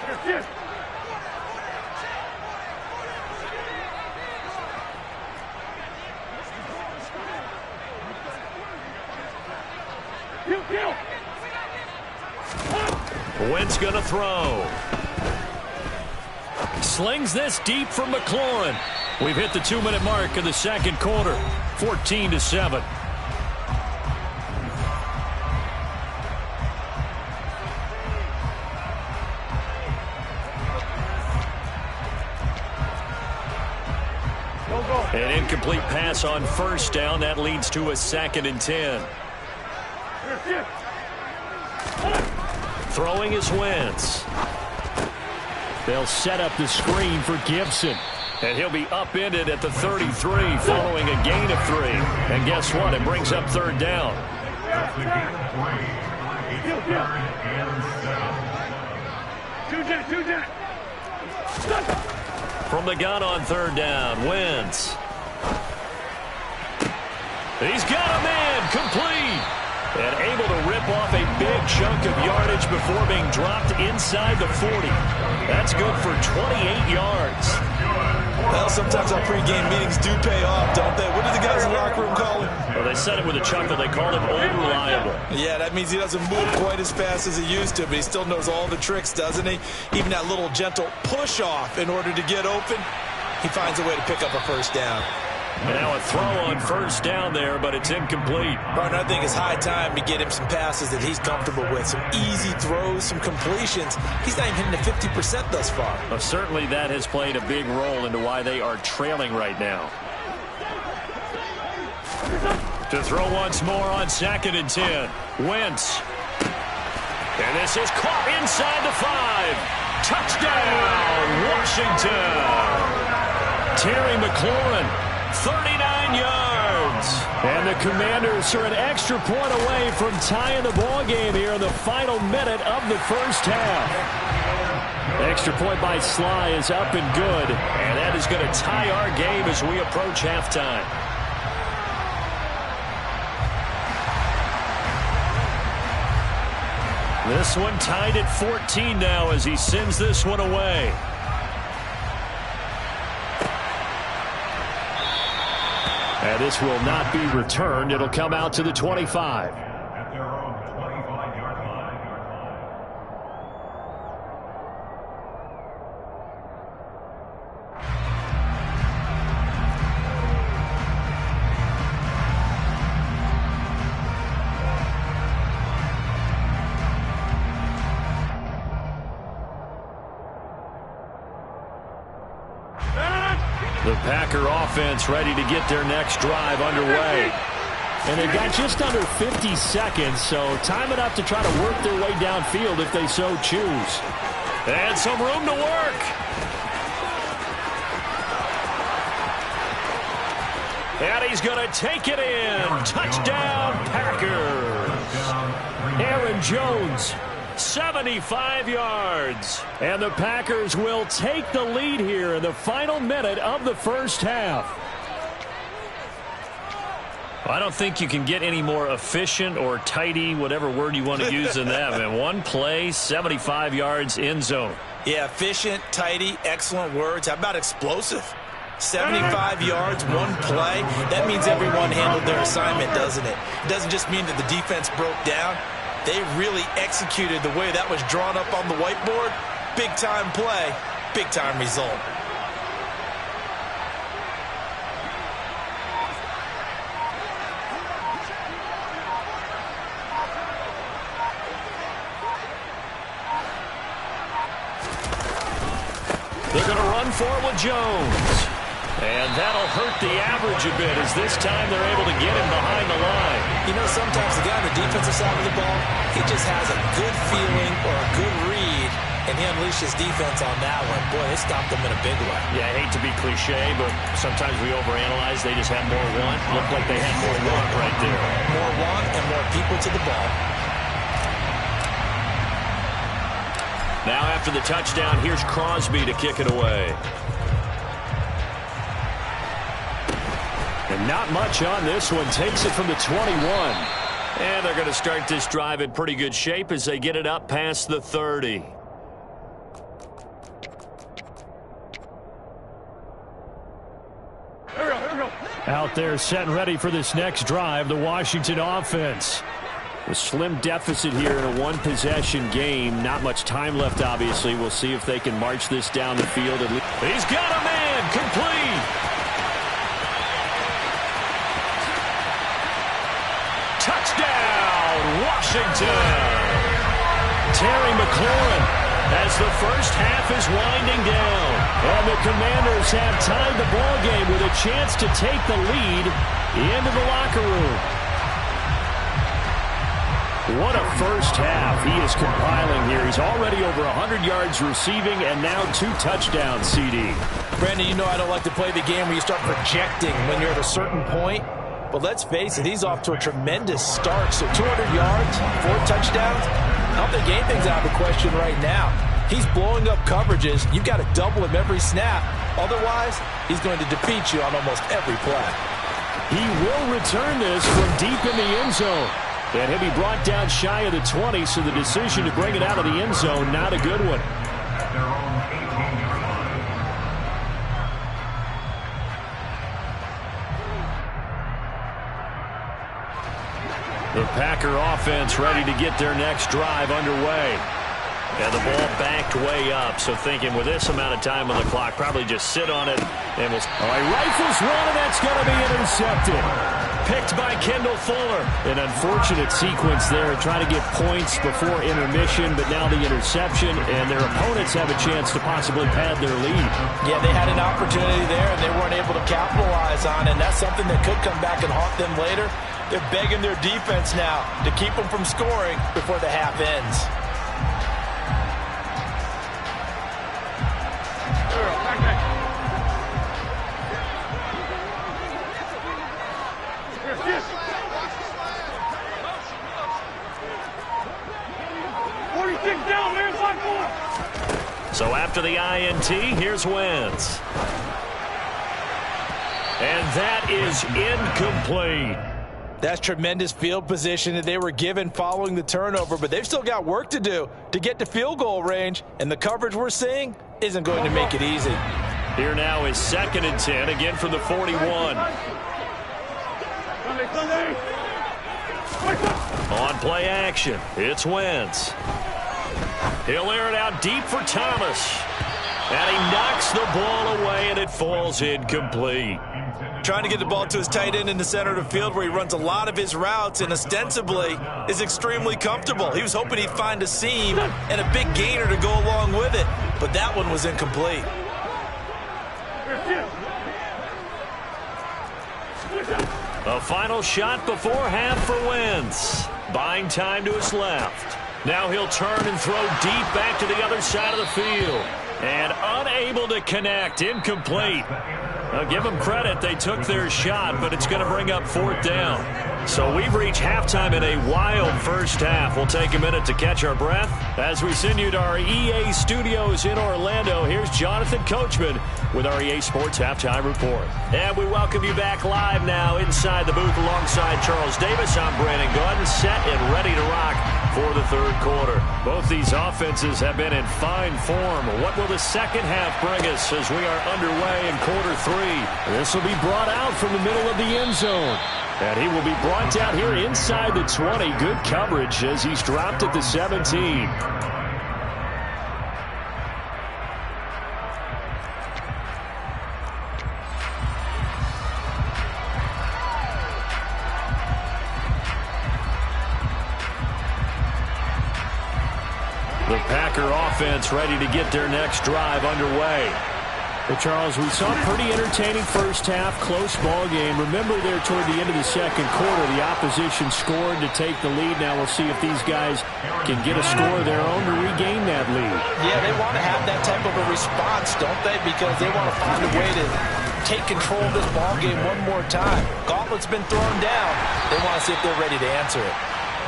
Wentz going to throw. Slings this deep from McLaurin. We've hit the 2-minute mark of the second quarter. 14-7. An incomplete pass on first down. That leads to a 2nd and 10. Throwing is Wentz. They'll set up the screen for Gibson. And he'll be upended at the 33 following a gain of 3. And guess what? It brings up 3rd down. That's the game of 3. 3rd and 7. From the gun on 3rd down, Wentz. He's got a man complete. And able to rip off a big chunk of yardage before being dropped inside the 40. That's good for 28 yards. Well, sometimes our pregame meetings do pay off, don't they? What do the guys in the locker room call him? Well, they said it with a chuckle. They called him old reliable. Yeah, that means he doesn't move quite as fast as he used to, but he still knows all the tricks, doesn't he? Even that little gentle push-off in order to get open, he finds a way to pick up a 1st down. And now a throw on 1st down there, but it's incomplete. Partner, I think it's high time to get him some passes that he's comfortable with. Some easy throws, some completions. He's not even hitting the 50% thus far. Well, certainly that has played a big role into why they are trailing right now. To throw once more on 2nd and 10. Wentz. And this is caught inside the 5. Touchdown, Washington. Terry McLaurin. 39 yards. And the Commanders are an extra point away from tying the ball game here in the final minute of the 1st half. Extra point by Sly is up and good. And that is going to tie our game as we approach halftime. This one tied at 14 now as he sends this one away. And this will not be returned. It'll come out to the 25. At their own 25-yard line. The Packer offense ready to get their next drive underway. And they've got just under 50 seconds, so time enough to try to work their way downfield if they so choose. And some room to work. And he's going to take it in. Touchdown, Packers. Aaron Jones, 75 yards. And the Packers will take the lead here in the final minute of the first half. I don't think you can get any more efficient or tidy, whatever word you want to use in that. Man, one play, 75 yards, end zone. Yeah, efficient, tidy, excellent words. How about explosive? 75 yards, one play. That means everyone handled their assignment, doesn't it? It doesn't just mean that the defense broke down. They really executed the way that was drawn up on the whiteboard. Big-time play, big-time result. They're going to run for it with Jones. And that'll hurt the average a bit as this time they're able to get him behind the line. You know, sometimes the guy on the defensive side of the ball, he just has a good feeling or a good read, and he unleashed his defense on that one. Boy, they stopped them in a big way. Yeah, I hate to be cliche, but sometimes we overanalyze. They just had more want. Looked like they had more want right there. More want and more people to the ball. Now after the touchdown, here's Crosby to kick it away. And not much on this one. Takes it from the 21. And they're going to start this drive in pretty good shape as they get it up past the 30. Out there set and ready for this next drive, the Washington offense. A slim deficit here in a one-possession game. Not much time left, obviously. We'll see if they can march this down the field. He's got a man. Complete. Touchdown, Washington. Terry McLaurin as the first half is winding down. And the Commanders have tied the ball game with a chance to take the lead into the locker room. What a first half he is compiling here. He's already over 100 yards receiving and now 2 touchdowns, CD. Brandon, you know I don't like to play the game where you start projecting when you're at a certain point. But let's face it, he's off to a tremendous start. So 200 yards, 4 touchdowns. I don't think anything's out of the question right now. He's blowing up coverages. You've got to double him every snap. Otherwise, he's going to defeat you on almost every play. He will return this from deep in the end zone. And he'll be brought down shy of the 20, so the decision to bring it out of the end zone, not a good one. At their own 18-yard line. The Packer offense ready to get their next drive underway. And the ball backed way up, so thinking with this amount of time on the clock, probably just sit on it. And we'll... rifles one, and that's going to be intercepted. Picked by Kendall Fuller. An unfortunate sequence there, trying to get points before intermission, but now the interception, and their opponents have a chance to possibly pad their lead. Yeah, they had an opportunity there, and they weren't able to capitalize on it, and that's something that could come back and haunt them later. They're begging their defense now to keep them from scoring before the half ends. So after the INT, here's Wentz. And that is incomplete. That's tremendous field position that they were given following the turnover, but they've still got work to do to get to field goal range, and the coverage we're seeing isn't going to make it easy. Here now is 2nd and 10, again from the 41. On play action, it's Wentz. He'll air it out deep for Thomas. And he knocks the ball away, and it falls incomplete. Trying to get the ball to his tight end in the center of the field where he runs a lot of his routes and ostensibly is extremely comfortable. He was hoping he'd find a seam and a big gainer to go along with it, but that one was incomplete. A final shot before half for Wentz. Buying time to his left. Now he'll turn and throw deep back to the other side of the field. And unable to connect. Incomplete. Now give them credit. They took their shot, but it's going to bring up 4th down. So we've reached halftime in a wild first half. We'll take a minute to catch our breath as we send you to our EA studios in Orlando. Here's Jonathan Coachman with our EA Sports Halftime Report. And we welcome you back live now inside the booth alongside Charles Davis. I'm Brandon Gordon, set and ready to rock for the third quarter. Both these offenses have been in fine form. What will the second half bring us as we are underway in quarter 3? This will be brought out from the middle of the end zone. And he will be brought down here inside the 20. Good coverage as he's dropped at the 17. The Packer offense ready to get their next drive underway. Well, Charles, we saw a pretty entertaining first half, close ball game. Remember there toward the end of the second quarter, the opposition scored to take the lead. Now we'll see if these guys can get a score of their own to regain that lead. Yeah, they want to have that type of a response, don't they? Because they want to find a way to take control of this ball game one more time. Gauntlet's been thrown down. They want to see if they're ready to answer it.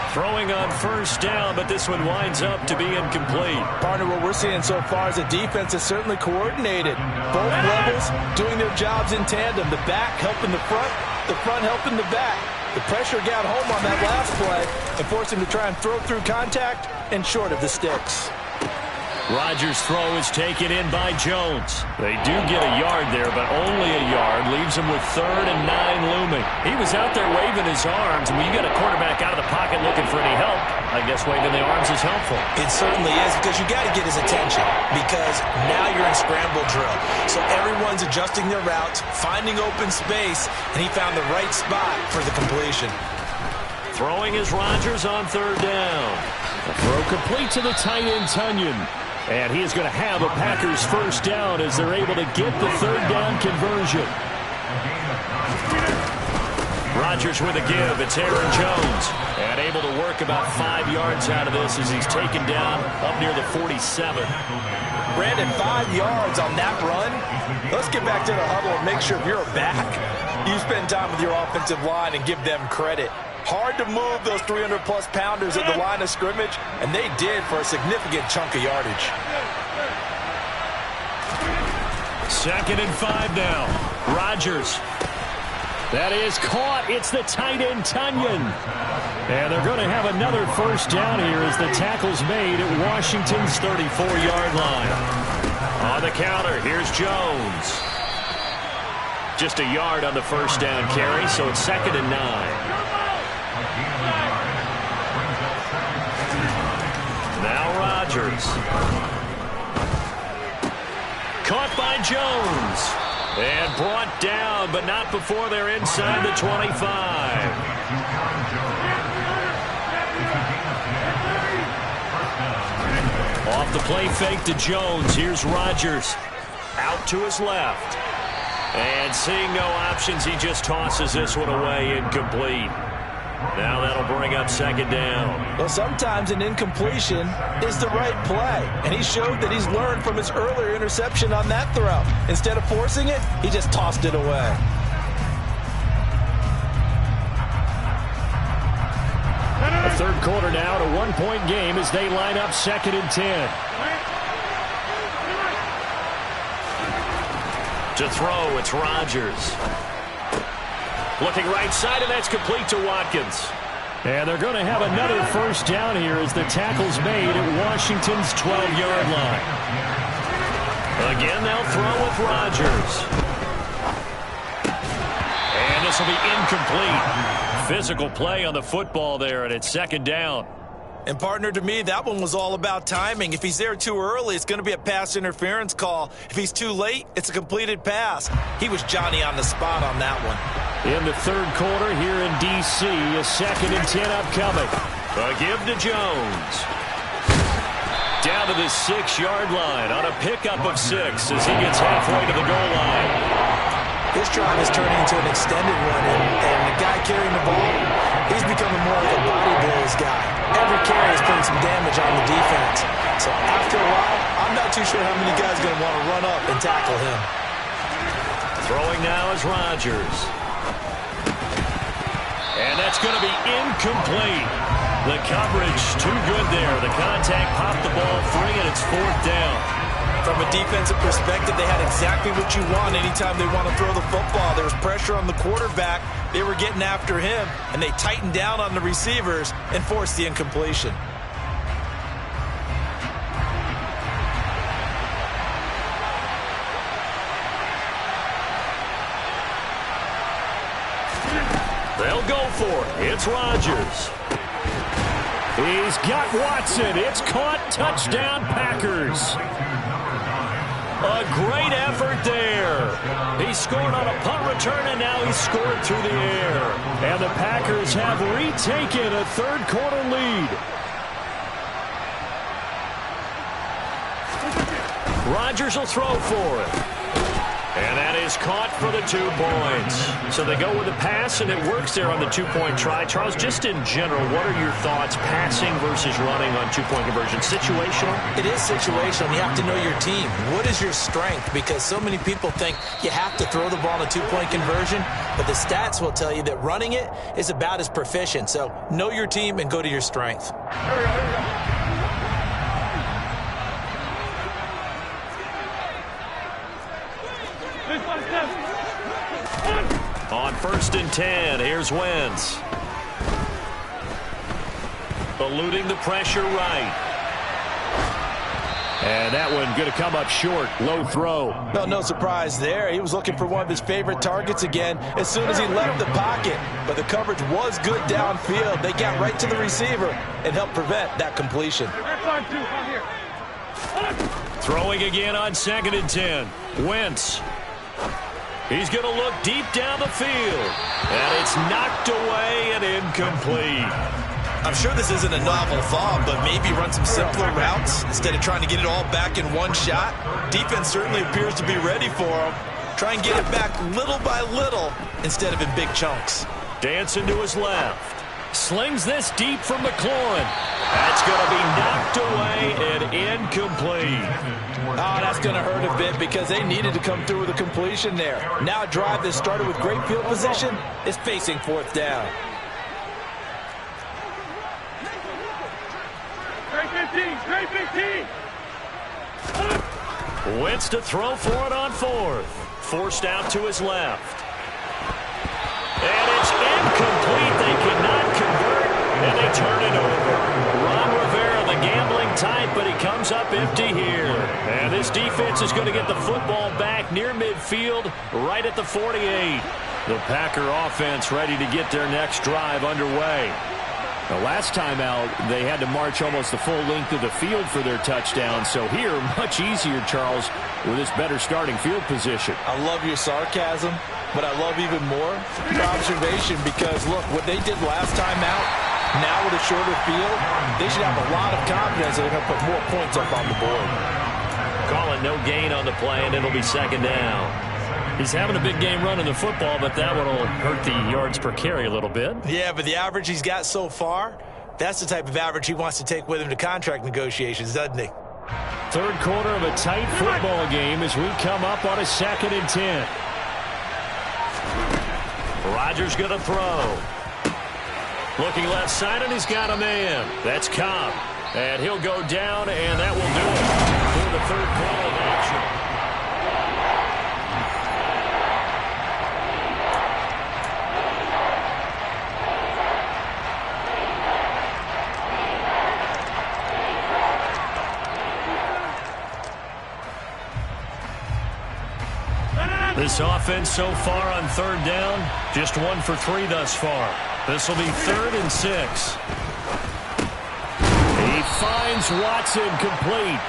Throwing on first down, but this one winds up to be incomplete. Partner, what we're seeing so far is the defense is certainly coordinated. Both levels doing their jobs in tandem. The back helping the front helping the back. The pressure got home on that last play and forced him to try and throw through contact and short of the sticks. Rodgers' throw is taken in by Jones. They do get a yard there, but only a yard. Leaves him with 3rd and 9 looming. He was out there waving his arms. When you get a quarterback out of the pocket looking for any help, I guess waving the arms is helpful. It certainly is, because you got to get his attention, because now you're in scramble drill. So everyone's adjusting their routes, finding open space, and he found the right spot for the completion. Throwing is Rodgers on 3rd down. The throw complete to the tight end, Tunyon. And he is going to have a Packers first down as they're able to get the 3rd down conversion. Rodgers with a give. It's Aaron Jones. And able to work about 5 yards out of this as he's taken down up near the 47. Brandon, 5 yards on that run. Let's get back to the huddle and make sure if you're a back, you spend time with your offensive line and give them credit. Hard to move those 300-plus pounders at the line of scrimmage, and they did for a significant chunk of yardage. 2nd and 5 now. Rodgers. That is caught. It's the tight end, Tunyon. And they're going to have another first down here as the tackle's made at Washington's 34-yard line. On the counter, here's Jones. Just a yard on the first down carry, so it's 2nd and 9. Now Rodgers. Caught by Jones. And brought down, but not before they're inside the 25. Off the play fake to Jones. Here's Rodgers. Out to his left. And seeing no options, he just tosses this one away, incomplete. Now that'll bring up 2nd down. Well, sometimes an incompletion is the right play, and he showed that he's learned from his earlier interception on that throw. Instead of forcing it, he just tossed it away. The third quarter now, a 1-point game as they line up 2nd and 10. To throw, it's Rodgers. Looking right side, and that's complete to Watkins. And they're going to have another first down here as the tackle's made at Washington's 12-yard line. Again, they'll throw with Rodgers. And this will be incomplete. Physical play on the football there, and it's 2nd down. And, partner, to me, that one was all about timing. If he's there too early, it's going to be a pass interference call. If he's too late, it's a completed pass. He was Johnny on the spot on that one. In the third quarter here in D.C., a 2nd and 10 upcoming. A give to Jones. Down to the 6-yard line on a pickup of 6 as he gets halfway to the goal line. This drive is turning into an extended one, and the guy carrying the ball, he's becoming more of a body blows guy. Every carry is putting some damage on the defense. So after a while, I'm not too sure how many guys are going to want to run up and tackle him. Throwing now is Rodgers. And that's going to be incomplete. The coverage too good there. The contact popped the ball free, and it's 4th down. From a defensive perspective, they had exactly what you want anytime they want to throw the football. There was pressure on the quarterback. They were getting after him, and they tightened down on the receivers and forced the incompletion. They'll go for it. It's Rodgers. He's got Watson. It's caught. Touchdown, Packers. A great effort there. He scored on a punt return, and now he's scored through the air. And the Packers have retaken a third-quarter lead. Rodgers will throw for it. And that is caught for the 2 points. So they go with the pass, and it works there on the 2-point try. Charles, just in general, what are your thoughts, passing versus running on 2-point conversion? Situational? It is situational. You have to know your team. What is your strength? Because so many people think you have to throw the ball in a 2-point conversion, but the stats will tell you that running it is about as proficient. So know your team and go to your strength. On 1st and 10, here's Wentz. Eluding the pressure right. And that one going to come up short. Low throw. Well, no surprise there. He was looking for one of his favorite targets again as soon as he left the pocket. But the coverage was good downfield. They got right to the receiver and helped prevent that completion. Throwing again on 2nd and 10. Wentz. He's going to look deep down the field. And it's knocked away and incomplete. I'm sure this isn't a novel thought, but maybe run some simpler routes instead of trying to get it all back in one shot. Defense certainly appears to be ready for him. Try and get it back little by little instead of in big chunks. Dancing to his left. Slings this deep from McLaurin. That's going to be knocked away and incomplete. Oh, that's going to hurt a bit because they needed to come through with a completion there. Now a drive that started with great field position is facing 4th down. Great 15. Wentz to throw for it on 4th. Forced out to his left. And it's incomplete. They cannot convert, and they turn it over. Ron Rivera, the gambling type, but he comes up empty here. And this defense is going to get the football back near midfield, right at the 48. The Packer offense ready to get their next drive underway. The last time out, they had to march almost the full length of the field for their touchdown. So here, much easier, Charles, with this better starting field position. I love your sarcasm, but I love even more your observation because, look, what they did last time out, now with a shorter field, they should have a lot of confidence that they're going to put more points up on the board. Calling no gain on the play, and it'll be 2nd down. He's having a big game running the football, but that one will hurt the yards per carry a little bit. Yeah, but the average he's got so far, that's the type of average he wants to take with him to contract negotiations, doesn't he? 3rd quarter of a tight football game as we come up on a 2nd and 10. Rodgers going to throw. Looking left side, and he's got a man. That's Cobb. And he'll go down, and that will do it for the 3rd quarter of action. This offense so far on 3rd down, just 1 for 3 thus far. This will be 3rd and 6. He finds Watson complete.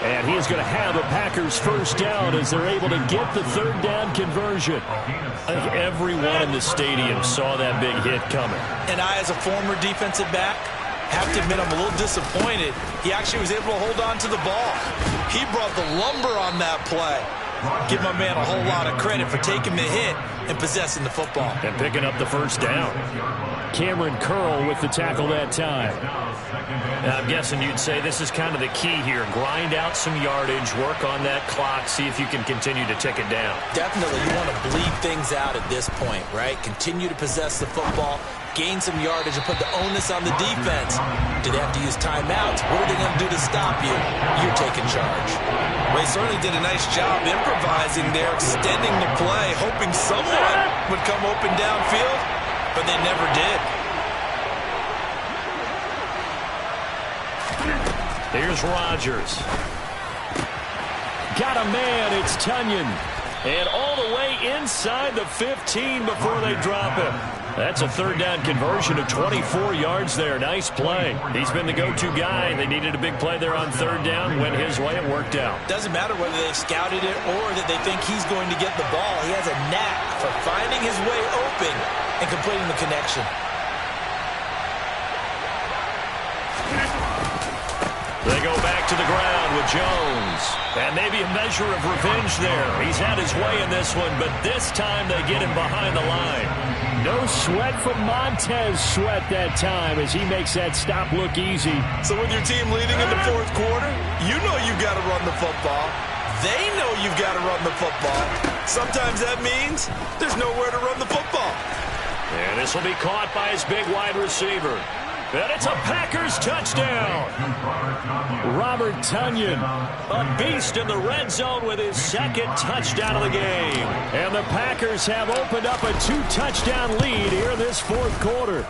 And he is going to have a Packers 1st down as they're able to get the 3rd down conversion. I think everyone in the stadium saw that big hit coming. And I, as a former defensive back, have to admit I'm a little disappointed. He actually was able to hold on to the ball. He brought the lumber on that play. Give my man a whole lot of credit for taking the hit and possessing the football. And picking up the first down. Cameron Curl with the tackle that time. I'm guessing you'd say this is kind of the key here. Grind out some yardage, work on that clock, see if you can continue to tick it down. Definitely, you want to bleed things out at this point, right? Continue to possess the football, gain some yardage, and put the onus on the defense. Do they have to use timeouts? What are they going to do to stop you? You're taking charge. Well, he certainly did a nice job improvising there, extending the play, hoping someone would come open downfield, but they never did. Here's Rodgers. Got a man, it's Tunyon. And all the way inside the 15 before they drop him. That's a third down conversion of 24 yards there. Nice play. He's been the go-to guy. They needed a big play there on third down. Went his way. It worked out. Doesn't matter whether they've scouted it or that they think he's going to get the ball. He has a knack for finding his way open and completing the connection. They go back to the ground with Jones. And maybe a measure of revenge there. He's had his way in this one, but this time they get him behind the line. No sweat from Montez Sweat that time as he makes that stop look easy. So with your team leading in the fourth quarter, you know you've got to run the football. They know you've got to run the football. Sometimes that means there's nowhere to run the football. And this will be caught by his big wide receiver. And it's a Packers touchdown. Robert Tunyon, a beast in the red zone with his second touchdown of the game. And the Packers have opened up a 2-touchdown lead here in this fourth quarter.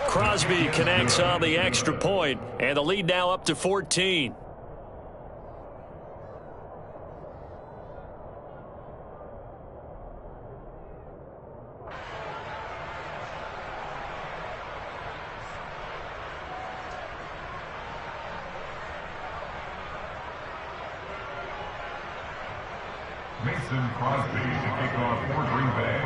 Crosby connects on the extra point, and the lead now up to 14. Mason Crosby to kick off for Green Bay.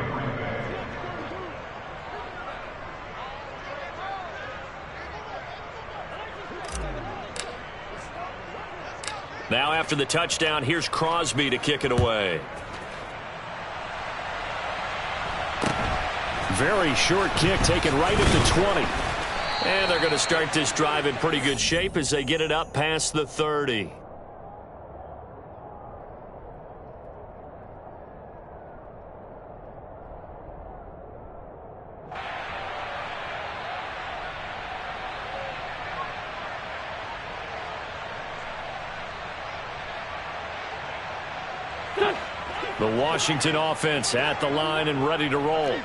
Now after the touchdown, here's Crosby to kick it away. Very short kick taken right at the 20. And they're going to start this drive in pretty good shape as they get it up past the 30. The Washington offense at the line and ready to roll.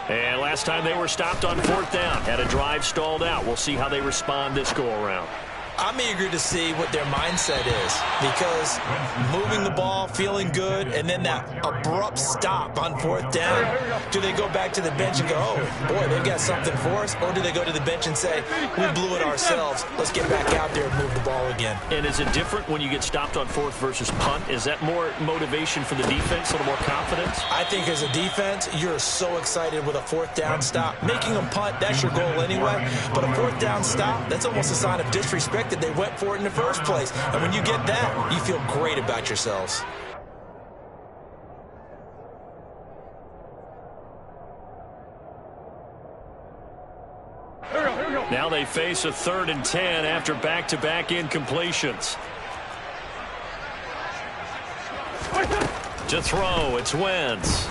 And last time they were stopped on fourth down. Had a drive stalled out. We'll see how they respond this go-around. I'm eager to see what their mindset is because moving the ball, feeling good, and then that abrupt stop on fourth down, do they go back to the bench and go, oh, boy, they've got something for us? Or do they go to the bench and say, we blew it ourselves. Let's get back out there and move the ball again. And is it different when you get stopped on fourth versus punt? Is that more motivation for the defense, a little more confidence? I think as a defense, you're so excited with a fourth down stop. Making them punt, that's your goal anyway. But a fourth down stop, that's almost a sign of disrespect that they went for it in the first place. And when you get that, you feel great about yourselves. Now they face a 3rd and 10 after back-to-back incompletions. To throw, it's Wentz.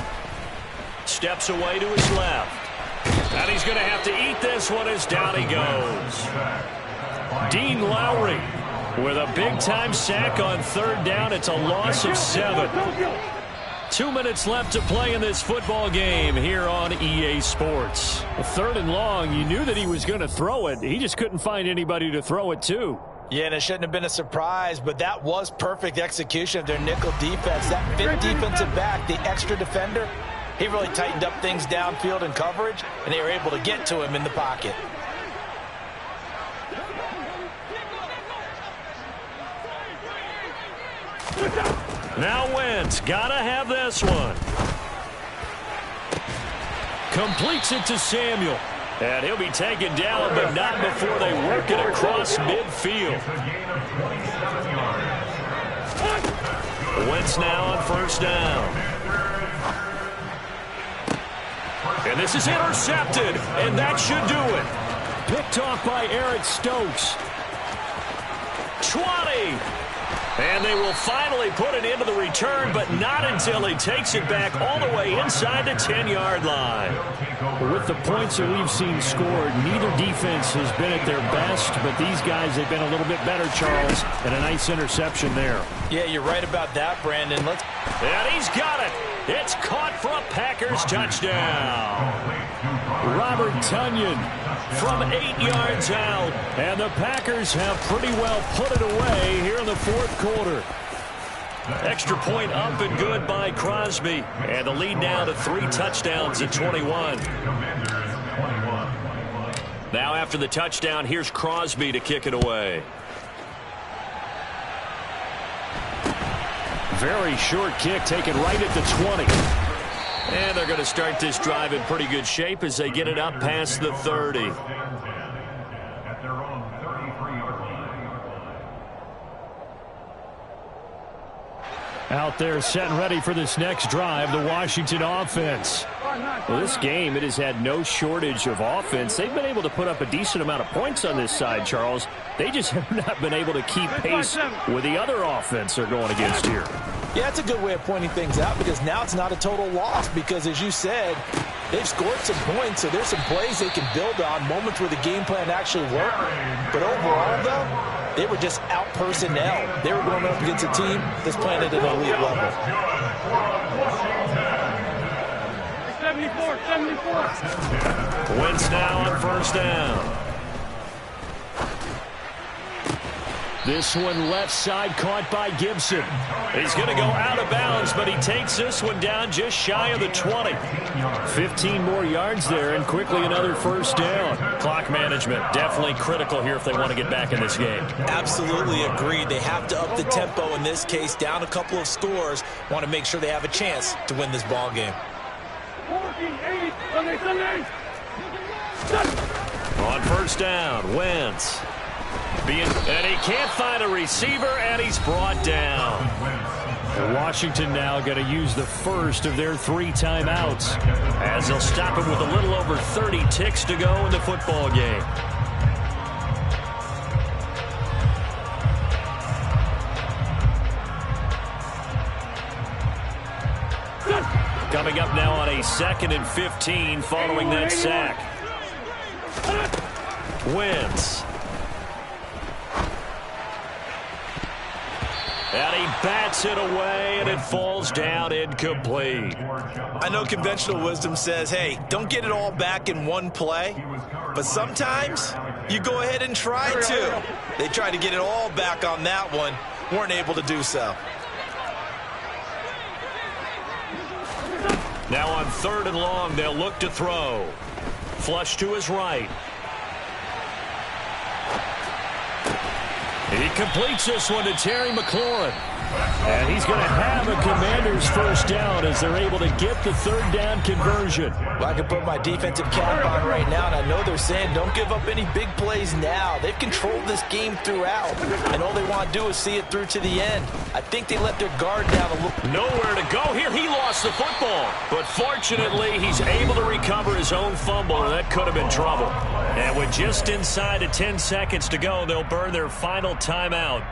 Steps away to his left. And he's going to have to eat this one as down he goes. Dean Lowry with a big-time sack on 3rd down. It's a loss of 7. 2 minutes left to play in this football game here on EA Sports. 3rd and long, you knew that he was going to throw it. He just couldn't find anybody to throw it to. Yeah, and it shouldn't have been a surprise, but that was perfect execution of their nickel defense. That 5th defensive back, the extra defender, he really tightened up things downfield in coverage, and they were able to get to him in the pocket. Now Wentz, gotta have this one. Completes it to Samuel. And he'll be taken down, but not before they work it across midfield. Wentz now on first down. And this is intercepted, and that should do it. Picked off by Eric Stokes. 20. And they will finally put it into the return, but not until he takes it back all the way inside the 10-yard line. With the points that we've seen scored, neither defense has been at their best, but these guys have been a little bit better, Charles, and a nice interception there. Yeah, you're right about that, Brandon. And he's got it. It's caught for a Packers touchdown. Robert Tonyan from 8 yards out, and the Packers have pretty well put it away here in the fourth quarter. Extra point up and good by Crosby, and the lead now to 3 touchdowns at 21. Now after the touchdown, here's Crosby to kick it away. Very short kick taken right at the 20. And they're going to start this drive in pretty good shape as they get it up past the 30. Out there set and ready for this next drive, the Washington offense. Well, this game, it has had no shortage of offense. They've been able to put up a decent amount of points on this side, Charles. They just have not been able to keep pace with the other offense they're going against here. Yeah, it's a good way of pointing things out because now it's not a total loss because, as you said, they've scored some points, so there's some plays they can build on, moments where the game plan actually worked. But overall, though, they were just out personnel. They were going up against a team that's playing at an elite level. 74. Wentz now on first down. This one left side caught by Gibson. He's going to go out of bounds, but he takes this one down just shy of the 20. 15 more yards there, and quickly another first down. Clock management definitely critical here if they want to get back in this game. Absolutely agreed. They have to up the tempo in this case, down a couple of scores. Want to make sure they have a chance to win this ball game. 48. Sunday. On first down, Wentz. And he can't find a receiver, and he's brought down. Washington now going to use the first of their 3 timeouts, as they'll stop him with a little over 30 ticks to go in the football game. Coming up now on a 2nd and 15 following that sack. Wentz. And he bats it away, and it falls down incomplete. I know conventional wisdom says, hey, don't get it all back in one play. But sometimes you go ahead and try to. They tried to get it all back on that one. Weren't able to do so. Now on 3rd and long, they'll look to throw. Flush to his right. He completes this one to Terry McLaurin. And he's going to have a Commanders first down as they're able to get the 3rd down conversion. Well, I can put my defensive cap on right now, and I know they're saying don't give up any big plays now. They've controlled this game throughout, and all they want to do is see it through to the end. I think they let their guard down a little. Nowhere to go here. He lost the football. But fortunately, he's able to recover his own fumble, and that could have been trouble. And with just inside of 10 seconds to go, they'll burn their final timeout.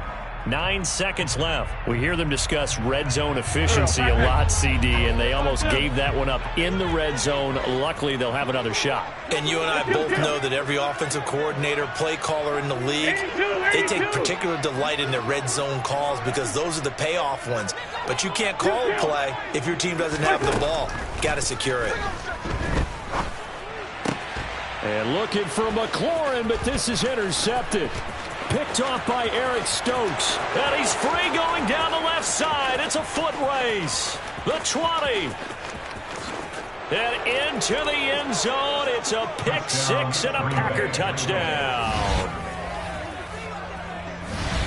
9 seconds left. We hear them discuss red zone efficiency a lot, CD, and they almost gave that one up in the red zone. Luckily, they'll have another shot. And you and I both know that every offensive coordinator, play caller in the league, they take particular delight in their red zone calls because those are the payoff ones. But you can't call a play if your team doesn't have the ball. Got to secure it. And looking for McLaurin, but this is intercepted. Picked off by Eric Stokes. And he's free going down the left side. It's a foot race. The 20. And into the end zone. It's a pick 6 and a Packer touchdown.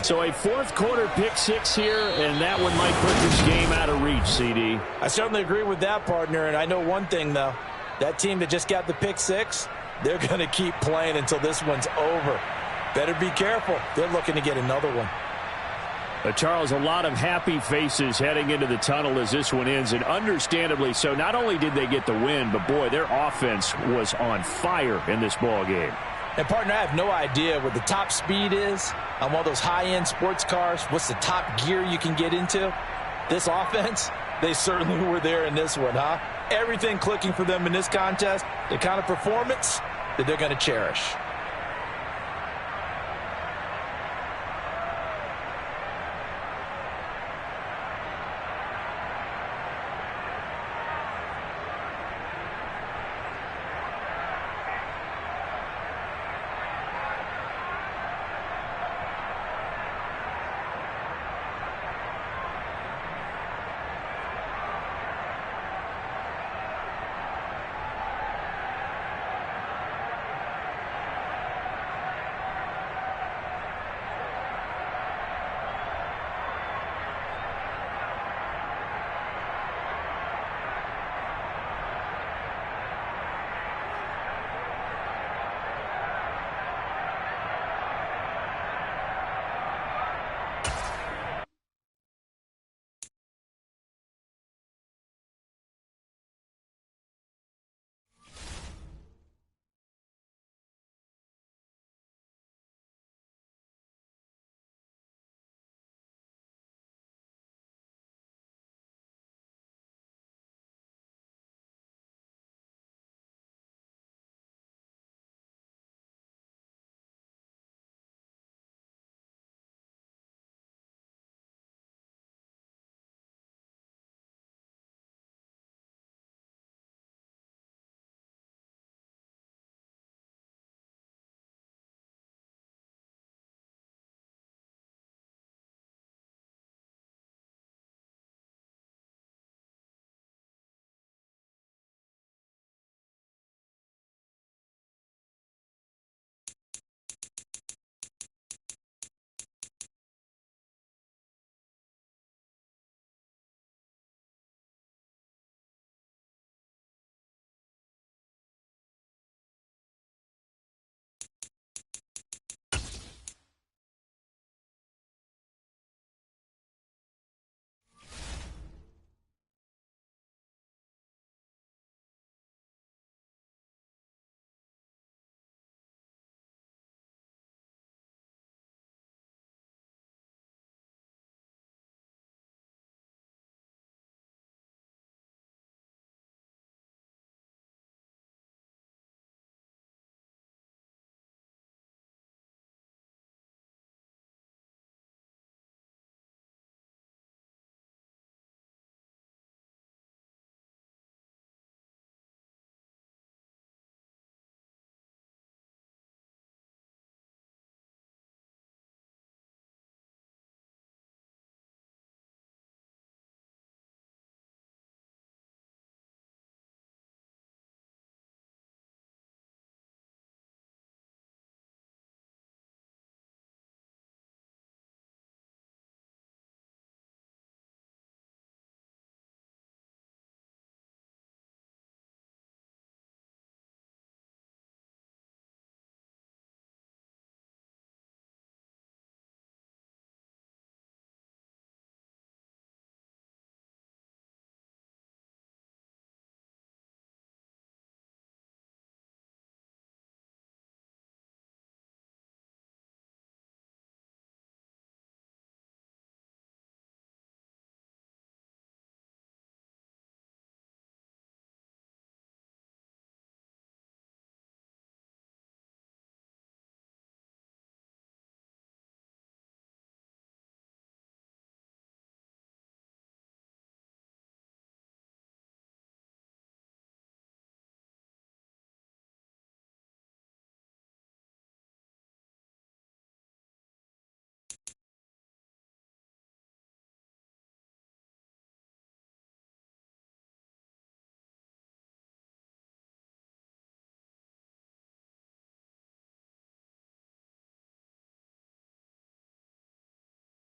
So a 4th quarter pick 6 here, and that one might put this game out of reach, CD. I certainly agree with that, partner. And I know one thing, though. That team that just got the pick 6, they're going to keep playing until this one's over. Better be careful. They're looking to get another one. Charles, a lot of happy faces heading into the tunnel as this one ends, and understandably so. Not only did they get the win, but, boy, their offense was on fire in this ball game. And, partner, I have no idea what the top speed is on one of those high-end sports cars. What's the top gear you can get into? This offense, they certainly were there in this one, huh? Everything clicking for them in this contest, the kind of performance that they're going to cherish.